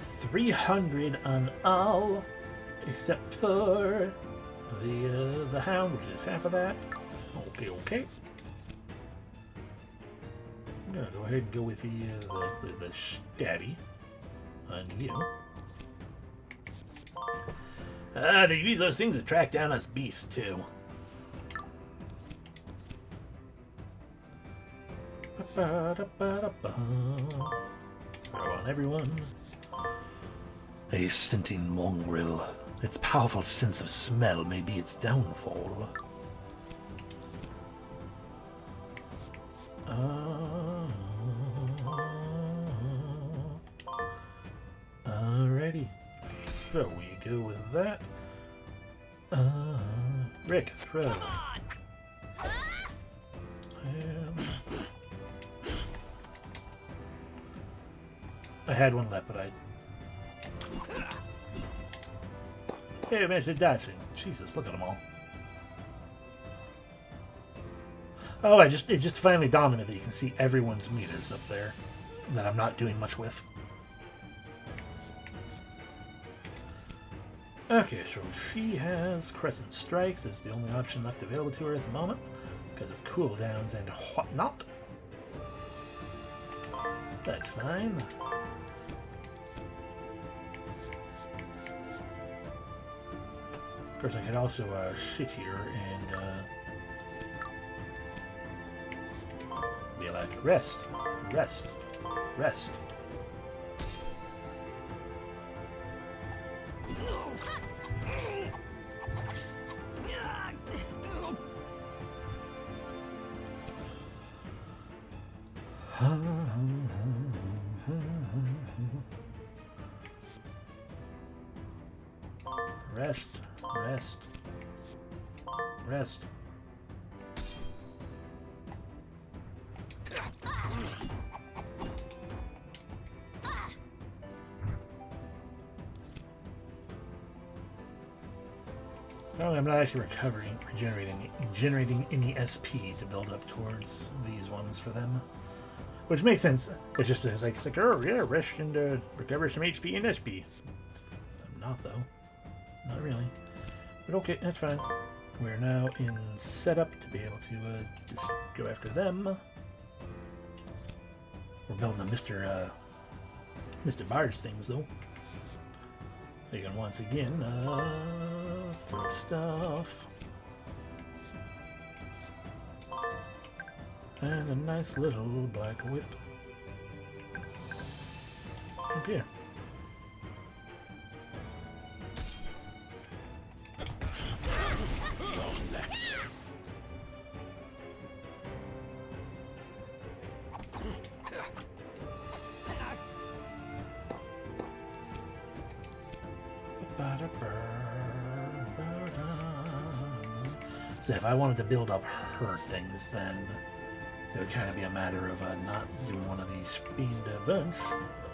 300 on all, except for the hound, which is half of that. Okay, okay. I'm gonna go ahead and go with the stabby on you. They use those things to track down us beasts too. Throw on everyone. A scenting mongrel. Its powerful sense of smell may be its downfall. Alrighty. So we go with that. Rick, throw. And I had one left, but I... Hey, I managed to dodge things. Jesus, look at them all. Oh, it just finally dawned on me that you can see everyone's meters up there that I'm not doing much with. Okay, so she has Crescent Strikes as the only option left available to her at the moment because of cooldowns and whatnot. That's fine. Of course, I could also sit here and be like, rest, rest, rest. Rest, rest, rest. Well, I'm not actually generating any SP to build up towards these ones for them, which makes sense. It's like oh yeah, rest and recover some HP and SP. I'm not though, not really. But okay, that's fine. We're now in setup to be able to just go after them. We're building a Mr. Bars things though. You can once again throw stuff. And a nice little black whip. Up here. So if I wanted to build up her things, then it would kind of be a matter of not doing one of these speed bunch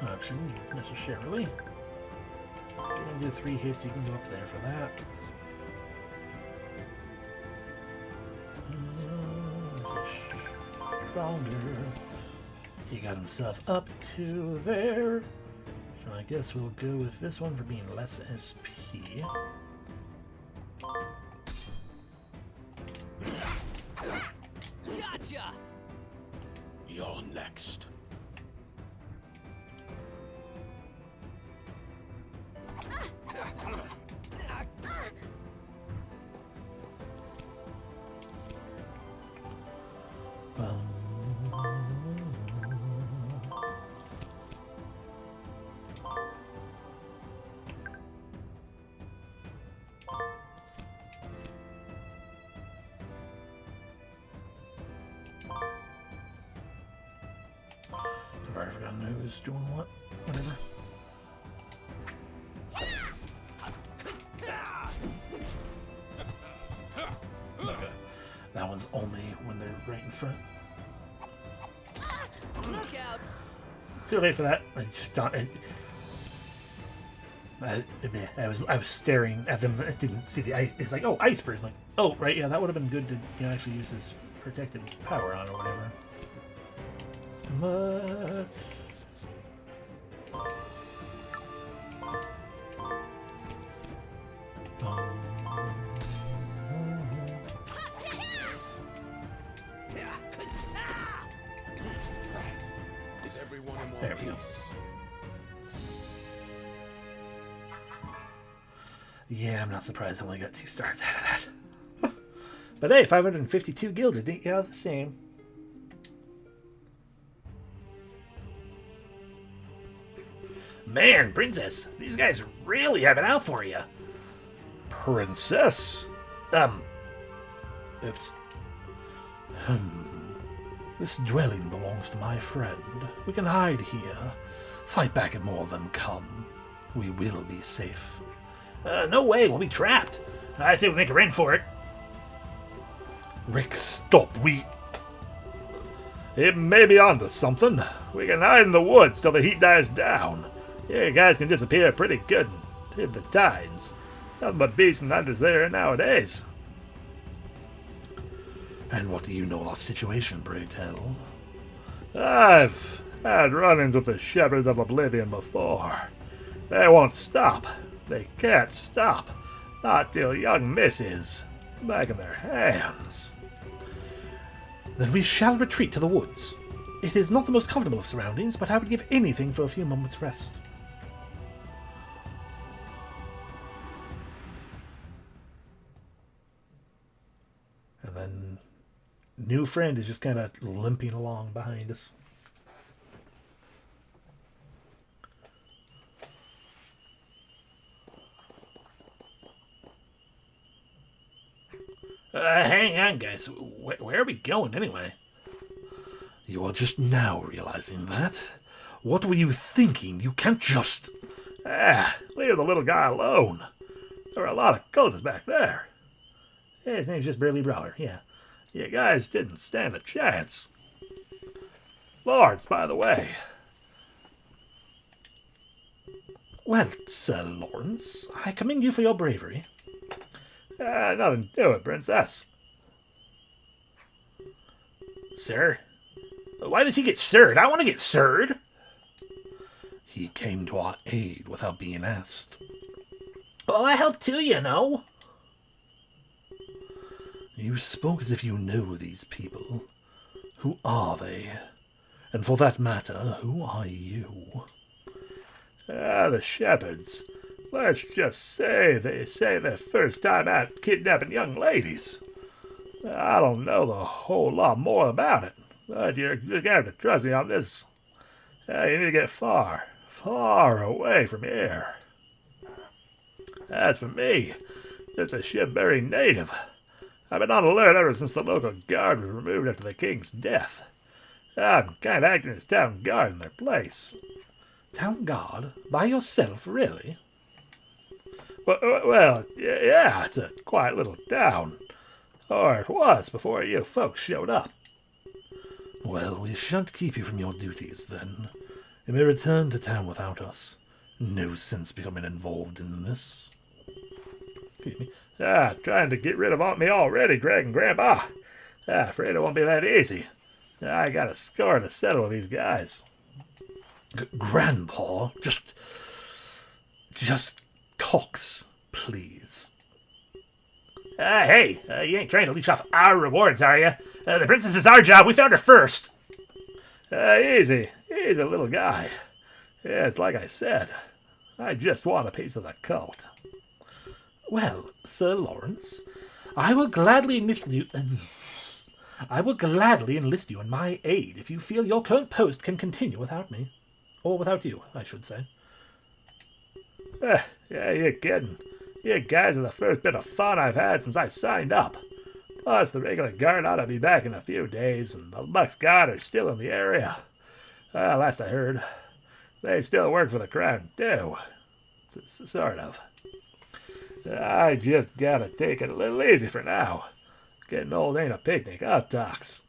options necessarily. You're gonna do 3 hits, you can go up there for that. Stronger. He got himself up to there. So I guess we'll go with this one for being less SP. Gotcha! You're next. I've already forgotten who's doing what. Whatever. Okay. That one's only when they're right in front. Look out! Too late for that. I just don't. I was staring at them. I didn't see the ice. It's like, oh, iceberg. I'm like, oh, right, yeah, that would have been good to actually use his protected power on or whatever. But... Is everyone in There one we go. piece? Yeah, I'm not surprised I only got 2 stars out of that. But hey, 552 gilded didn't get out the same. Man, Princess, these guys really have it out for you. Princess? Um, Oops. This dwelling belongs to my friend. We can hide here. Fight back and more of them come. We will be safe. no way, we'll be trapped. I say we make a run for it. Rick, stop. It may be onto something. We can hide in the woods till the heat dies down. You guys can disappear pretty good in the times. Nothing but beasts and hunters there nowadays. And what do you know of our situation, pray tell? I've had run-ins with the shepherds of Oblivion before. They won't stop. They can't stop. Not till young Miss is back in their hands. Then we shall retreat to the woods. It is not the most comfortable of surroundings, but I would give anything for a few moments' rest. And then new friend is just kind of limping along behind us. Hang on, guys. Where are we going anyway? You are just now realizing that. What were you thinking? You can't just... leave the little guy alone. There are a lot of cultists back there. Yeah, his name's just Burly Brawler, yeah. You guys didn't stand a chance. Lords, by the way. Well, Sir Lawrence, I commend you for your bravery. Nothing to it, Princess. Sir? Why does he get sirred? I want to get sirred. He came to our aid without being asked. Well, I helped too, you know. You spoke as if you know these people. Who are they? And for that matter, who are you? The shepherds. Let's just say they say their first time out kidnapping young ladies. I don't know the whole lot more about it, but you're going to have to trust me on this. You need to get far, far away from here. As for me, just a ship-bearing native. I've been on alert ever since the local guard was removed after the king's death. I'm kind of acting as town guard in their place. Town guard? By yourself, really? Well, yeah, it's a quiet little town. Or it was before you folks showed up. Well, we shan't keep you from your duties, then. You may return to town without us. No sense becoming involved in this. Excuse me. Trying to get rid of me already, Greg and Grandpa. Afraid it won't be that easy. I got a score to settle with these guys. Grandpa, just talks, please. Hey, you ain't trying to leech off our rewards, are you? The princess is our job. We found her first. Easy, little guy. Yeah, it's like I said. I just want a piece of the cult. Well, Sir Lawrence, I will gladly enlist you. I will gladly enlist you in my aid if you feel your current post can continue without me, or without you, I should say. Yeah, you're kidding. You guys are the first bit of fun I've had since I signed up. Plus, the regular guard ought to be back in a few days, and the Lux Guard are still in the area. Last I heard, they still work for the crown, too. Sort of. I just gotta take it a little easy for now. Getting old ain't a picnic, Tox?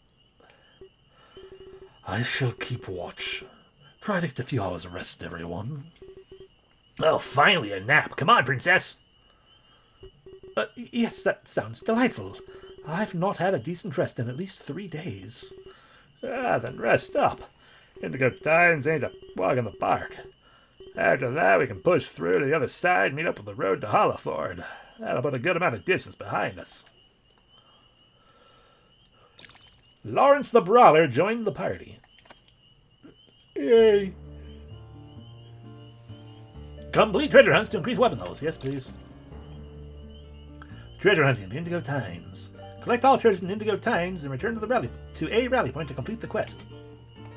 I shall keep watch. Try to get a few hours of rest, everyone. Oh, finally a nap. Come on, princess. Yes, that sounds delightful. I've not had a decent rest in at least 3 days. Ah, then rest up. Indigo Times ain't a walk in the park. After that, we can push through to the other side and meet up with the road to Hollowford. That'll put a good amount of distance behind us. Lawrence the Brawler joined the party. Yay! Complete treasure hunts to increase weapon levels. Yes, please. Treasure hunting, Indigo Times. Collect all treasures in Indigo Times and return to a rally point to complete the quest.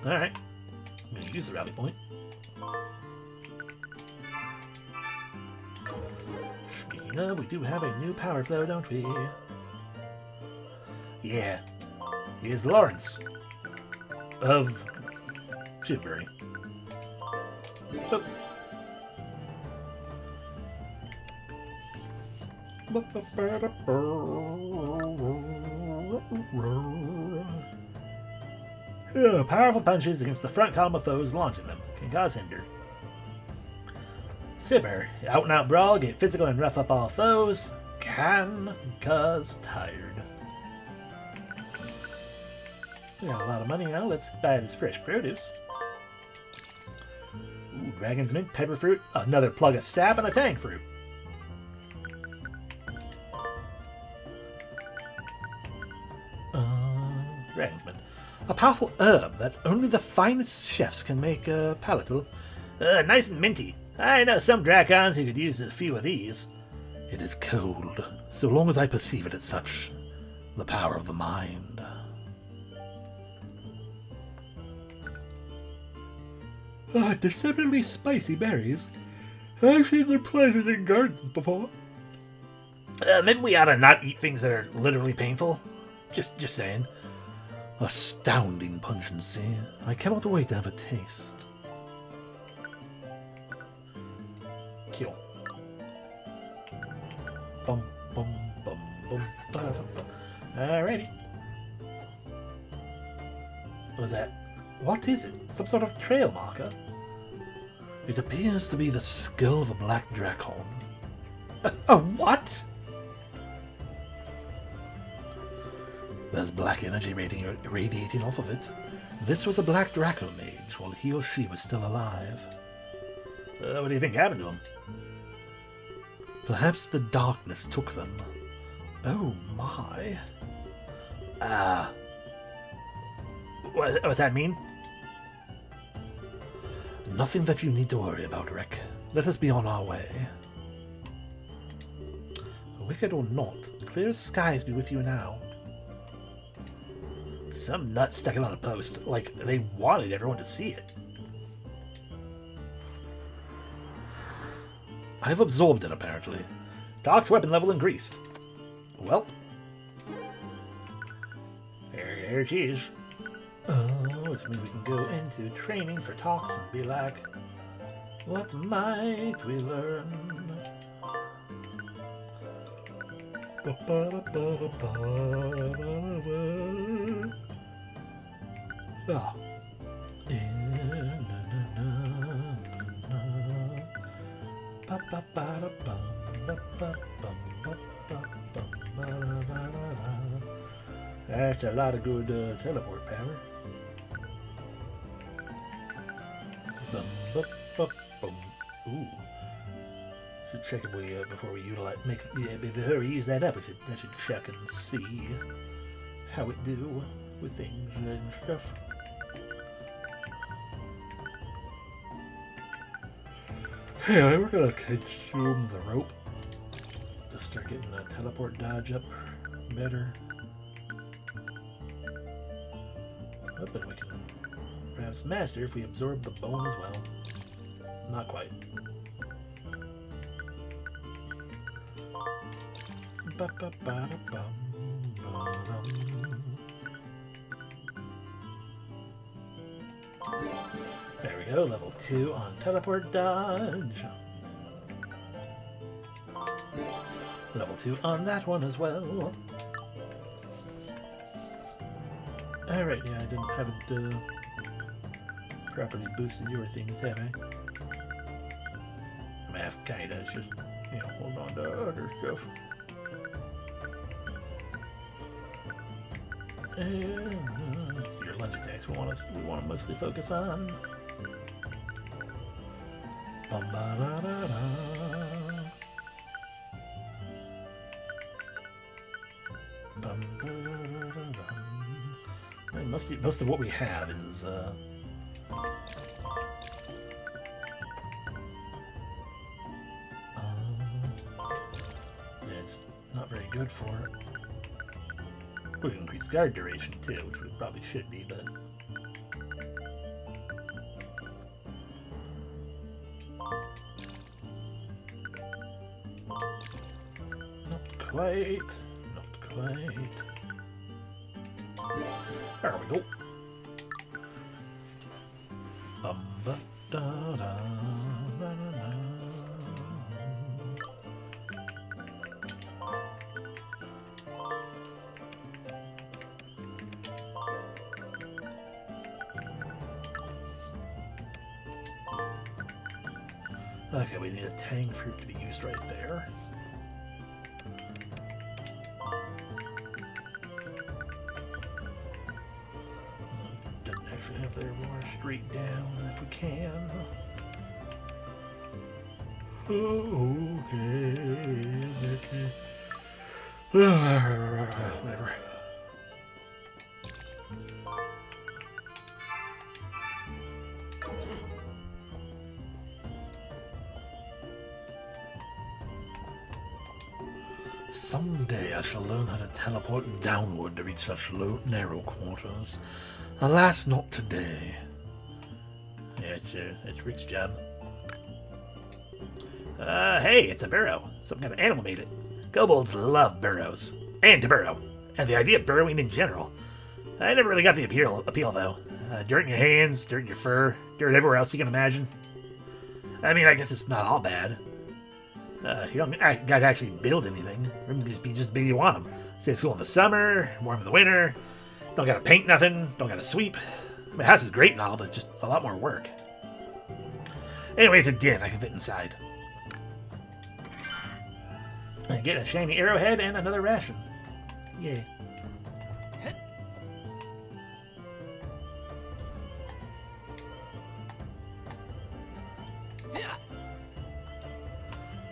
Alright. I'm going to use the rally point. Speaking of, we do have a new power flow, don't we? Yeah. Here's Lawrence of Shipbury. Oh. Powerful punches against the front column of foes launching them can cause hinder. Sibber, out and out brawl, get physical and rough up all foes, can cause tired. We got a lot of money now, let's buy this fresh produce. Ooh, dragon's mint, pepper fruit, another plug of sap, and a tang fruit. Dragon's mint. A powerful herb that only the finest chefs can make palatable. Nice and minty. I know some Dracons who could use a few of these. It is cold, so long as I perceive it as such. The power of the mind. Deceptively spicy berries. I've seen them planted in gardens before. Maybe we ought to not eat things that are literally painful. Just saying. Astounding pungency. I cannot wait to have a taste. Kill. Bum bum bum bum ba da bum. Alrighty. What was that? What is it? Some sort of trail marker? It appears to be the skull of a black Dracon. A what? There's black energy radiating off of it. This was a black Dracon mage while he or she was still alive. What do you think happened to him? Perhaps the darkness took them. Oh my. What does that mean? Nothing that you need to worry about, Rick. Let us be on our way. Wicked or not, clear skies be with you now. Some nut stuck it on a post, like they wanted everyone to see it. I've absorbed it, apparently. Doc's weapon level increased. Well. There it is. Oh, which means we can go into training for talks and be like, what might we learn? Ah. That's a lot of good teleport power. Ooh. Should check if we before we utilize before we use that up. I should check and see how it do with things and stuff. Anyway, we're gonna consume the rope to start getting the teleport dodge up better. Oh, but we can perhaps master if we absorb the bone as well. Not quite. There we go, level 2 on teleport dodge. Level 2 on that one as well. Alright, yeah, I haven't properly boosted your things, have I? I mean, I've kinda, it's just, you know, hold on to other stuff. And your lunge attacks we want to mostly focus on. Bum-ba-da-da-da. Bum-ba-da-da-da. Most of what we have is yeah, it's not very good for it. We can increase guard duration too, which we probably should be, but not quite. Not quite. There we go. Da da da da da. Okay, we need a tang fruit to be used right there. Doesn't actually have their more straight down if we can. Okay. Whatever. Someday I shall learn how to teleport downward to reach such low, narrow quarters. Alas, not today. Yeah, it's Rick's job. Hey, it's a burrow. Some kind of animal made it. Kobolds love burrows. And to burrow. And the idea of burrowing in general. I never really got the appeal though. Dirt in your hands, dirt in your fur, dirt everywhere else you can imagine. I mean, I guess it's not all bad. You don't gotta actually build anything. Rooms can be just big you want them. Stay at school in the summer, warm in the winter. Don't gotta paint nothing, don't gotta sweep. I mean, the house is great and all, but it's just a lot more work. Anyway, it's a den. I can fit inside. And get a shiny arrowhead and another ration. Yay.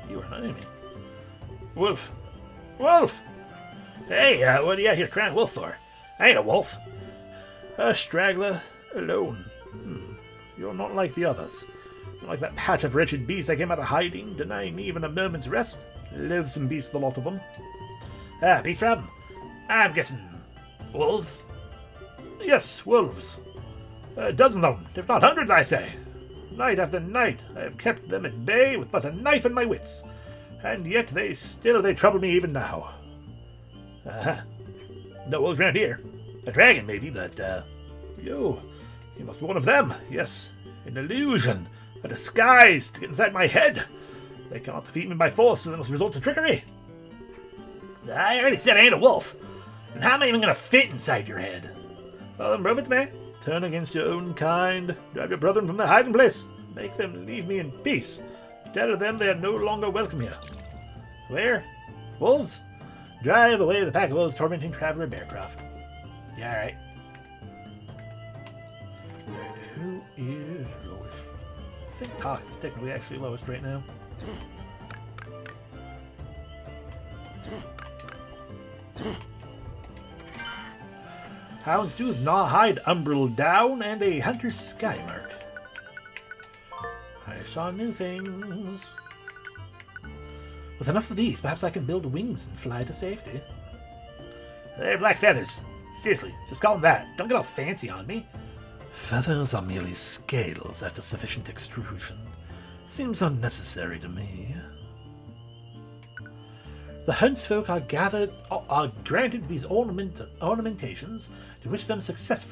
You are an enemy. Wolf! Wolf! Hey, what do you got here crying wolf for? I ain't a wolf. A straggler, alone. You're not like the others. Not like that patch of wretched beasts that came out of hiding, denying me even a moment's rest. Loathsome beasts, the lot of them. Beast problem? I'm guessing wolves? Yes, wolves. Dozens of them, if not hundreds, I say. Night after night, I have kept them at bay with but a knife in my wits, and yet they trouble me even now. No wolves around here. A dragon, maybe, but, you must be one of them. Yes, an illusion, a disguise to get inside my head. They cannot defeat me by force, so they must resort to trickery. I already said I ain't a wolf, and how am I even going to fit inside your head? Well, then prove it to me. Turn against your own kind, drive your brethren from their hiding place, make them leave me in peace. Tell them they are no longer welcome here. Where? Wolves? Drive away the pack of wolves tormenting Traveler Bearcroft. Yeah, alright. Who is lowest? I think Tox is technically actually lowest right now. Houndstooth, Gnawhide, Umbral Down, and a Hunter's Skymark. I saw new things. With enough of these, perhaps I can build wings and fly to safety. They're black feathers. Seriously, just call them that. Don't get all fancy on me. Feathers are merely scales after sufficient extrusion. Seems unnecessary to me. The huntsfolk are granted these ornamentations to wish them success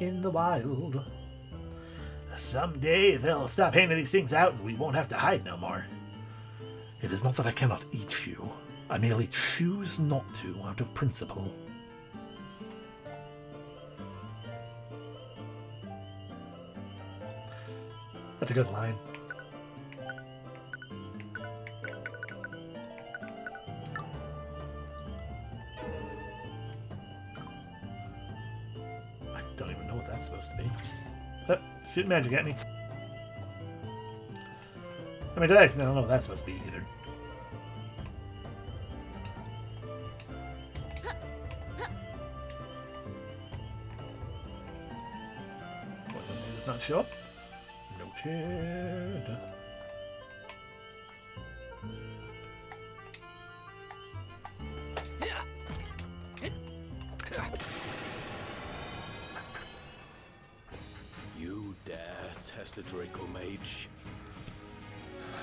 in the wild. Someday they'll stop handing these things out and we won't have to hide no more. It is not that I cannot eat you. I merely choose not to out of principle. That's a good line. that's supposed to be. Oh, shoot magic at me. I mean, I don't know what that's supposed to be either. What does not show up? Noted. You dare test the Draco Mage?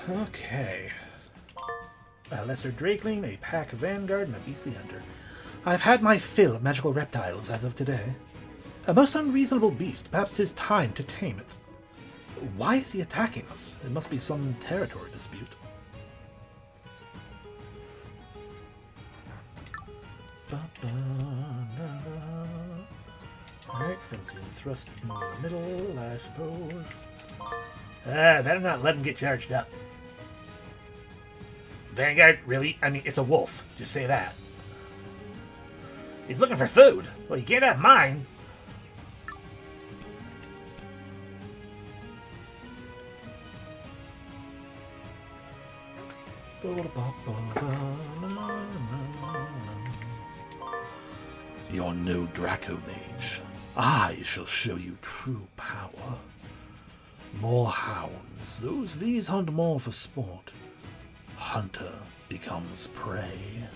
Okay. A lesser drakeling, a pack vanguard, and a beastly hunter. I've had my fill of magical reptiles as of today. A most unreasonable beast. Perhaps 'tis time to tame it. Why is he attacking us? It must be some territory dispute. Alright, fencing thrust in the middle, I suppose. Better not let him get charged up. Vanguard, really? I mean, it's a wolf. Just say that. He's looking for food. Well, you can't have mine. You're no Draco Mage. I shall show you true power. More hounds. These hunt more for sport. Hunter becomes prey.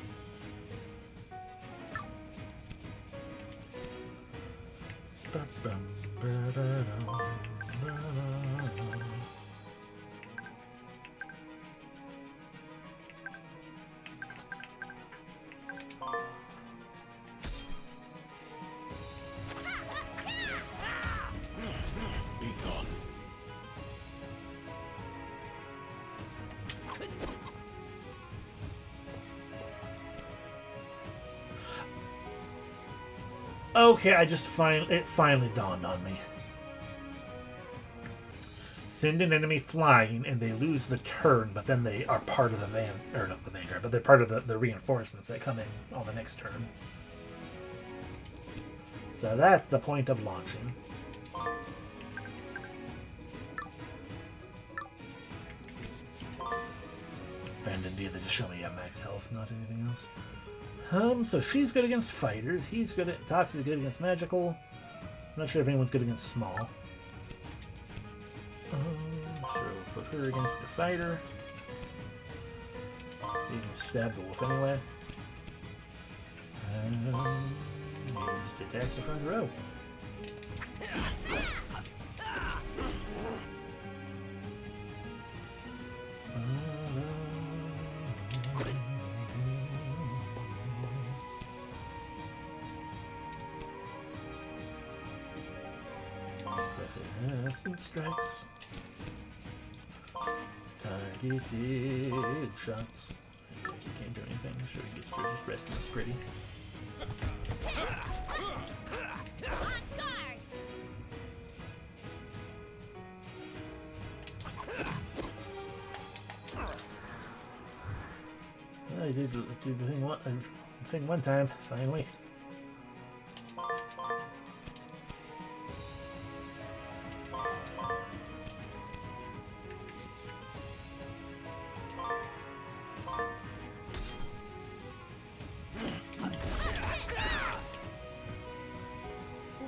Be gone. Okay, it finally dawned on me. Send an enemy flying and they lose the turn, but then they are part of the not the vanguard, but they're part of the reinforcements that come in on the next turn. So that's the point of launching. And indeed, they just show me max health, not anything else. So she's good against fighters. He's good at Toxie's good against magical. I'm not sure if anyone's good against small. So put her against the fighter. You can stab the wolf anyway. And just attack the front row. Some strikes. Targeted shots. He can't do anything. Sure, he gets through just resting up pretty. On guard! Well, he did the thing one time, finally.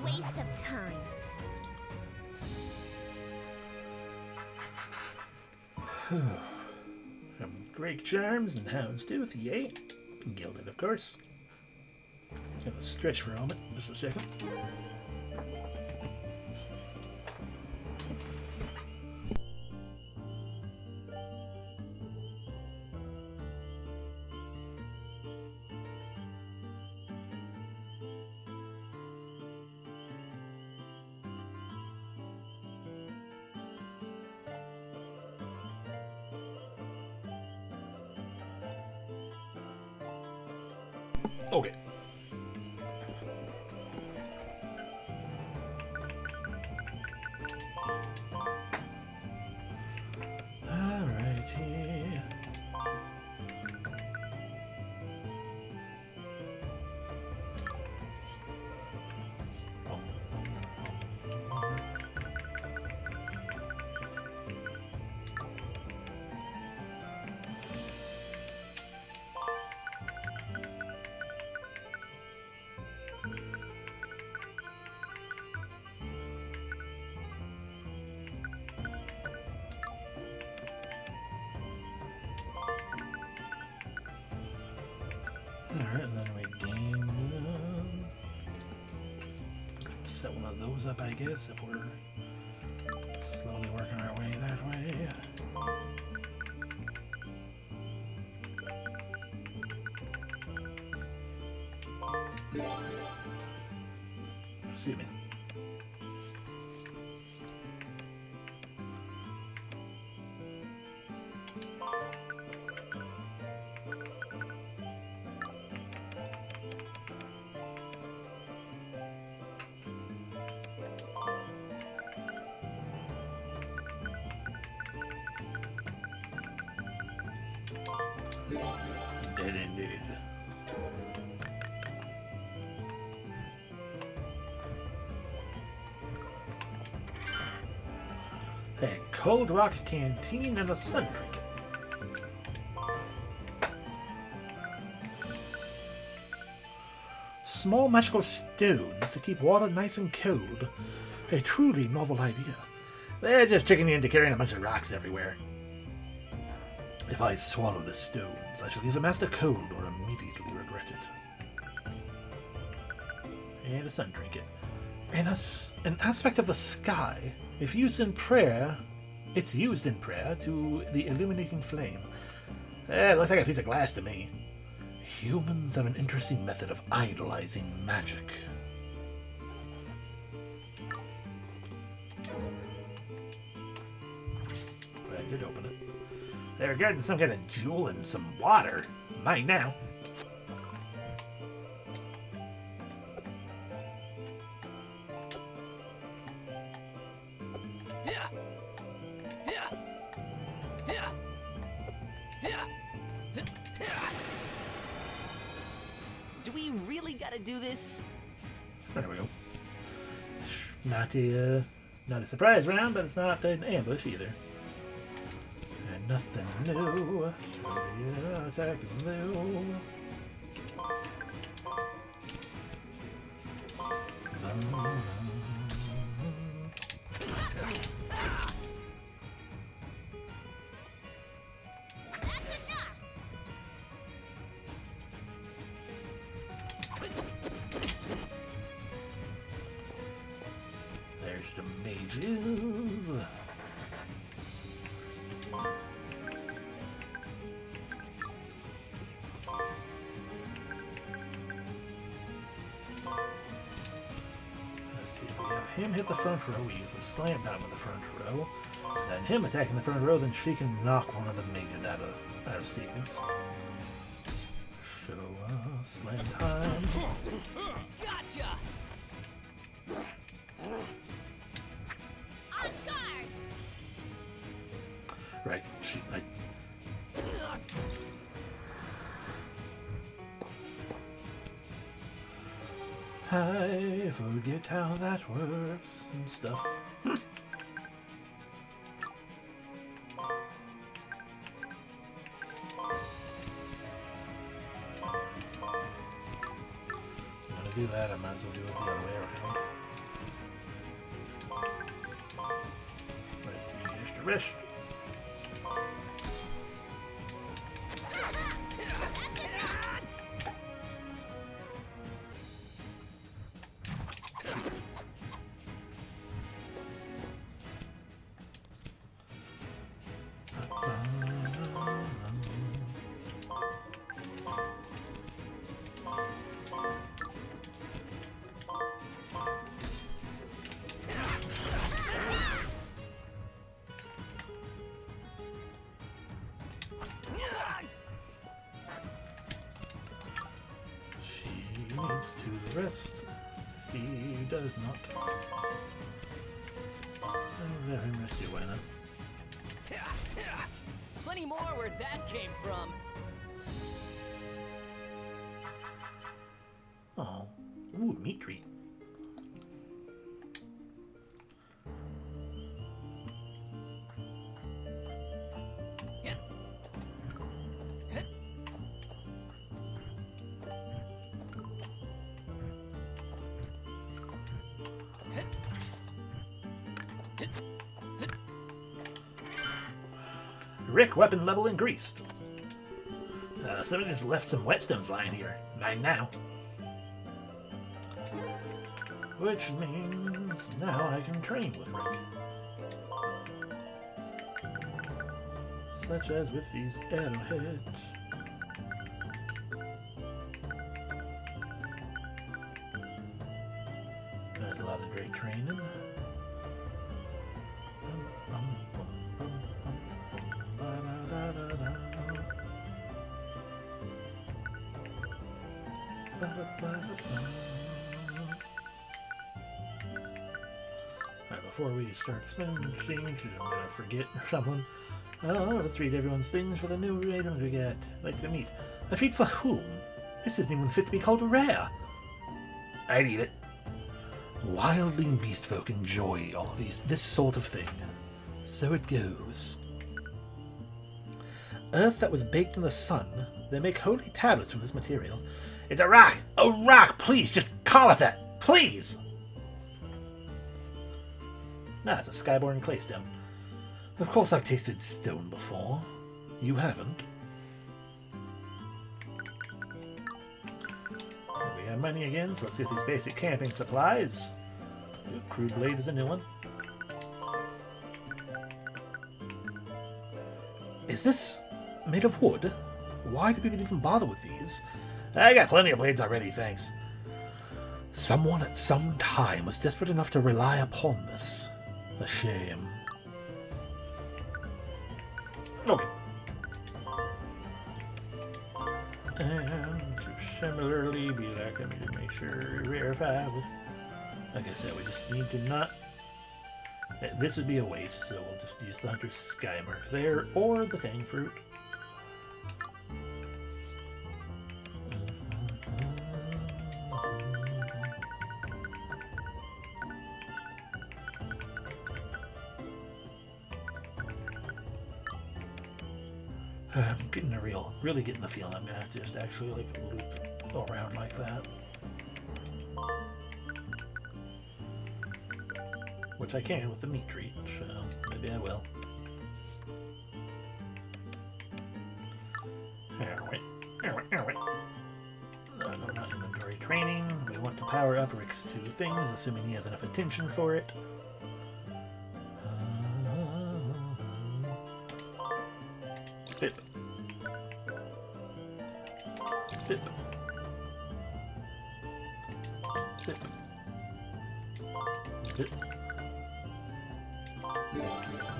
Waste of time. Some Drake Charms and Houndstooth, yay. Gilded, of course. Gonna stretch for a moment, just a second. Okay. Alrighty. goes up, I guess, if we're slowly working our way that way. Excuse me. Dead indeed. A Cold Rock Canteen and a Sun Trinket. Small magical stones to keep water nice and cold. A truly novel idea. They're just tricking me into carrying a bunch of rocks everywhere. If I swallow the stones, I shall either master cold or immediately regret it. And a sun trinket. And an aspect of the sky. If used in prayer, it's used in prayer to the illuminating flame. It looks like a piece of glass to me. Humans have an interesting method of idolizing magic. I did open it. They're getting some kind of jewel and some water. Mine now. Do we really gotta do this? There we go. Not a surprise round, but it's not an ambush either. And nothing new. Yeah, attacking new. There's the mages. Let's see if we have him hit the front row. We use the slam down with the front row. Then him attacking the front row, then she can knock one of the mages out of sequence. So, slam time. Gotcha! On guard! Right, I forget how that works and stuff. Do that, I might as well do it the other way around. Right, give me extra rest. Needs to rest. He does not. Oh, let him rest you, why not? Plenty more where that came from. Oh, ooh, meat treat. Rick, weapon level increased. Somebody just left some whetstones lying here. Mine now. Which means now I can train with Rick. Such as with these arrowheads. There's a lot of great training. Alright, before we start spinning, I'm gonna forget or something. Let's read everyone's things for the new items we get. Like the meat. A treat for whom? This isn't even fit to be called rare. I'd eat it. Wildly beast folk enjoy all of this sort of thing. So it goes. Earth that was baked in the sun. They make holy tablets from this material. It's a rock! A rock! Please, just call it that! Please! Nah, it's a skyborn claystone. Of course I've tasted stone before. You haven't. We have money again, so let's see if these basic camping supplies. Ooh, crude blade is a new one. Is this made of wood? Why do people even bother with these? I got plenty of blades already, thanks. Someone at some time was desperate enough to rely upon this. A shame. Okay. And to similarly be like, let me just make sure we verify with. Like I said, we just need to not. This would be a waste, so we'll just use the Hunter's Sky Mark there, or the Tang Fruit. I'm getting really getting the feeling I'm gonna have to just actually like loop around like that. Which I can with the meat treat, so maybe I will. Alright. No, not inventory training. We want to power up Rick's 2 things, assuming he has enough attention for it. Bip. Bip. Bip. Bip.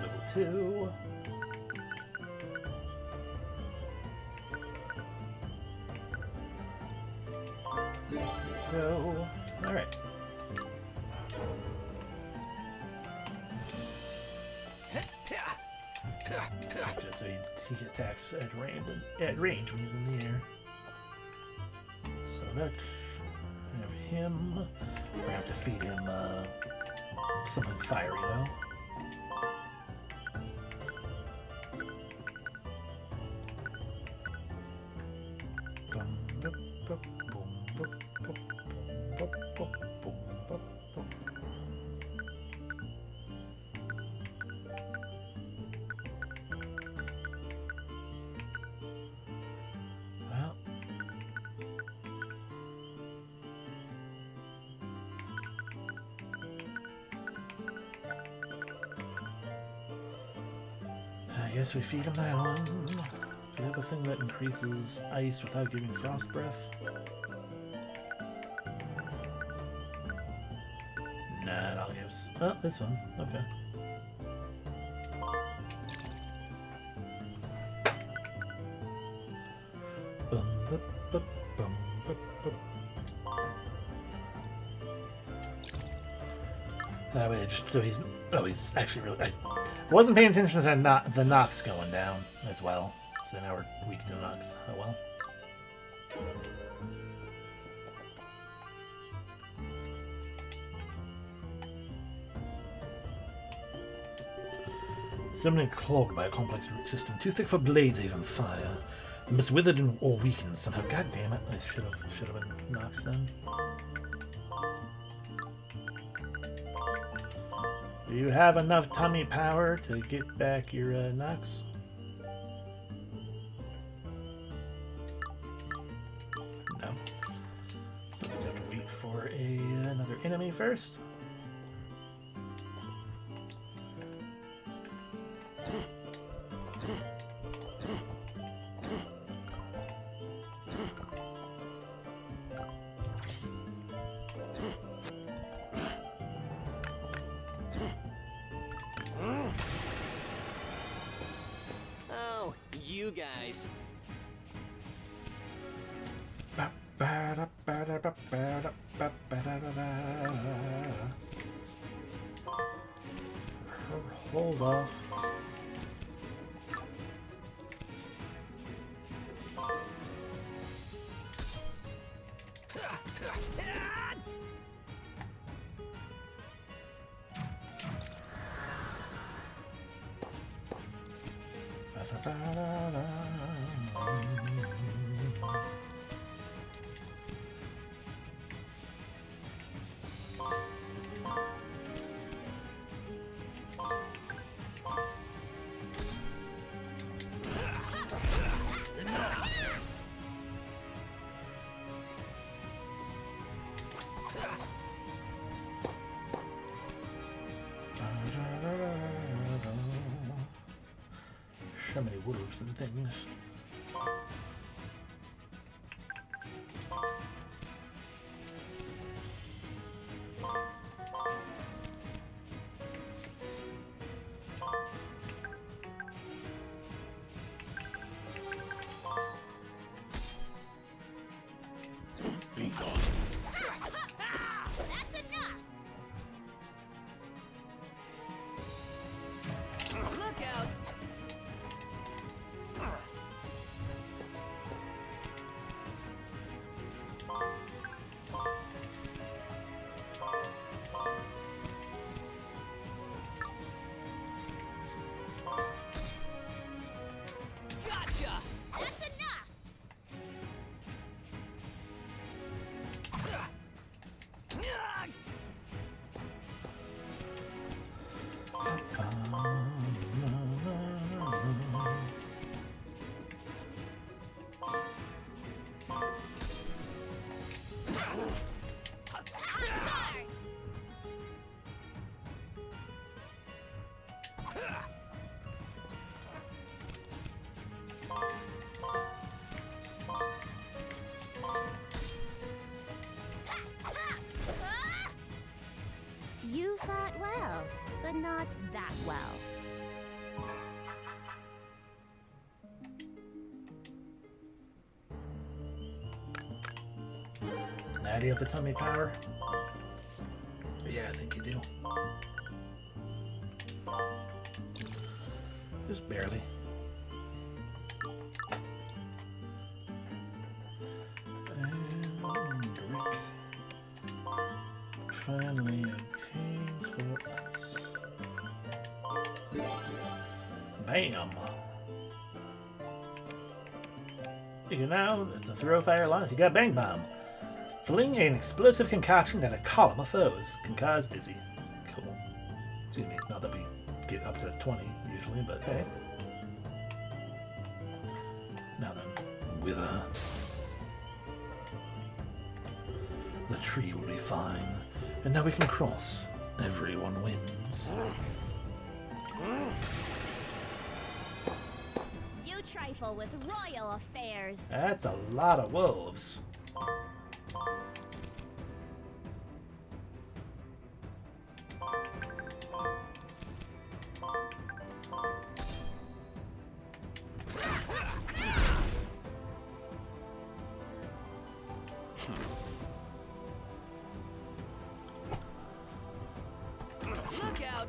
Level 2. Throw. Alright. So he attacks at range when he's in the air. So that's him. We're gonna have to feed him something fiery though. I guess we feed him that one. Do you have a thing that increases ice without giving frost breath? Nah, it all gives. Oh, this one. Okay. That way, so he's actually really. I wasn't paying attention to the Nox going down as well, so now we're weak to Nox. Oh well. Summoning clogged by a complex root system, too thick for blades, even fire. It must withered or weakened somehow. God damn it! I should have been Nox then. Do you have enough tummy power to get back your Nox? No. So we just have to wait for another enemy first. Oh, you guys. Hold off. So many wolves and things. Be gone. That's enough! Look out! Gotcha! That's enough! You fought well, but not that well. Now do you have the tummy power? Yeah, I think you do. Just barely. And Rick finally obtains for us. Bam! You can now, it's a throw fire line. You got Bang Bomb. Fling an explosive concoction at a column of foes. Can cause dizzy. Cool. Excuse me, not that we get up to 20 usually, but hey. Now then, wither. The tree will be fine. And now we can cross. Everyone wins. You trifle with royal affairs. That's a lot of wolves. Look out!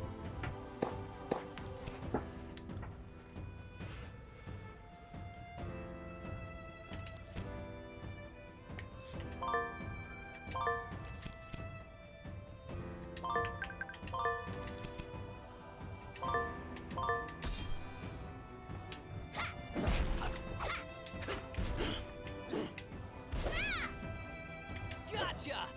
Gotcha!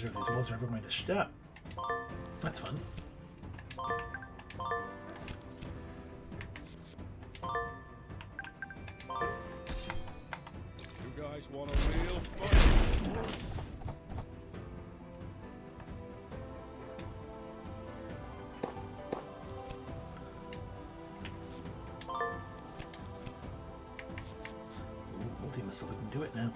sure if these wolves are ever going to stop. That's fun. You guys want a real fight? Ooh, multi-missile, we can do it now.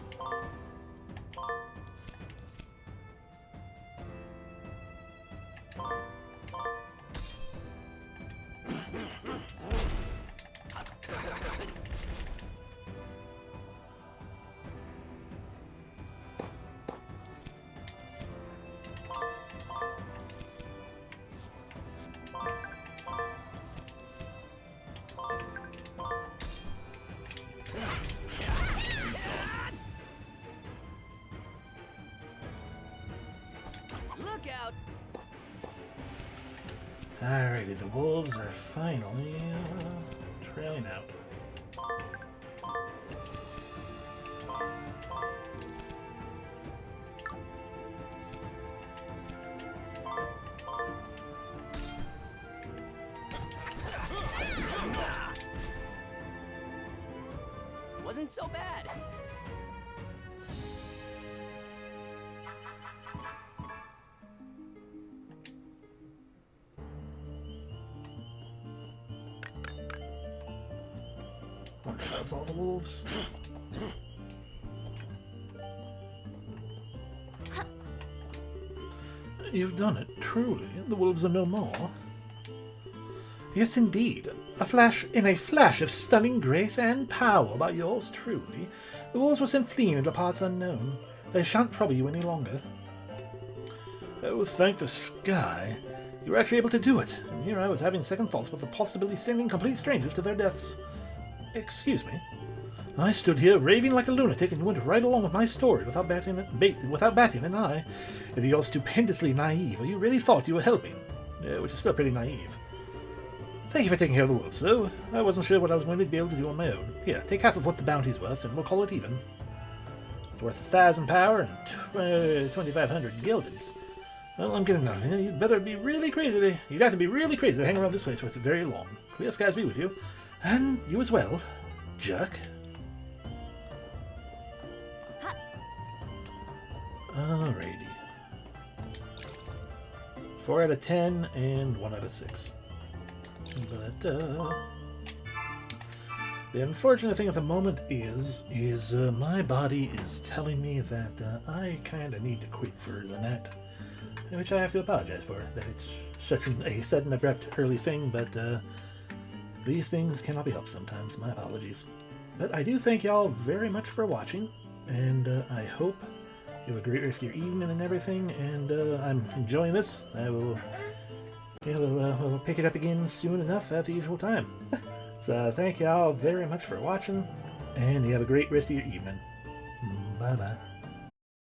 Look out! Alrighty, the wolves are finally trailing out. Wasn't so bad. That's all the wolves. You've done it, truly. The wolves are no more. Yes, indeed. In a flash of stunning grace and power by yours truly, the wolves were sent fleeing into parts unknown. They shan't trouble you any longer. Oh, thank the sky. You were actually able to do it, and here I was having second thoughts about the possibility of sending complete strangers to their deaths. Excuse me. I stood here raving like a lunatic, and you went right along with my story without batting an eye. Either you're stupendously naive, or you really thought you were helping, which is still pretty naive. Thank you for taking care of the wolves, though. I wasn't sure what I was going to be able to do on my own. Here, take half of what the bounty's worth, and we'll call it even. It's worth 1,000 power and 2,500 gildens. Well, I'm getting out of here. You'd better be really crazy. You'd have to be really crazy to hang around this place for it's very long. Clear skies be with you. And you as well, jerk. Alrighty. 4 out of 10 and 1 out of 6. But the unfortunate thing at the moment is my body is telling me that I kind of need to quit for the night, which I have to apologize for. That it's such a sudden, abrupt, early thing, but these things cannot be helped sometimes. My apologies. But I do thank y'all very much for watching, and I hope you have a great rest of your evening and everything. And I'm enjoying this. I will. We'll pick it up again soon enough at the usual time. So thank y'all very much for watching, and you have a great rest of your evening. Bye bye.